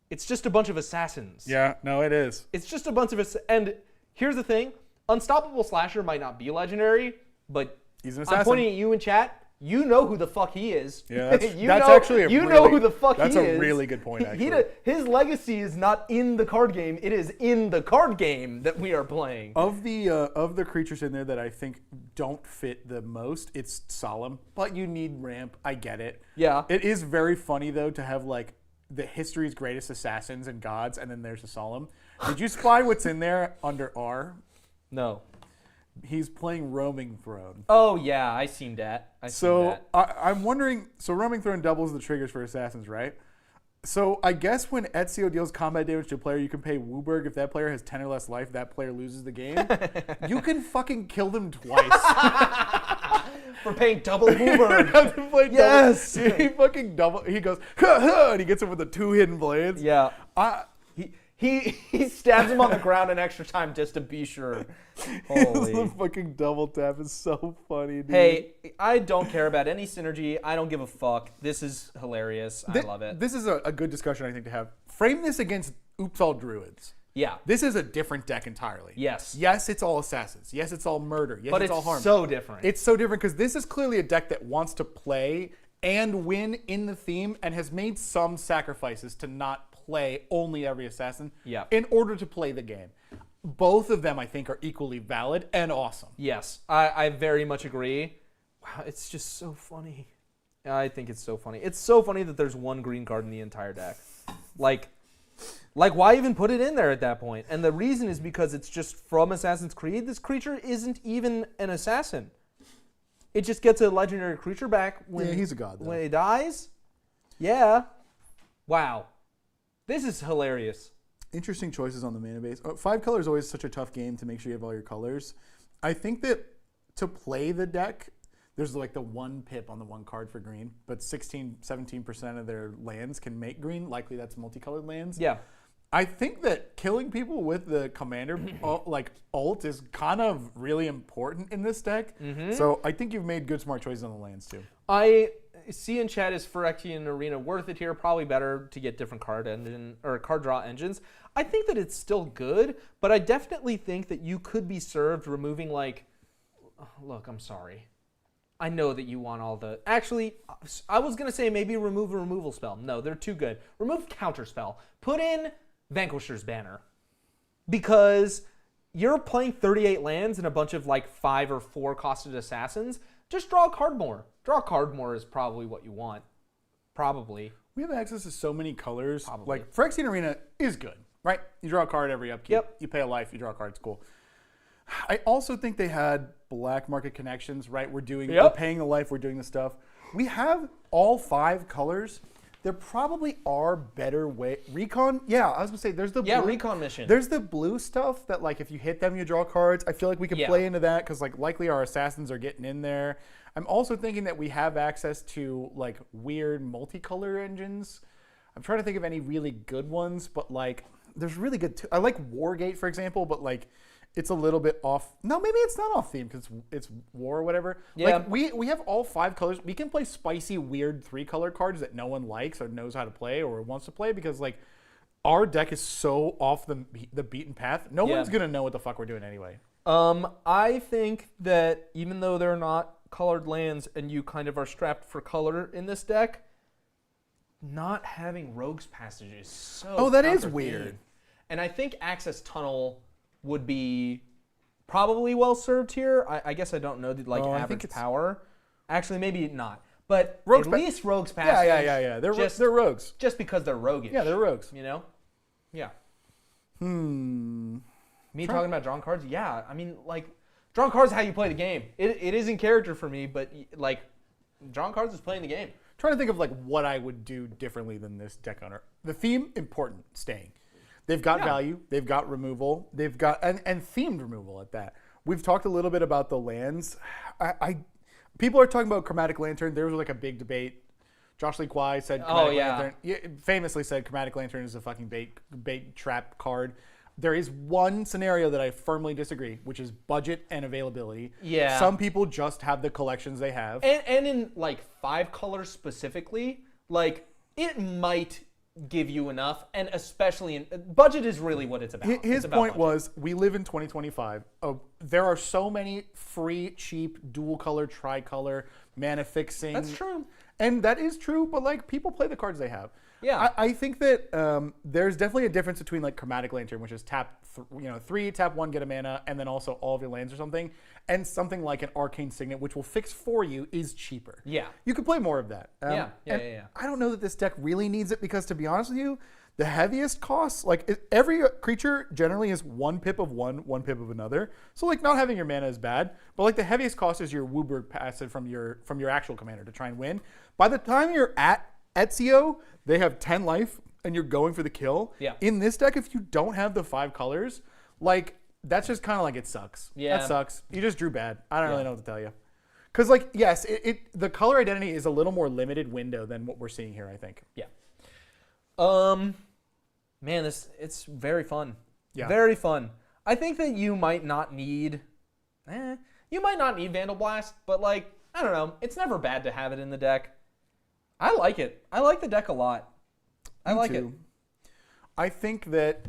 it's just a bunch of assassins. Yeah, no, it is. It's just a bunch of and here's the thing: Unstoppable Slasher might not be legendary, but He's an assassin. I'm pointing at you in chat. You know who the fuck he is. Yeah, that's know, actually a you really, know who the fuck he is. That's a really good point, actually. His legacy is not in the card game. It is in the card game that we are playing. Of the creatures in there that I think don't fit the most, it's Solemn. But you need ramp. I get it. Yeah. It is very funny though to have like the history's greatest assassins and gods, and then there's a Solemn. Did you spy what's in there under R? No. He's playing Roaming Throne. Oh yeah, I seen that. I'm wondering. So Roaming Throne doubles the triggers for assassins, right? So I guess when Ezio deals combat damage to a player, you can pay Wooburg. If that player has 10 or less life, that player loses the game. You can fucking kill them twice. For paying double Wooburg. Yes. He fucking double. He goes, ha, ha, and he gets him with the 2 hidden blades. Yeah. He stabs him on the ground an extra time just to be sure. Holy. The fucking double tap is so funny, dude. Hey, I don't care about any synergy. I don't give a fuck. This is hilarious. I love it. This is a good discussion, I think, to have. Frame this against Oops All Druids. Yeah. This is a different deck entirely. Yes. Yes, it's all assassins. Yes, it's all murder. Yes, But it's all harm. so different. It's so different because this is clearly a deck that wants to play and win in the theme and has made some sacrifices to not play only every assassin in order to play the game. Both of them, I think, are equally valid and awesome. Yes, I very much agree. Wow, it's just so funny. I think it's so funny. It's so funny that there's one green card in the entire deck. Like why even put it in there at that point? And the reason is because it's just from Assassin's Creed. This creature isn't even an assassin. It just gets a legendary creature back when he's a god, though. When it dies. Yeah. Wow. This is hilarious. Interesting choices on the mana base. 5 color is always such a tough game to make sure you have all your colors. I think that to play the deck, there's like the 1 pip on the 1 card for green, but 17% of their lands can make green. Likely that's multicolored lands. Yeah. I think that killing people with the commander ult is kind of really important in this deck. Mm-hmm. So I think you've made good smart choices on the lands too. I see in chat, is Phyrexian Arena worth it here? Probably better to get different card draw engines. I think that it's still good, but I definitely think that you could be served removing look, I'm sorry. I know that you want all the... Actually, I was going to say maybe remove a removal spell. No, they're too good. Remove counterspell. Put in Vanquisher's Banner. Because you're playing 38 lands and a bunch of 5 or 4 costed assassins. Just draw a card more. Draw a card more is probably what you want. Probably. We have access to so many colors. Probably. Phyrexian Arena is good, right? You draw a card every upkeep. Yep. You pay a life, you draw a card, it's cool. I also think they had black market connections, right? We're paying the life, we're doing the stuff. We have all 5 colors. There probably are better way. Recon, yeah, I was gonna say there's the blue, Recon mission. There's the blue stuff that if you hit them, you draw cards. I feel like we can play into that because likely our assassins are getting in there. I'm also thinking that we have access to weird multicolor engines. I'm trying to think of any really good ones, but there's really good. I like Wargate, for example, but it's a little bit off. No, maybe it's not off theme because it's war or whatever. Yeah. We have all 5 colors. We can play spicy, weird 3-color cards that no one likes or knows how to play or wants to play because our deck is so off the beaten path. No one's gonna know what the fuck we're doing anyway. I think that even though they're not colored lands and you kind of are strapped for color in this deck, not having Rogue's Passage is so... Oh, that is weird. And I think Access Tunnel would be probably well served here. I guess I don't know the average power. Actually, maybe not. But at least Rogue's Passage. Yeah. They're rogues. Just because they're roguish. Yeah, they're rogues. You know? Yeah. Me talking about drawing cards? Yeah. I mean, drawing cards is how you play the game. It is in character for me, but drawing cards is playing the game. Trying to think of like what I would do differently than this deck owner. The theme, important, staying. They've got value, they've got removal, they've got and themed removal at that. We've talked a little bit about the lands. People are talking about Chromatic Lantern. There was like a big debate. Josh Lee Kwai said Chromatic Lantern. Famously said Chromatic Lantern is a fucking bait trap card. There is one scenario that I firmly disagree, which is budget and availability. Yeah. Some people just have the collections they have. And in like 5 colors specifically, like it might give you enough, and especially in budget is really what it's about. His point was, we live in 2025. There are so many free, cheap, dual color, tricolor, mana fixing. That's true. And that is true, but like people play the cards they have. Yeah. I think that there's definitely a difference between like Chromatic Lantern, which is tap 3, tap 1, get a mana, and then also all of your lands or something, and something like an Arcane Signet, which will fix for you, is cheaper. Yeah. You could play more of that. Yeah. I don't know that this deck really needs it because, to be honest with you, the heaviest costs, like every creature generally is 1 pip of one pip of another. So like not having your mana is bad, but like the heaviest cost is your Wooburg passive from your actual commander to try and win. By the time you're at Ezio, they have 10 life and you're going for the kill. Yeah. In this deck, if you don't have the 5 colors, like that's just kind of like it sucks. Yeah. That sucks. You just drew bad. I don't really know what to tell you. Because like, yes, the color identity is a little more limited window than what we're seeing here, I think. Yeah. Man, it's very fun. Yeah. Very fun. I think that you might not need Vandal Blast, but like, I don't know. It's never bad to have it in the deck. I like it. I like the deck a lot. I like it. I think that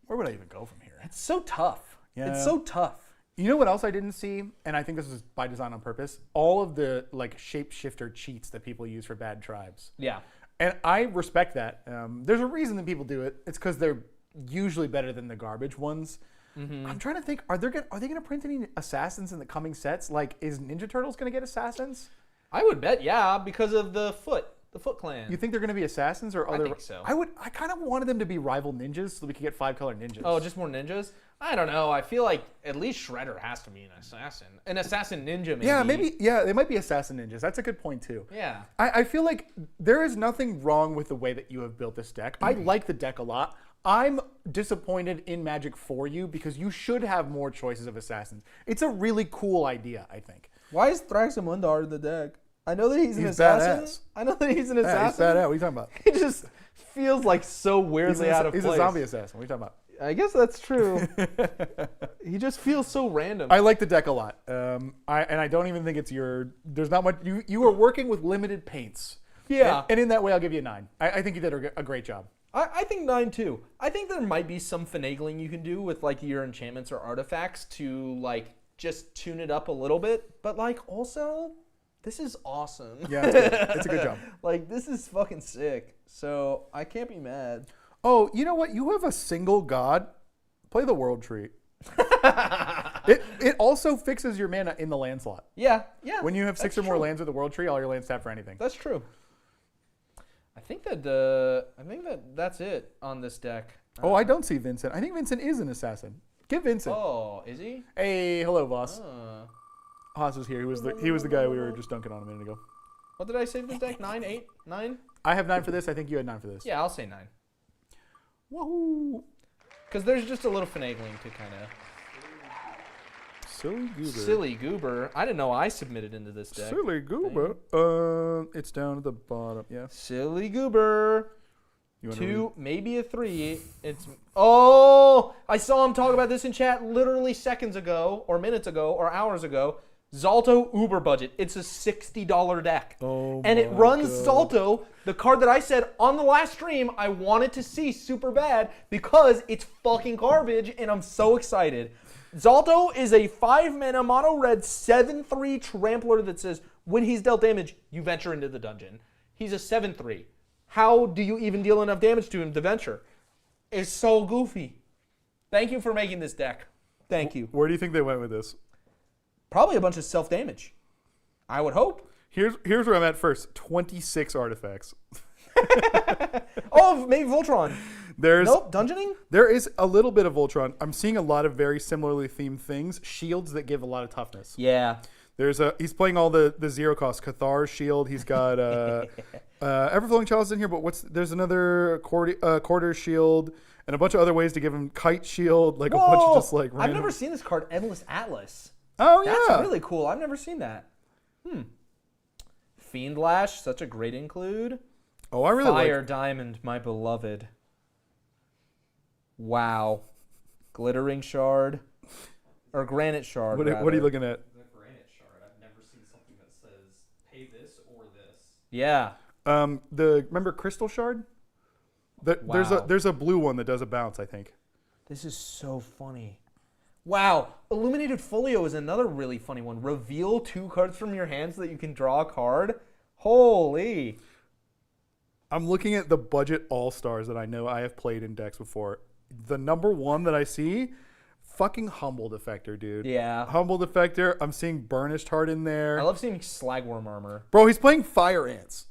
where would I even go from here? It's so tough. Yeah. It's so tough. You know what else I didn't see? And I think this is by design on purpose. All of the like shapeshifter cheats that people use for bad tribes. Yeah. And I respect that. There's a reason that people do it. It's because they're usually better than the garbage ones. Mm-hmm. I'm trying to think. Are they going to print any assassins in the coming sets? Like, is Ninja Turtles going to get assassins? I would bet, yeah, because of the Foot Clan. You think they're going to be assassins or other? I think so. I kind of wanted them to be rival ninjas so we could get 5-color ninjas. Oh, just more ninjas? I don't know. I feel like at least Shredder has to be an assassin. An assassin ninja, maybe. Yeah, maybe. Yeah, they might be assassin ninjas. That's a good point, too. Yeah. I feel like there is nothing wrong with the way that you have built this deck. I like the deck a lot. I'm disappointed in Magic for you because you should have more choices of assassins. It's a really cool idea, I think. Why is Thraxamundar in the deck? I know that he's an assassin. Badass. I know that he's an Yeah, assassin. he's badass. What are you talking about? He just feels like so weirdly out of place. He's a zombie assassin. What are you talking about? I guess that's true. He just feels so random. I like the deck a lot. I don't even think it's there's not much. You are working with limited paints. Yeah. And in that way, I'll give you a 9. I think you did a great job. I think 9 too. I think there might be some finagling you can do with like your enchantments or artifacts to like just tune it up a little bit. But like also, this is awesome. Yeah, it's good. It's a good job. Like this is fucking sick. So I can't be mad. Oh, you know what? You have a single god. Play the World Tree. It also fixes your mana in the land slot. Yeah. When you have 6 that's or more true. lands with the World Tree, all your lands tap for anything. That's true. I think that's it on this deck. Oh, I don't see Vincent. I think Vincent is an assassin. Get Vincent. Oh, is he? Hey, hello, Voss. Haas is here. He was the guy we were just dunking on a minute ago. What did I say for this deck? 9, 8, 9? I have 9 for this. I think you had 9 for this. Yeah, I'll say 9. Woohoo! Because there's just a little finagling to kind of... Silly goober. Silly goober. I didn't know I submitted into this deck. Silly goober. It's down at the bottom. Yeah. Silly goober. You wanna 2, maybe a 3. It's... Oh! I saw him talk about this in chat literally seconds ago, or minutes ago, or hours ago. Zalto Uber budget. It's a $60 deck. Oh, and it my runs God. Zalto, the card that I said on the last stream I wanted to see super bad because it's fucking garbage and I'm so excited. Zalto is a 5-mana mono red 7/3 trampler that says when he's dealt damage, you venture into the dungeon. He's a 7/3. How do you even deal enough damage to him to venture? It's so goofy. Thank you for making this deck. Thank you. Where do you think they went with this? Probably a bunch of self-damage. I would hope. Here's where I'm at first. 26 artifacts. Oh, maybe Voltron. Nope, dungeoning? There is a little bit of Voltron. I'm seeing a lot of very similarly themed things. Shields that give a lot of toughness. Yeah. He's playing all the zero cost Cathar Shield. He's got Everflowing Chalice in here, but there's another Quarter Shield and a bunch of other ways to give him Kite Shield, like a bunch of just like random. I've never seen this card, Endless Atlas. Oh yeah, That's really cool. I've never seen that. Fiend Lash, such a great include. Oh, I really Fire like. Diamond, my beloved. Wow. Glittering Shard. Or Granite Shard, What are you looking at? The Granite Shard. I've never seen something that says pay this or this. Yeah. Remember Crystal Shard? Wow. There's a blue one that does a bounce, I think. This is so funny. Wow. Illuminated Folio is another really funny one. Reveal 2 cards from your hand so that you can draw a card. Holy. I'm looking at the budget all-stars that I know I have played in decks before. The number one that I see, fucking Humble Defector, dude. Yeah. Humble Defector. I'm seeing Burnished Heart in there. I love seeing Slagworm Armor. Bro, he's playing Fire Ants.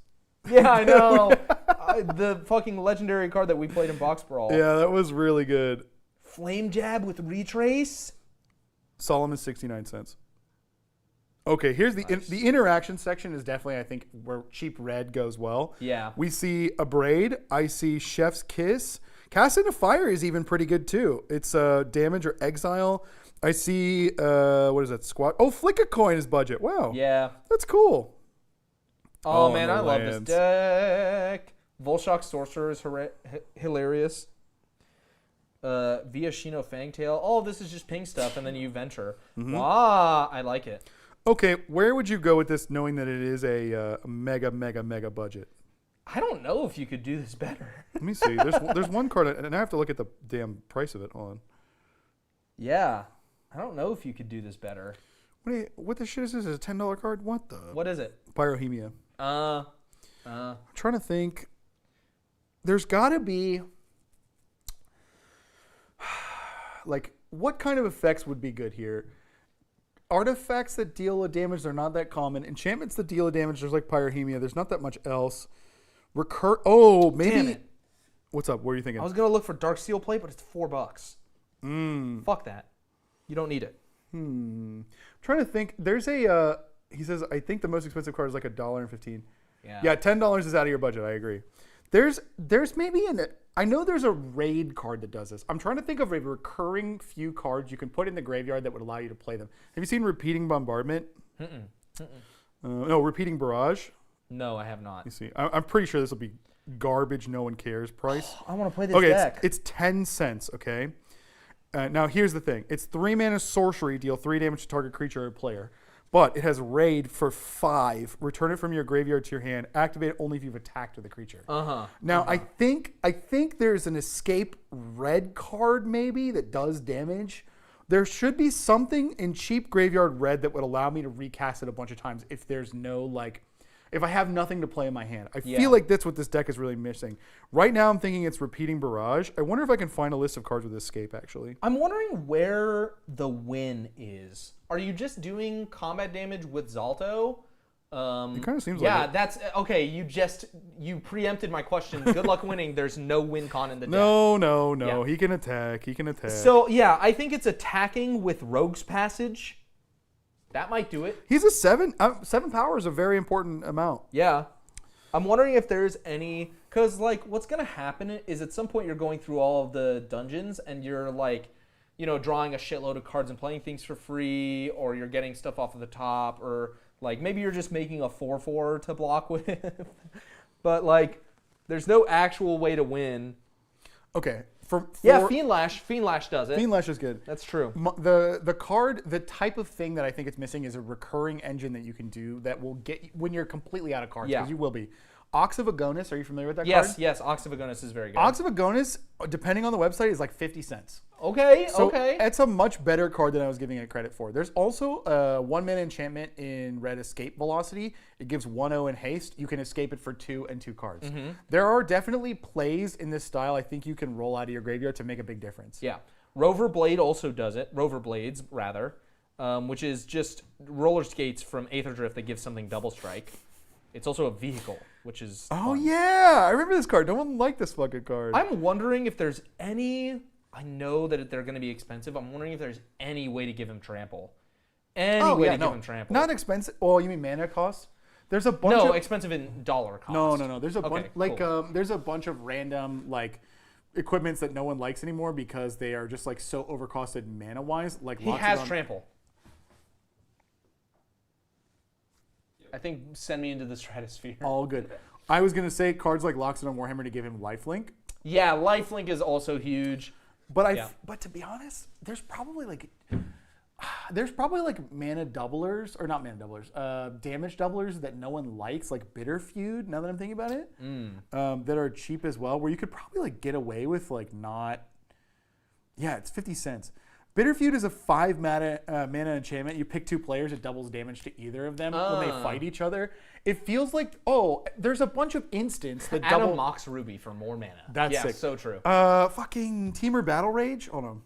Yeah, I know. The fucking legendary card that we played in Box Brawl. Yeah, that was really good. Flame Jab with Retrace. Solomon 69 cents. Okay, here's the interaction section is definitely, I think, where cheap red goes well. Yeah. We see a Braid. I see Chef's Kiss. Cast into Fire is even pretty good too. It's damage or exile. I see what is that? Squat. Oh, Flick a Coin is budget. Wow. Yeah. That's cool. Oh, Oh, man, and I the love this lands. deck. Volshock Sorcerer is hilarious. Viashino Fangtail. All of this is just ping stuff, and then you venture. Ah, I like it. Okay, where would you go with this, knowing that it is a mega budget? I don't know if you could do this better. Let me see. There's one card, and I have to look at the damn price of it. Hold on. Yeah. I don't know if you could do this better. What the shit is this? Is it a $10 card? What the? What is it? Pyrohemia. Uh, I'm trying to think. There's got to be, like, what kind of effects would be good here? Artifacts that deal a damage, they're not that common. Enchantments that deal a damage, there's like Pyrohemia. There's not that much else. Maybe. Damn it. What's up? What are you thinking? I was going to look for Dark Steel Plate, but it's $4. Fuck that. You don't need it. I'm trying to think. There's a, he says, I think the most expensive card is like $1.15. Yeah, $10 is out of your budget. I agree. There's maybe I know there's a raid card that does this. I'm trying to think of a recurring few cards you can put in the graveyard that would allow you to play them. Have you seen Repeating Bombardment? No, Repeating Barrage. No, I have not. You see, I'm pretty sure this will be garbage. No one cares price. I want to play this Okay, deck. it's 10 cents. Okay. Now here's the thing. It's 3 mana sorcery. Deal 3 damage to target creature or player. But it has raid for 5. Return it from your graveyard to your hand. Activate it only if you've attacked with the creature. Now I think there's an escape red card maybe that does damage. There should be something in cheap graveyard red that would allow me to recast it a bunch of times if there's no if I have nothing to play in my hand. I feel like that's what this deck is really missing. Right now I'm thinking it's Repeating Barrage. I wonder if I can find a list of cards with escape actually. I'm wondering where the win is. Are you just doing combat damage with Zalto? It kind of seems like Yeah, it. that's okay. You preempted my question. Good luck winning. There's no win con in the deck. No. Yeah. He can attack. So yeah, I think it's attacking with Rogue's Passage. That might do it. He's a 7. 7 power is a very important amount. Yeah. I'm wondering if there's any, because what's going to happen is at some point you're going through all of the dungeons and you're drawing a shitload of cards and playing things for free, or you're getting stuff off of the top, or maybe you're just making a 4/4 to block with. But there's no actual way to win. Okay. Fiend Lash does it. Fiend Lash is good. That's true. The card, the type of thing that I think it's missing is a recurring engine that you can do that will get when you're completely out of cards, because you will be. Ox of Agonis, are you familiar with that card? Yes, Ox of Agonis is very good. Ox of Agonis, depending on the website, is like 50 cents. Okay. It's a much better card than I was giving it credit for. There's also a 1 mana enchantment in red Escape Velocity. It gives 1/0 and haste. You can escape it for 2 and 2 cards. There are definitely plays in this style I think you can roll out of your graveyard to make a big difference. Yeah. Rover Blade also does it. Rover Blades, rather, which is just roller skates from Aether Drift that gives something double strike. It's also a vehicle, which is fun. Yeah, I remember this card. No one liked this fucking card. I'm wondering if there's any. I know that they're going to be expensive. I'm wondering if there's any way to give him trample. any way to give him trample. Not expensive. Oh, you mean mana cost? There's a bunch No, of expensive in dollar cost. No. There's a bunch cool. there's a bunch of random like equipments that no one likes anymore because they are just like so overcosted mana wise. Like He has trample. I think send me into the stratosphere. All good. I was gonna say cards like Loxodon Warhammer to give him lifelink. Yeah, lifelink is also huge. But but to be honest, there's probably like mana doublers or not mana doublers, damage doublers that no one likes, like Bitter Feud. Now that I'm thinking about it, that are cheap as well, where you could probably like get away with like not. Yeah, it's 50 cents. Bitter Feud is a 5 mana enchantment. You pick 2 players, it doubles damage to either of them when they fight each other. It feels like, there's a bunch of instants that Add double. a Mox Ruby for more mana. That's sick. So true. Fucking Teamer Battle Rage. Hold on.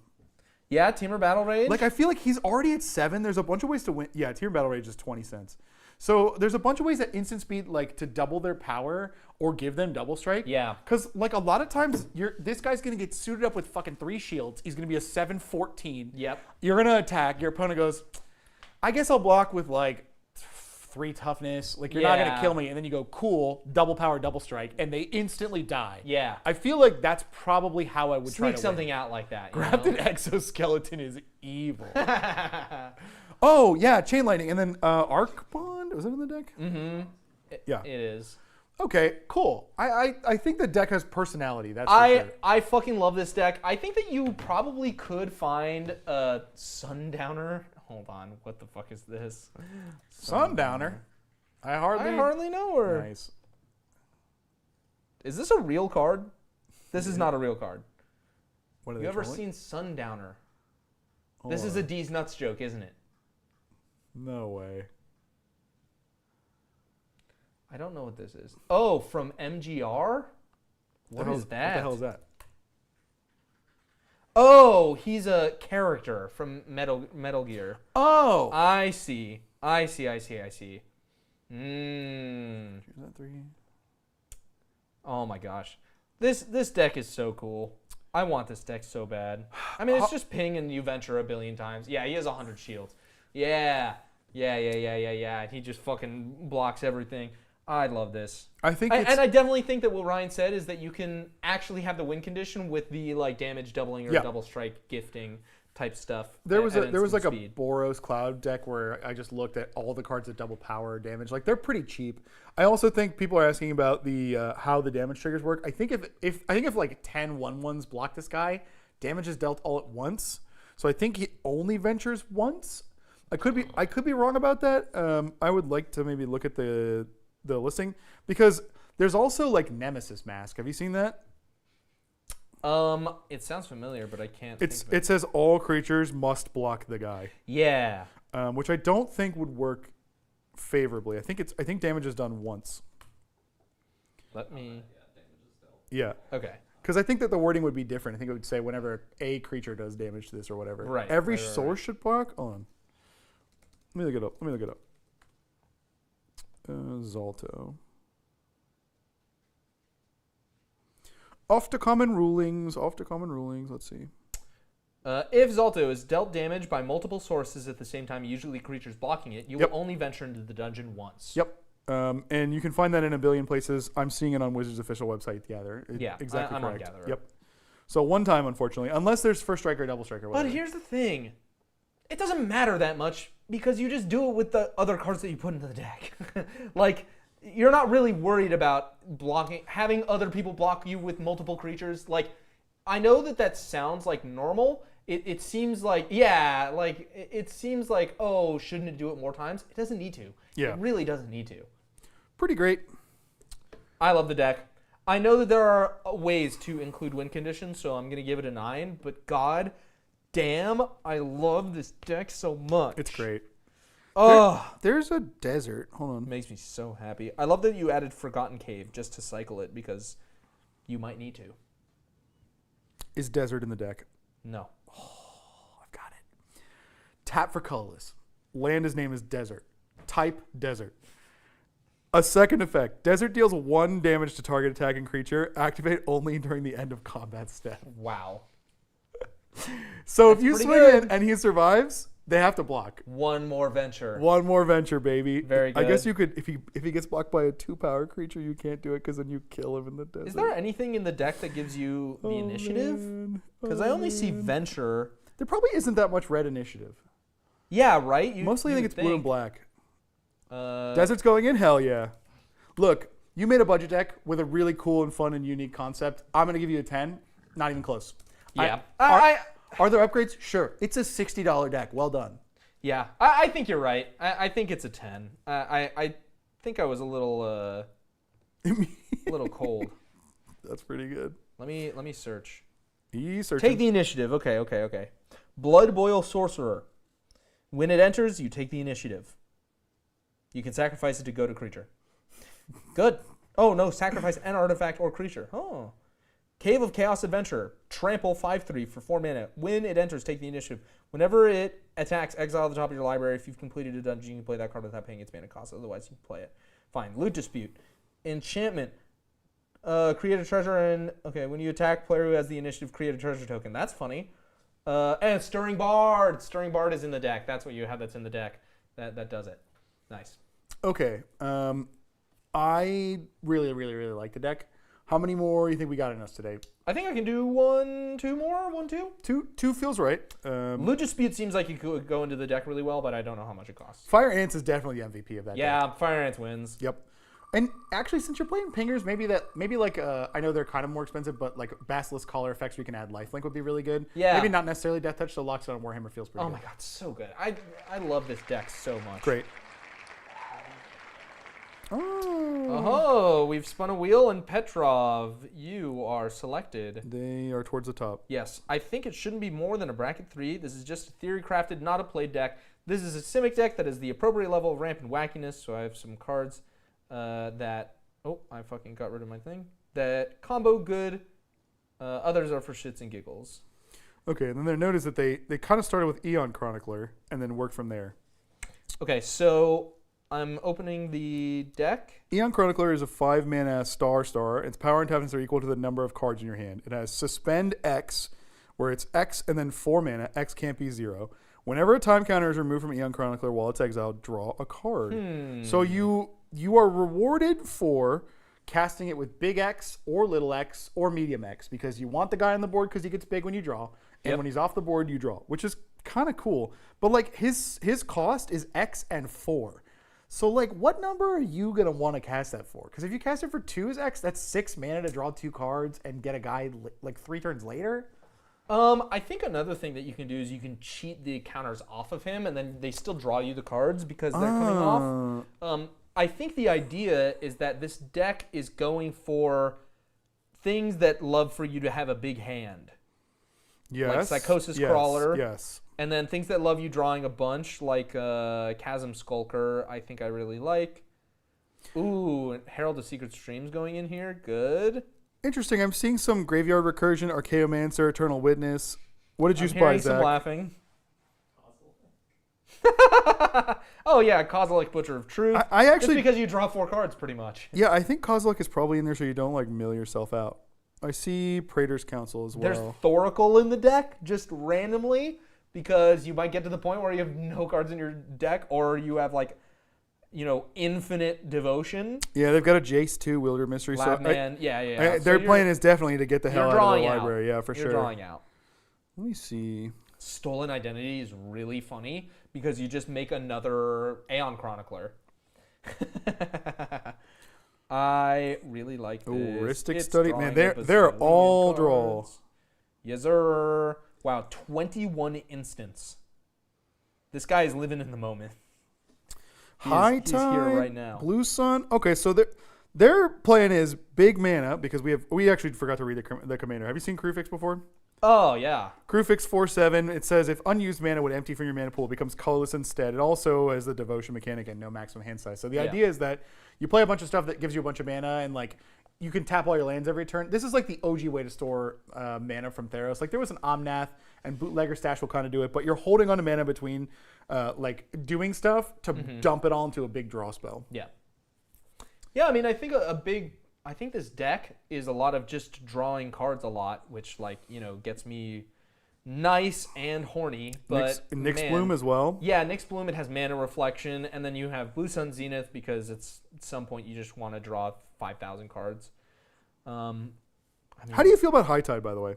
Yeah, Teamer Battle Rage. Like, I feel like he's already at 7. There's a bunch of ways to win. Yeah, Teamer Battle Rage is 20 cents. So there's a bunch of ways at instant speed, like to double their power or give them double strike. Yeah. Because like a lot of times, this guy's gonna get suited up with fucking 3 shields. He's gonna be a 7/14. Yep. You're gonna attack. Your opponent goes, I guess I'll block with like 3 toughness. Like you're not gonna kill me. And then you go, cool, double power, double strike, and they instantly die. Yeah. I feel like that's probably how I would try Sneak to something win. out like that. Grafted Exoskeleton is evil. Oh, yeah, Chain Lightning. And then Arc Bond, was it in the deck? Mm-hmm. Yeah. It is. Okay, cool. I think the deck has personality, that's for sure. I fucking love this deck. I think that you probably could find a Sundowner. Hold on, what the fuck is this? Sundowner? I hardly know her. Nice. Is this a real card? This is not a real card. What are You they ever trolling? seen Sundowner? This is a D's Nuts joke, isn't it? No way. I don't know what this is. Oh, from MGR? What is that? What the hell is that? Oh, he's a character from Metal Gear. Oh! I see. Is that 3? Oh my gosh. This deck is so cool. I want this deck so bad. I mean, it's just ping and you venture a billion times. Yeah, he has 100 shields. Yeah. He just fucking blocks everything. I love this. I think and I definitely think that what Ryan said is that you can actually have the win condition with the like damage doubling or double strike gifting type stuff. There was like speed. a Boros Cloud deck where I just looked at all the cards that double power damage. Like they're pretty cheap. I also think people are asking about the how the damage triggers work. I think if like 10 1/1s block this guy, damage is dealt all at once. So I think he only ventures once. I could be wrong about that. I would like to maybe look at the listing because there's also like Nemesis Mask. Have you seen that? It sounds familiar, but I can't. It says all creatures must block the guy. Yeah. Which I don't think would work favorably. I think damage is done once. Let me. Yeah. Okay. Because I think that the wording would be different. I think it would say whenever a creature does damage to this or whatever. Right. Every source should block. Hold on. Let me look it up. Zalto. Off to common rulings. Let's see. If Zalto is dealt damage by multiple sources at the same time, usually creatures blocking it, you will only venture into the dungeon once. Yep. And you can find that in a billion places. I'm seeing it on Wizards' official website, Gather. Exactly I'm correct. on Gather. Yep. So one time, unfortunately, unless there's first strike or double strike or whatever. But here's the thing. It doesn't matter that much because you just do it with the other cards that you put into the deck. Like, you're not really worried about having other people block you with multiple creatures. Like, I know that sounds like normal. It seems like, it seems like, oh, shouldn't it do it more times? It doesn't need to. Yeah. It really doesn't need to. Pretty great. I love the deck. I know that there are ways to include win conditions, so I'm going to give it a 9, but god damn, I love this deck so much. It's great. Oh, There's a desert. Hold on. makes me so happy. I love that you added Forgotten Cave just to cycle it because you might need to. Is desert in the deck? No. I've got it. Tap for colorless. Land his name is desert. Type desert. A second effect. Desert deals 1 damage to target attacking creature. Activate only during the end of combat step. Wow. So That's if you pretty swing good. in and he survives, They have to block. One more venture. One more venture, baby. Very I guess good. you could, if he gets blocked by a 2-power creature, you can't do it because then you kill him in the desert. Is there anything in the deck that gives you the initiative? Because I only see venture. There probably isn't that much red initiative. Yeah, right? Mostly I think would it's blue and black. Uh, Desert's going in? Hell yeah. Look, you made a budget deck with a really cool and fun and unique concept. I'm going to give you a 10. Not even close. Yeah. Are there upgrades? Sure. It's a $60 deck. Well done. Yeah, I think you're right. I think it's a 10. I think I was a little cold. That's pretty good. Let me search. He's searching. Take the initiative. Okay. Blood Boil Sorcerer. When it enters, you take the initiative. You can sacrifice it to go to creature. Good. Oh no, sacrifice an artifact or creature. Oh. Cave of Chaos Adventurer. Trample 5/3 for 4 mana. When it enters, take the initiative. Whenever it attacks, exile the top of your library. If you've completed a dungeon, you can play that card without paying its mana cost. Otherwise, you can play it. Fine. Loot Dispute. Enchantment. Create a treasure and... Okay, when you attack, player who has the initiative, create a treasure token. That's funny. And Stirring Bard. Stirring Bard is in the deck. That's what you have that's in the deck. That does it. Nice. Okay. I really like the deck. How many more do you think we got in us today? I think I can do 1, 2 more. 1, 2. Two feels right. Loot Dispute seems like you could go into the deck really well, but I don't know how much it costs. Fire Ants is definitely the MVP of that deck. Yeah, Fire Ants wins. Yep. And actually, since you're playing pingers, maybe like I know they're kind of more expensive, but like Basilisk Collar effects, we can add lifelink would be really good. Yeah. Maybe not necessarily Death Touch, so Locks on Warhammer feels pretty Oh good. my god, so good. I love this deck so much. Great. Oh. Oh, we've spun a wheel, and Petrov, you are selected. They are towards the top. Yes, I think it shouldn't be more than a bracket 3. This is just a theory crafted, not a played deck. This is a Simic deck that is the appropriate level of ramp and wackiness, so I have some cards that... Oh, I fucking got rid of my thing. That combo good. Others are for shits and giggles. Okay, and then there notice that they kind of started with Eon Chronicler and then worked from there. Okay, so I'm opening the deck. Eon Chronicler is a 5-mana star. Its power and toughness are equal to the number of cards in your hand. It has Suspend X, where it's X and then 4 mana. X can't be 0. Whenever a time counter is removed from Eon Chronicler while it's exiled, draw a card. So you are rewarded for casting it with big X or little x or medium X because you want the guy on the board because he gets big when you draw, and when he's off the board, you draw, which is kind of cool. But like his cost is X and 4. So like what number are you going to want to cast that for? Because if you cast it for 2 as X, that's 6 mana to draw 2 cards and get a guy like 3 turns later. I think another thing that you can do is you can cheat the counters off of him, and then they still draw you the cards because they're coming off. I think the idea is that this deck is going for things that love for you to have a big hand. Yes. Like Psychosis Crawler. Yes. And then things that love you drawing a bunch, like Chasm Skulker, I think I really like. Ooh, and Herald of Secret Streams going in here. Good. Interesting. I'm seeing some Graveyard Recursion, Archaeomancer, Eternal Witness. What did you I'm spy, hearing some Zach? laughing. Oh yeah, Kozilek Butcher of Truth. I actually... Just because you draw 4 cards, pretty much. Yeah, I think Kozilek is probably in there so you don't like mill yourself out. I see Praetor's Council as well. There's Thoracle in the deck, just randomly, because you might get to the point where you have no cards in your deck, or you have like, infinite devotion. Yeah, they've got a Jace too, Wilder Mystery. Labman, yeah. Their plan is definitely to get the hell out of the library. Yeah, for You're sure. drawing out. Let me see. Stolen Identity is really funny because you just make another Aeon Chronicler. I really like this. Heuristic It's Study. drawing Man, up a they're zillion all cards. draw. Yes, sir. Wow, 21 instants. This guy is living in the moment. High He's here Tide, right now. Blue Sun. Okay, so their plan is big mana because we actually forgot to read the commander. Have you seen Kruphix before? Oh, yeah. Kruphix 4/7. It says if unused mana would empty from your mana pool, it becomes colorless instead. It also has the devotion mechanic and no maximum hand size. So the idea is that you play a bunch of stuff that gives you a bunch of mana, and like you can tap all your lands every turn. This is like the OG way to store mana from Theros. Like there was an Omnath, and Bootlegger Stash will kind of do it, but you're holding on to mana between like doing stuff to dump it all into a big draw spell. Yeah. Yeah, I mean, I think I think this deck is a lot of just drawing cards a lot, which gets me nice and horny, but Nyx man, Bloom as well. Yeah, Nyx Bloom, it has mana reflection, and then you have Blue Sun Zenith because it's at some point you just want to draw 5,000 cards. I mean, How do you feel about High Tide, by the way?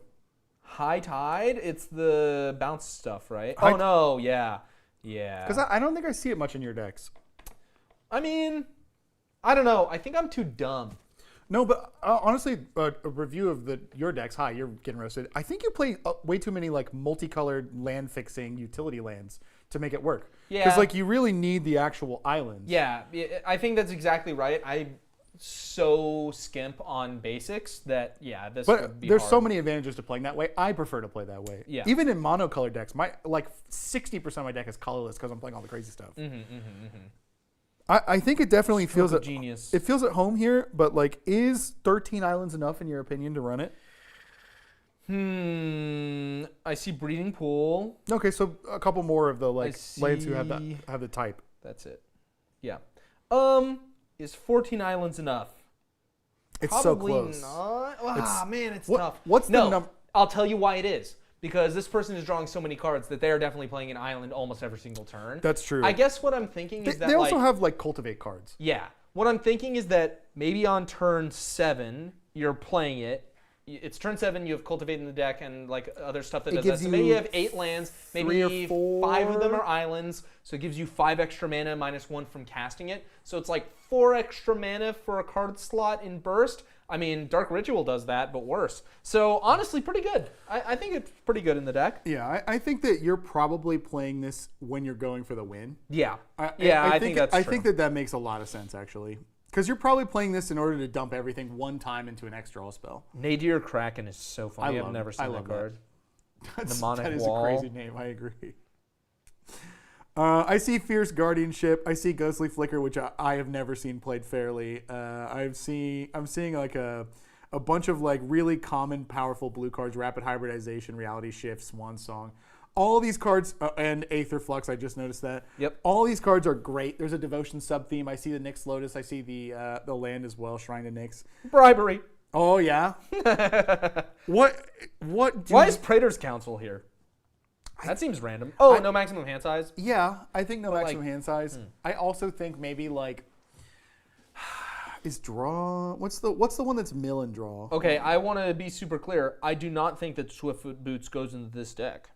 High Tide, it's the bounce stuff, right? High Oh no, yeah. Because I don't think I see it much in your decks. I mean, I don't know. I think I'm too dumb. No, but honestly, a review of your decks. Hi, you're getting roasted. I think you play way too many like multicolored land fixing utility lands to make it work. Yeah. Because like you really need the actual islands. Yeah, I think that's exactly right. I so skimp on basics that this would But be there's hard. so many advantages to playing that way. I prefer to play that way. Yeah. Even in monocolored decks, my like 60% of my deck is colorless because I'm playing all the crazy stuff. I think it definitely feels Stroke at of genius. It feels at home here, but like, is 13 islands enough in your opinion to run it? I see Breeding Pool. Okay, so a couple more of the like lands who have see- the type. That's it. Yeah. Is 14 islands enough? It's Probably so close. not. Man, it's What- tough. what's the no, num- I'll tell you why it is. Because this person is drawing so many cards that they are definitely playing an island almost every single turn. That's true. I guess what I'm thinking is that they also like, have like cultivate cards. yeah. What I'm thinking is that maybe on turn 7 you're playing it. It's turn 7. You have cultivate in the deck and like other stuff that It does that. gives So maybe you you have 8 lands. Maybe 3 or 5 of them 4. are islands. So it gives you 5 extra mana -1 from casting it. So it's like 4 extra mana for a card slot in burst. I mean, Dark Ritual does that, but worse. So honestly, pretty good. I think it's pretty good in the deck. Yeah, I think that you're probably playing this when you're going for the win. Yeah. I think that's true. I think that makes a lot of sense actually, because you're probably playing this in order to dump everything one time into an X draw spell. Nadir Kraken is so funny. I've never seen that card. Mnemonic That is Wall. a crazy name. I agree. I see Fierce Guardianship. I see Ghostly Flicker, which I have never seen played fairly. I'm seeing like a bunch of like really common, powerful blue cards: Rapid Hybridization, Reality Shift, Swan Song. All these cards and Aether Flux. I just noticed that. Yep. All these cards are great. There's a Devotion sub theme. I see the Nyx Lotus. I see the land as well, Shrine to Nyx. Bribery. Oh yeah. What? Why is Praetor's Council here? That seems random. Oh, no maximum hand size? Yeah, I think no But, maximum like, hand size. I also think maybe like is draw. What's the one that's mill and draw? Okay, I want to be super clear. I do not think that Swiftfoot Boots goes into this deck.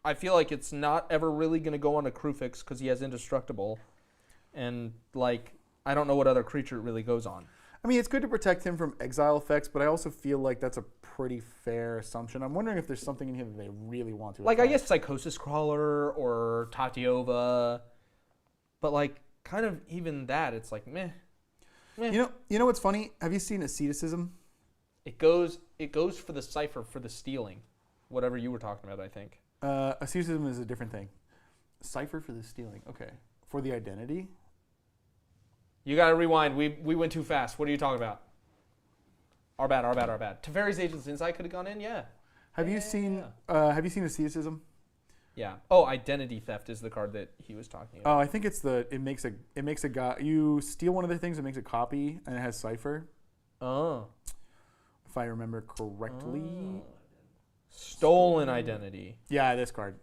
I feel like it's not ever really going to go on a Kruphix because he has Indestructible. And, like, I don't know what other creature it really goes on. I mean, it's good to protect him from exile effects, but I also feel like that's a pretty fair assumption. I'm wondering if there's something in here that they really want to. Like, I attack. guess Psychosis Crawler or Tatiova. But, like, kind of even that, it's like, meh. You know what's funny? Have you seen Asceticism? It goes for the cipher for the stealing. Whatever you were talking about, I think. Asceticism is a different thing. Cipher for the stealing. Okay. For the identity? You gotta rewind. We went too fast. What are you talking about? Our bad. Teferi's Agent's Insight could have gone in, yeah. Have you seen Asceticism? Yeah. Oh, Identity Theft is the card that he was talking about. Oh, I think it's it makes a guy, you steal one of the things, it makes a copy, and it has cipher, Oh. if I remember correctly. Stolen Identity. Yeah, this card.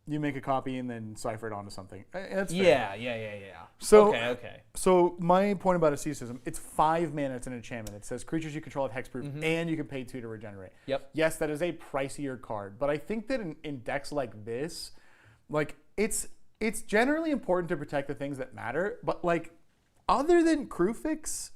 You make a copy and then cipher it onto something. That's fair. Yeah. So, Okay. So my point about Asceticism, it's 5 mana, it's an enchantment. It says creatures you control have hexproof, and you can pay 2 to regenerate. Yep. Yes, that is a pricier card, but I think that in decks like this, like it's generally important to protect the things that matter. But like, other than Kruphix,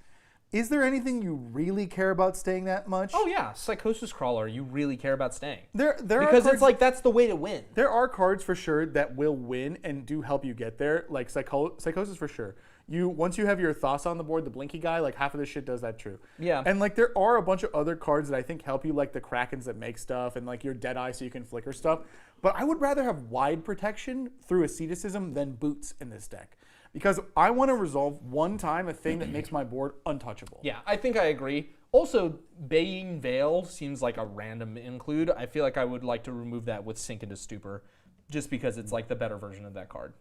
is there anything you really care about staying that much? Oh yeah, Psychosis Crawler. You really care about staying there are because cards, it's like that's the way to win. there are cards for sure that will win and do help you get there. Like Psychosis for sure. Once you have your Thassa on the board, the Blinky guy, like half of this shit does that true. Yeah. And like there are a bunch of other cards that I think help you, like the Krakens that make stuff and like your Deadeye so you can flicker stuff. But I would rather have wide protection through Asceticism than Boots in this deck. Because I want to resolve one time a thing that makes my board untouchable. Yeah, I think I agree. Also, Baying Veil seems like a random include. I feel like I would like to remove that with Sink into Stupor, just because it's like the better version of that card.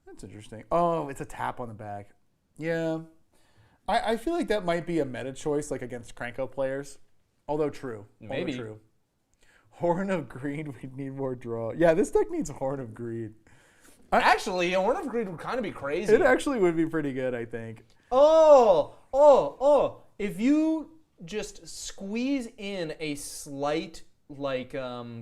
That's interesting. Oh, it's a tap on the back. Yeah. I feel like that might be a meta choice, like against Cranko players. Although true. Maybe. Although true. Horn of Greed, we need more draw. Yeah, this deck needs Horn of Greed. Actually, a Horn of Greed would kind of be crazy. It actually would be pretty good, I think. If you just squeeze in a slight like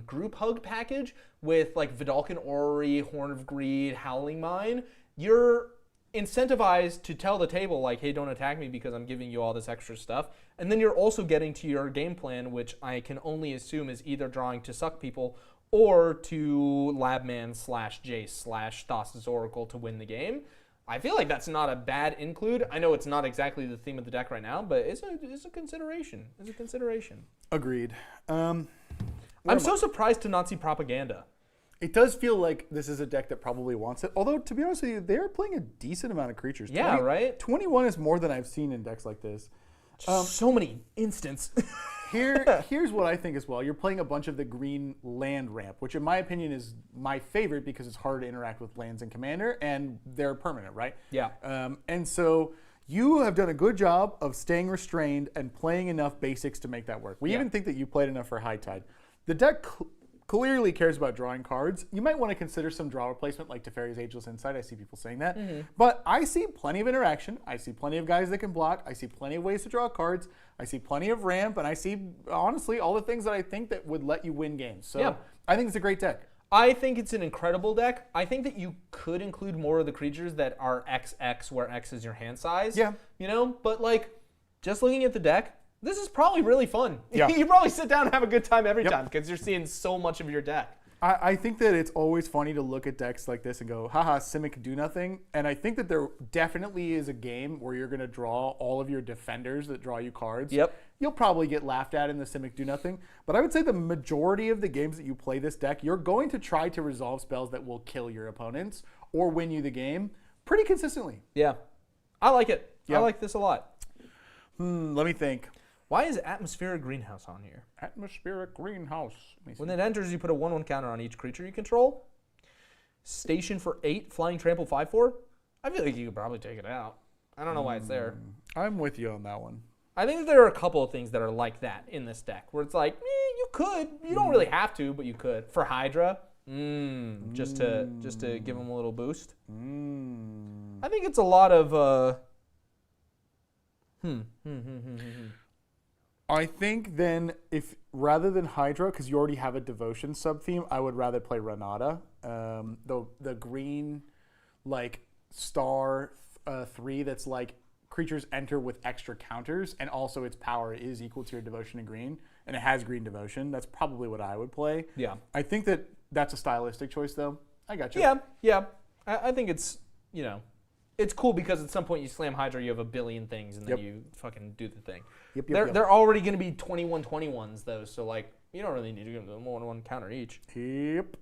group hug package with like Vidalcan Orrery, Horn of Greed, Howling Mine, you're incentivized to tell the table like, hey, don't attack me because I'm giving you all this extra stuff. And then you're also getting to your game plan, which I can only assume is either drawing to suck people or to Labman / Jace / Thassa's Oracle to win the game. I feel like that's not a bad include. I know it's not exactly the theme of the deck right now, but it's a consideration. It's a consideration. Agreed. I'm so surprised to not see Propaganda. It does feel like this is a deck that probably wants it. Although, to be honest with you, they're playing a decent amount of creatures. Yeah, right? 21 is more than I've seen in decks like this. So many instants. Here's what I think as well. You're playing a bunch of the green land ramp, which in my opinion is my favorite because it's hard to interact with lands in Commander, and they're permanent, right? Yeah. And so you have done a good job of staying restrained and playing enough basics to make that work. We even think that you played enough for High Tide. The deck clearly cares about drawing cards. You might want to consider some draw replacement like Teferi's Ageless Insight. I see people saying that. But I see plenty of interaction. I see plenty of guys that can block. I see plenty of ways to draw cards. I see plenty of ramp. And I see, honestly, all the things that I think that would let you win games. So I think it's a great deck. I think it's an incredible deck. I think that you could include more of the creatures that are XX, where X is your hand size. Yeah. You know, but like, just looking at the deck, this is probably really fun. Yeah. You probably sit down and have a good time every time because you're seeing so much of your deck. I think that it's always funny to look at decks like this and go, haha, Simic do nothing. And I think that there definitely is a game where you're going to draw all of your defenders that draw you cards. Yep. You'll probably get laughed at in the Simic do nothing. But I would say the majority of the games that you play this deck, you're going to try to resolve spells that will kill your opponents or win you the game pretty consistently. Yeah. I like it. Yep. I like this a lot. Let me think. Why is Atmospheric Greenhouse on here? Atmospheric Greenhouse. When it enters, you put a 1/1 counter on each creature you control. Station for 8, Flying Trample 5/4. I feel like you could probably take it out. I don't know why it's there. I'm with you on that one. I think that there are a couple of things that are like that in this deck, where it's like, you could. You don't really have to, but you could. For Hydra, just to give them a little boost. I think it's a lot of I think then if rather than Hydra, because you already have a devotion sub-theme, I would rather play Renata. The green like star 3 that's like creatures enter with extra counters, and also its power is equal to your devotion in green, and it has green devotion. That's probably what I would play. Yeah. I think that that's a stylistic choice though. I got you. Yeah. I think it's, it's cool because at some point you slam Hydra, you have a billion things, and then you fucking do the thing. They're already going to be 21/21s though, so like you don't really need to give them 1/1 counter each. Yep.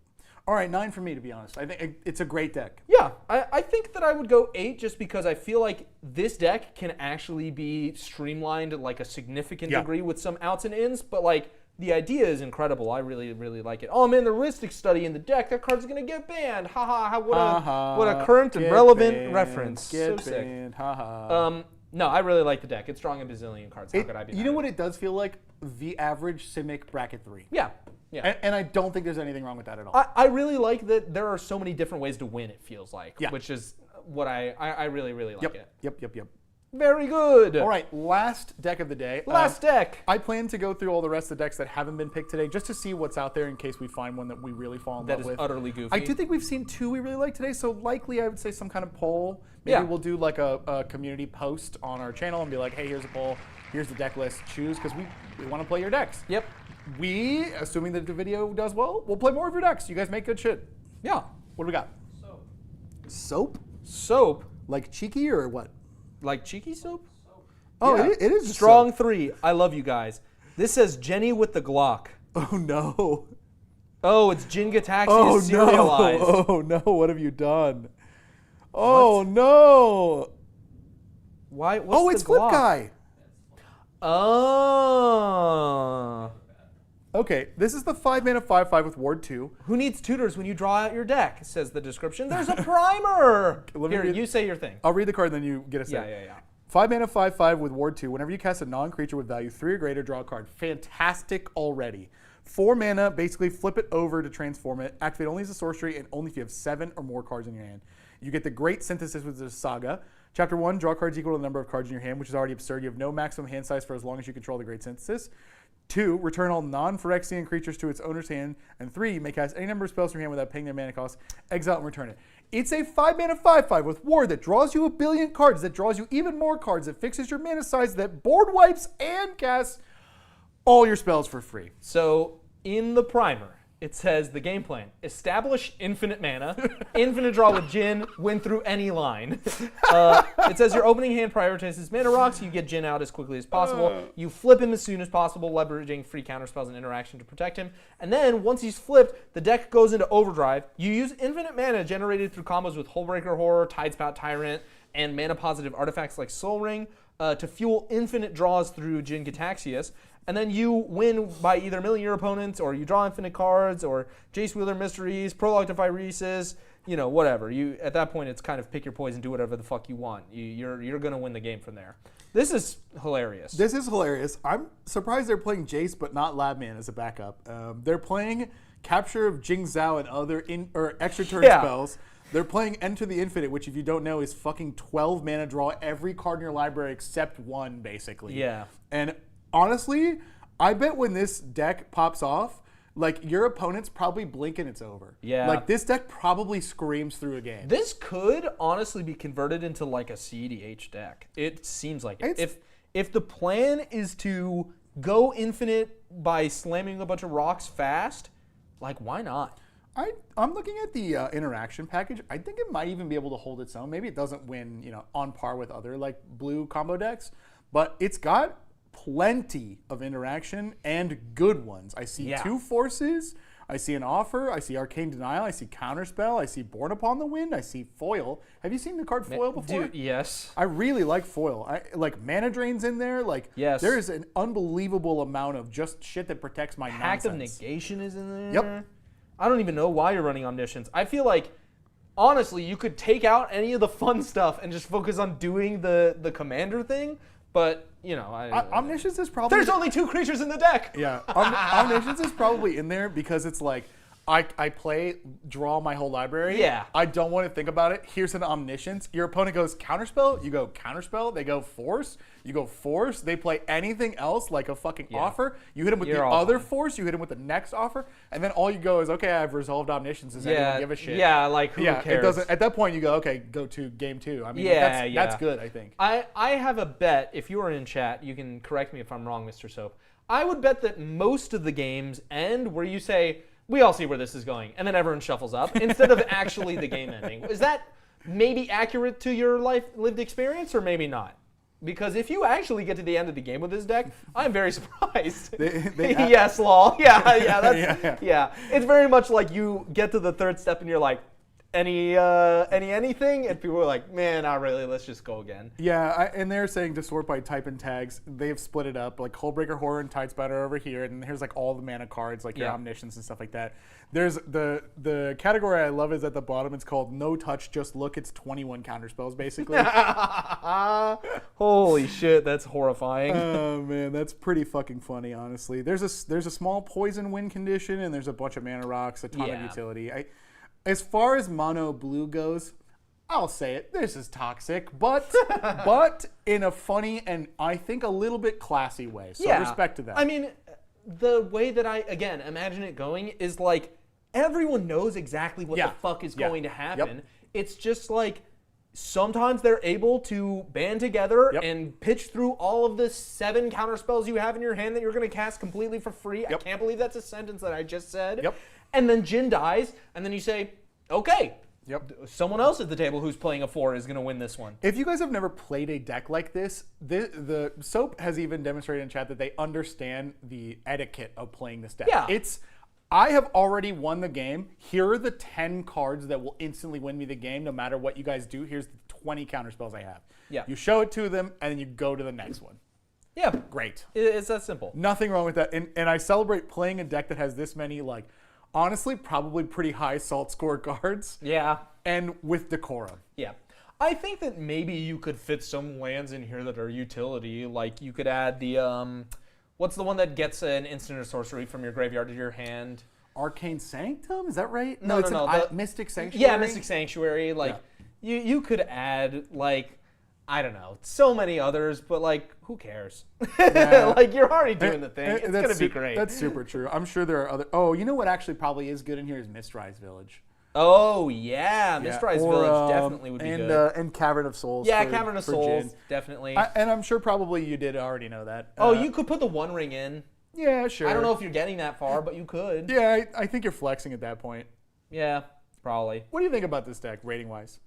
All right, 9 for me to be honest. I think it's a great deck. Yeah, I think that I would go 8 just because I feel like this deck can actually be streamlined like a significant degree with some outs and ins, but like the idea is incredible. I really, really like it. Oh man, the heuristic study in the deck, that card's gonna get banned. What a current and relevant reference. Get so banned. sick. No, I really like the deck. It's drawing a bazillion cards. How could I be mad You know at what it? it does feel like? The average Simic bracket 3. Yeah. And I don't think there's anything wrong with that at all. I really like that there are so many different ways to win, it feels like, Yeah. which is what I really, really like it. Yep. Very good. All right, last deck of the day. Last deck. I plan to go through all the rest of the decks that haven't been picked today just to see what's out there in case we find one that we really fall in That love is with. utterly goofy. I do think we've seen 2 we really like today, so likely I would say some kind of poll. Maybe we'll do like a community post on our channel and be like, hey, here's a poll, here's the deck list, choose, because we want to play your decks. Yep. We, assuming that the video does well, we'll play more of your decks. You guys make good shit. Yeah. What do we got? Soap? Soap. Like cheeky or what? Like cheeky soap? Oh, Yeah. it is Strong soap. 3. I love you guys. This says Jenny with the Glock. Oh no. Oh, it's Jin Gitaxia Oh serialized. no. Oh no. What have you done? Oh no. Why? What's It's the Flip Glock? Guy. Oh. Okay, this is the 5-mana 5/5 with Ward 2. Who needs tutors when you draw out your deck? Says the description. There's a primer. Let me Here, read- you say your thing. I'll read the card, then you get a say. Yeah. 5-mana 5/5 with Ward 2. Whenever you cast a non-creature with value 3 or greater, draw a card. Fantastic already. 4 mana, basically flip it over to transform it. Activate only as a sorcery and only if you have 7 or more cards in your hand. You get the Great Synthesis with the Saga. Chapter 1, draw cards equal to the number of cards in your hand, which is already absurd. You have no maximum hand size for as long as you control the Great Synthesis. 2, return all non-Phyrexian creatures to its owner's hand. And 3, you may cast any number of spells from your hand without paying their mana cost. Exile and return it. It's a 5-mana 5/5 with War that draws you a billion cards, that draws you even more cards, that fixes your mana size, that board wipes and casts all your spells for free. So in the primer, it says the game plan: establish infinite mana, infinite draw with Jhin, win through any line. It says your opening hand prioritizes mana rocks. You get Jhin out as quickly as possible. You flip him as soon as possible, leveraging free counter spells and interaction to protect him. And then once he's flipped, the deck goes into overdrive. You use infinite mana generated through combos with Hullbreaker Horror, Tidespout Tyrant, and mana positive artifacts like Soul Ring to fuel infinite draws through Jhin Gitaxias. And then you win by either milling your opponents, or you draw infinite cards, or Jace Wheeler Mysteries, Prologue to Phyresis, whatever. You at that point, it's kind of pick your poison, do whatever the fuck you want. You're gonna win the game from there. This is hilarious. This is hilarious. I'm surprised they're playing Jace, but not Labman as a backup. They're playing Capture of Jing Zhao and other extra turn spells. They're playing Enter the Infinite, which, if you don't know, is fucking 12 mana draw every card in your library except one, basically. Yeah. And honestly, I bet when this deck pops off, like, your opponent's probably blinking it's over. Yeah. Like, this deck probably screams through a game. This could honestly be converted into like a CEDH deck. It seems like it. If the plan is to go infinite by slamming a bunch of rocks fast, like, why not? I'm looking at the interaction package. I think it might even be able to hold its own. Maybe it doesn't win, on par with other like blue combo decks, but it's got plenty of interaction and good ones. I see 2 forces. I see an offer. I see Arcane Denial. I see Counterspell. I see Born Upon the Wind. I see Foil. Have you seen the card Foil before? Dude, yes. I really like Foil. Like Mana Drain's in there. Like, yes. There is an unbelievable amount of just shit that protects my Pact of nonsense. Negation is in there. Yep. I don't even know why you're running Omniscience. I feel like, honestly, you could take out any of the fun stuff and just focus on doing the commander thing, but, Omniscience is probably... There's only 2 creatures in the deck! Yeah, Omniscience is probably in there because it's like, I draw my whole library. Yeah. I don't want to think about it. Here's an Omniscience. Your opponent goes Counterspell. You go Counterspell. They go Force. You go Force. They play anything else like a fucking offer. You hit them with the other Force. You hit them with the next offer. And then all you go is, okay, I've resolved Omniscience. Does anyone give a shit? Yeah, like, who cares? It doesn't. At that point, you go, okay, go to game 2. I mean, that's good, I think. I have a bet. If you are in chat, you can correct me if I'm wrong, Mr. Soap. I would bet that most of the games end where you say, we all see where this is going, and then everyone shuffles up, instead of actually the game ending. Is that maybe accurate to your lived experience, or maybe not? Because if you actually get to the end of the game with this deck, I'm very surprised. Yes, lol. Yeah. It's very much like you get to the 3rd step and you're like, anything, and people are like, man, not really. Let's just go again. Yeah, and they're saying to sort by type and tags. They've split it up. Like Hullbreaker Horror and Tidespout are over here, and here's like all the mana cards, like your Omniscience and stuff like that. There's the category I love is at the bottom. It's called No Touch, Just Look. It's 21 counterspells basically. Holy shit, that's horrifying. Oh man, that's pretty fucking funny, honestly. There's a small poison win condition, and there's a bunch of mana rocks, a ton of utility. As far as mono blue goes, I'll say it. This is toxic, but in a funny and I think a little bit classy way. So respect to that. I mean, the way that I again imagine it going is like everyone knows exactly what the fuck is going to happen. Yep. It's just like sometimes they're able to band together and pitch through all of the 7 counterspells you have in your hand that you're going to cast completely for free. I can't believe that's a sentence that I just said. Yep. And then Jhin dies, and then you say, okay, someone else at the table who's playing a 4 is going to win this one. If you guys have never played a deck like this, the Soap has even demonstrated in chat that they understand the etiquette of playing this deck. Yeah. I have already won the game. Here are the 10 cards that will instantly win me the game no matter what you guys do. Here's the 20 counterspells I have. Yeah. You show it to them, and then you go to the next one. Yeah. Great. It's that simple. Nothing wrong with that. And I celebrate playing a deck that has this many, like, honestly, probably pretty high salt score cards. Yeah. And with decorum. Yeah. I think that maybe you could fit some lands in here that are utility. Like you could add the What's the one that gets an instant or sorcery from your graveyard to your hand? Arcane Sanctum, is that right? No, it's no, Mystic Sanctuary. Yeah, Mystic Sanctuary. Like, you could add, like, I don't know, so many others, but, like, who cares? Yeah. Like, you're already doing the thing. It's going to be great. That's super true. I'm sure there are other... Oh, you know what actually probably is good in here is Mistrise Village. Oh, yeah. Mistrise Village definitely would be good. And Cavern of Souls. Yeah, for, Cavern of for Souls, Jin. definitely. And I'm sure probably you did already know that. Oh, you could put the One Ring in. Yeah, sure. I don't know if you're getting that far, but you could. Yeah, I think you're flexing at that point. Yeah, probably. What do you think about this deck, rating-wise?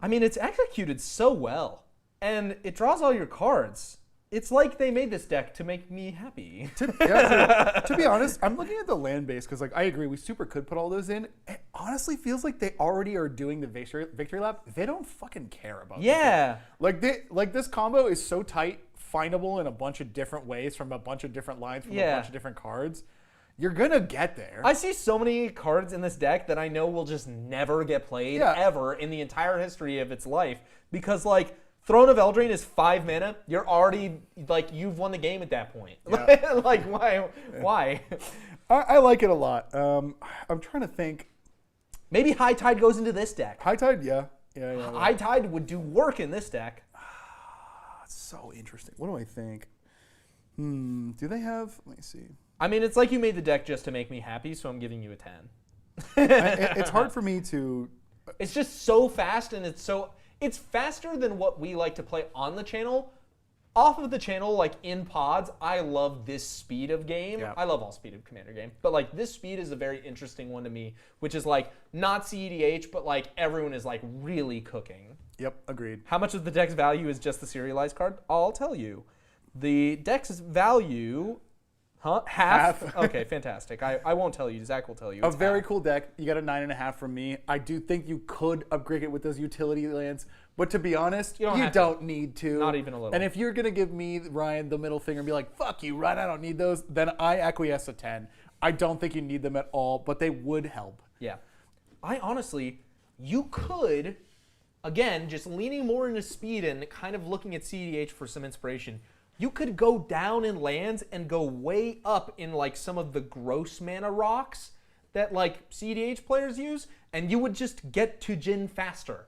I mean, it's executed so well, and it draws all your cards. It's like they made this deck to make me happy. To be honest, I'm looking at the land base because, like, I agree, we super could put all those in. It honestly feels like they already are doing the victory lap. They don't fucking care about Yeah. Like this combo is so tight, findable in a bunch of different ways from a bunch of different lines from a bunch of different cards. You're gonna get there. I see so many cards in this deck that I know will just never get played ever in the entire history of its life because, like, Throne of Eldraine is 5 mana. You're already, like, you've won the game at that point. Yeah. Like, why? I like it a lot. I'm trying to think. Maybe High Tide goes into this deck. High Tide, yeah. High Tide would do work in this deck. That's so interesting. What do I think? Do they have, let me see. I mean, it's like you made the deck just to make me happy, so I'm giving you a 10. It's hard for me to... It's just so fast, and it's faster than what we like to play on the channel. Off of the channel, like in pods, I love this speed of game. Yeah. I love all speed of Commander game. But, like, this speed is a very interesting one to me, which is, like, not CEDH, but, like, everyone is, like, really cooking. Yep, agreed. How much of the deck's value is just the serialized card? I'll tell you. The deck's value... Huh? Half? Okay, fantastic. I won't tell you. Zach will tell you. A very cool deck. You got a 9.5 from me. I do think you could upgrade it with those utility lands, but to be honest, you don't need to. Not even a little. And if you're going to give me, Ryan, the middle finger and be like, fuck you, Ryan, I don't need those, then I acquiesce a 10. I don't think you need them at all, but they would help. Yeah. You could, again, just leaning more into speed and kind of looking at CEDH for some inspiration, you could go down in lands and go way up in, like, some of the gross mana rocks that, like, CEDH players use, and you would just get to Jin faster.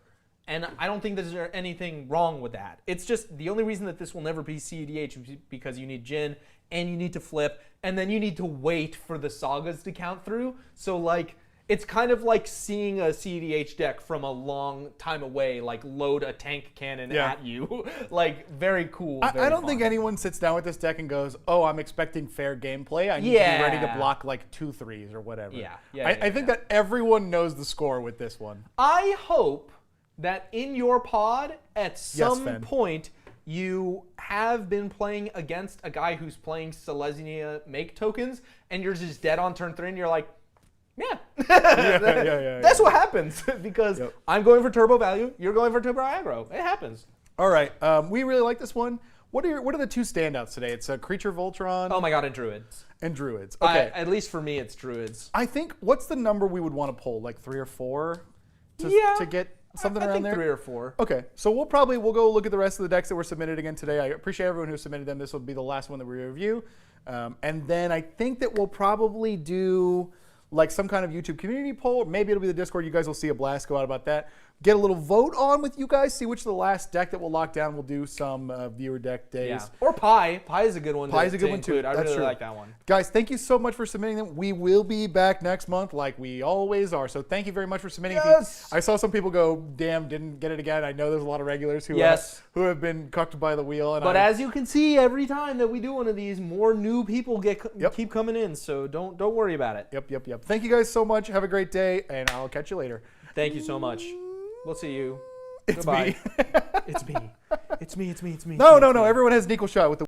And I don't think there's anything wrong with that. It's just the only reason that this will never be CEDH is because you need Jin, and you need to flip, and then you need to wait for the sagas to count through. So, like, it's kind of like seeing a CEDH deck from a long time away, like, load a tank cannon at you. Like, very cool. I don't think anyone sits down with this deck and goes, oh, I'm expecting fair gameplay. I need to be ready to block, like, 2 3s or whatever. I think that everyone knows the score with this one. I hope that in your pod, at some point, you have been playing against a guy who's playing Selesnya make tokens, and you're just dead on turn 3, and you're like, that's what happens because I'm going for turbo value, you're going for turbo aggro. It happens. All right, we really like this one. What are the two standouts today? It's a creature Voltron. Oh my god, and druids. Okay, at least for me, it's druids. I think what's the number we would want to pull? Like 3 or 4 to get something around there. 3 or 4. Okay, so we'll go look at the rest of the decks that were submitted again today. I appreciate everyone who submitted them. This will be the last one that we review, and then I think that we'll probably do, like, some kind of YouTube community poll. Maybe it'll be the Discord. You guys will see a blast go out about that. Get a little vote on with you guys. See which of the last deck that we'll lock down. We'll do some viewer deck days. Yeah. Or Pi. Pi is a good one. Pi is a good one too. I really like that one. Guys, thank you so much for submitting them. We will be back next month like we always are. So thank you very much for submitting. Yes. I saw some people go, damn, didn't get it again. I know there's a lot of regulars who have been cucked by the wheel. But as you can see, every time that we do one of these, more new people keep coming in. So don't worry about it. Yep. Thank you guys so much. Have a great day, and I'll catch you later. Thank you so much. We'll see you. It's Goodbye. me. It's me. It's me. No. Everyone has an equal shot with the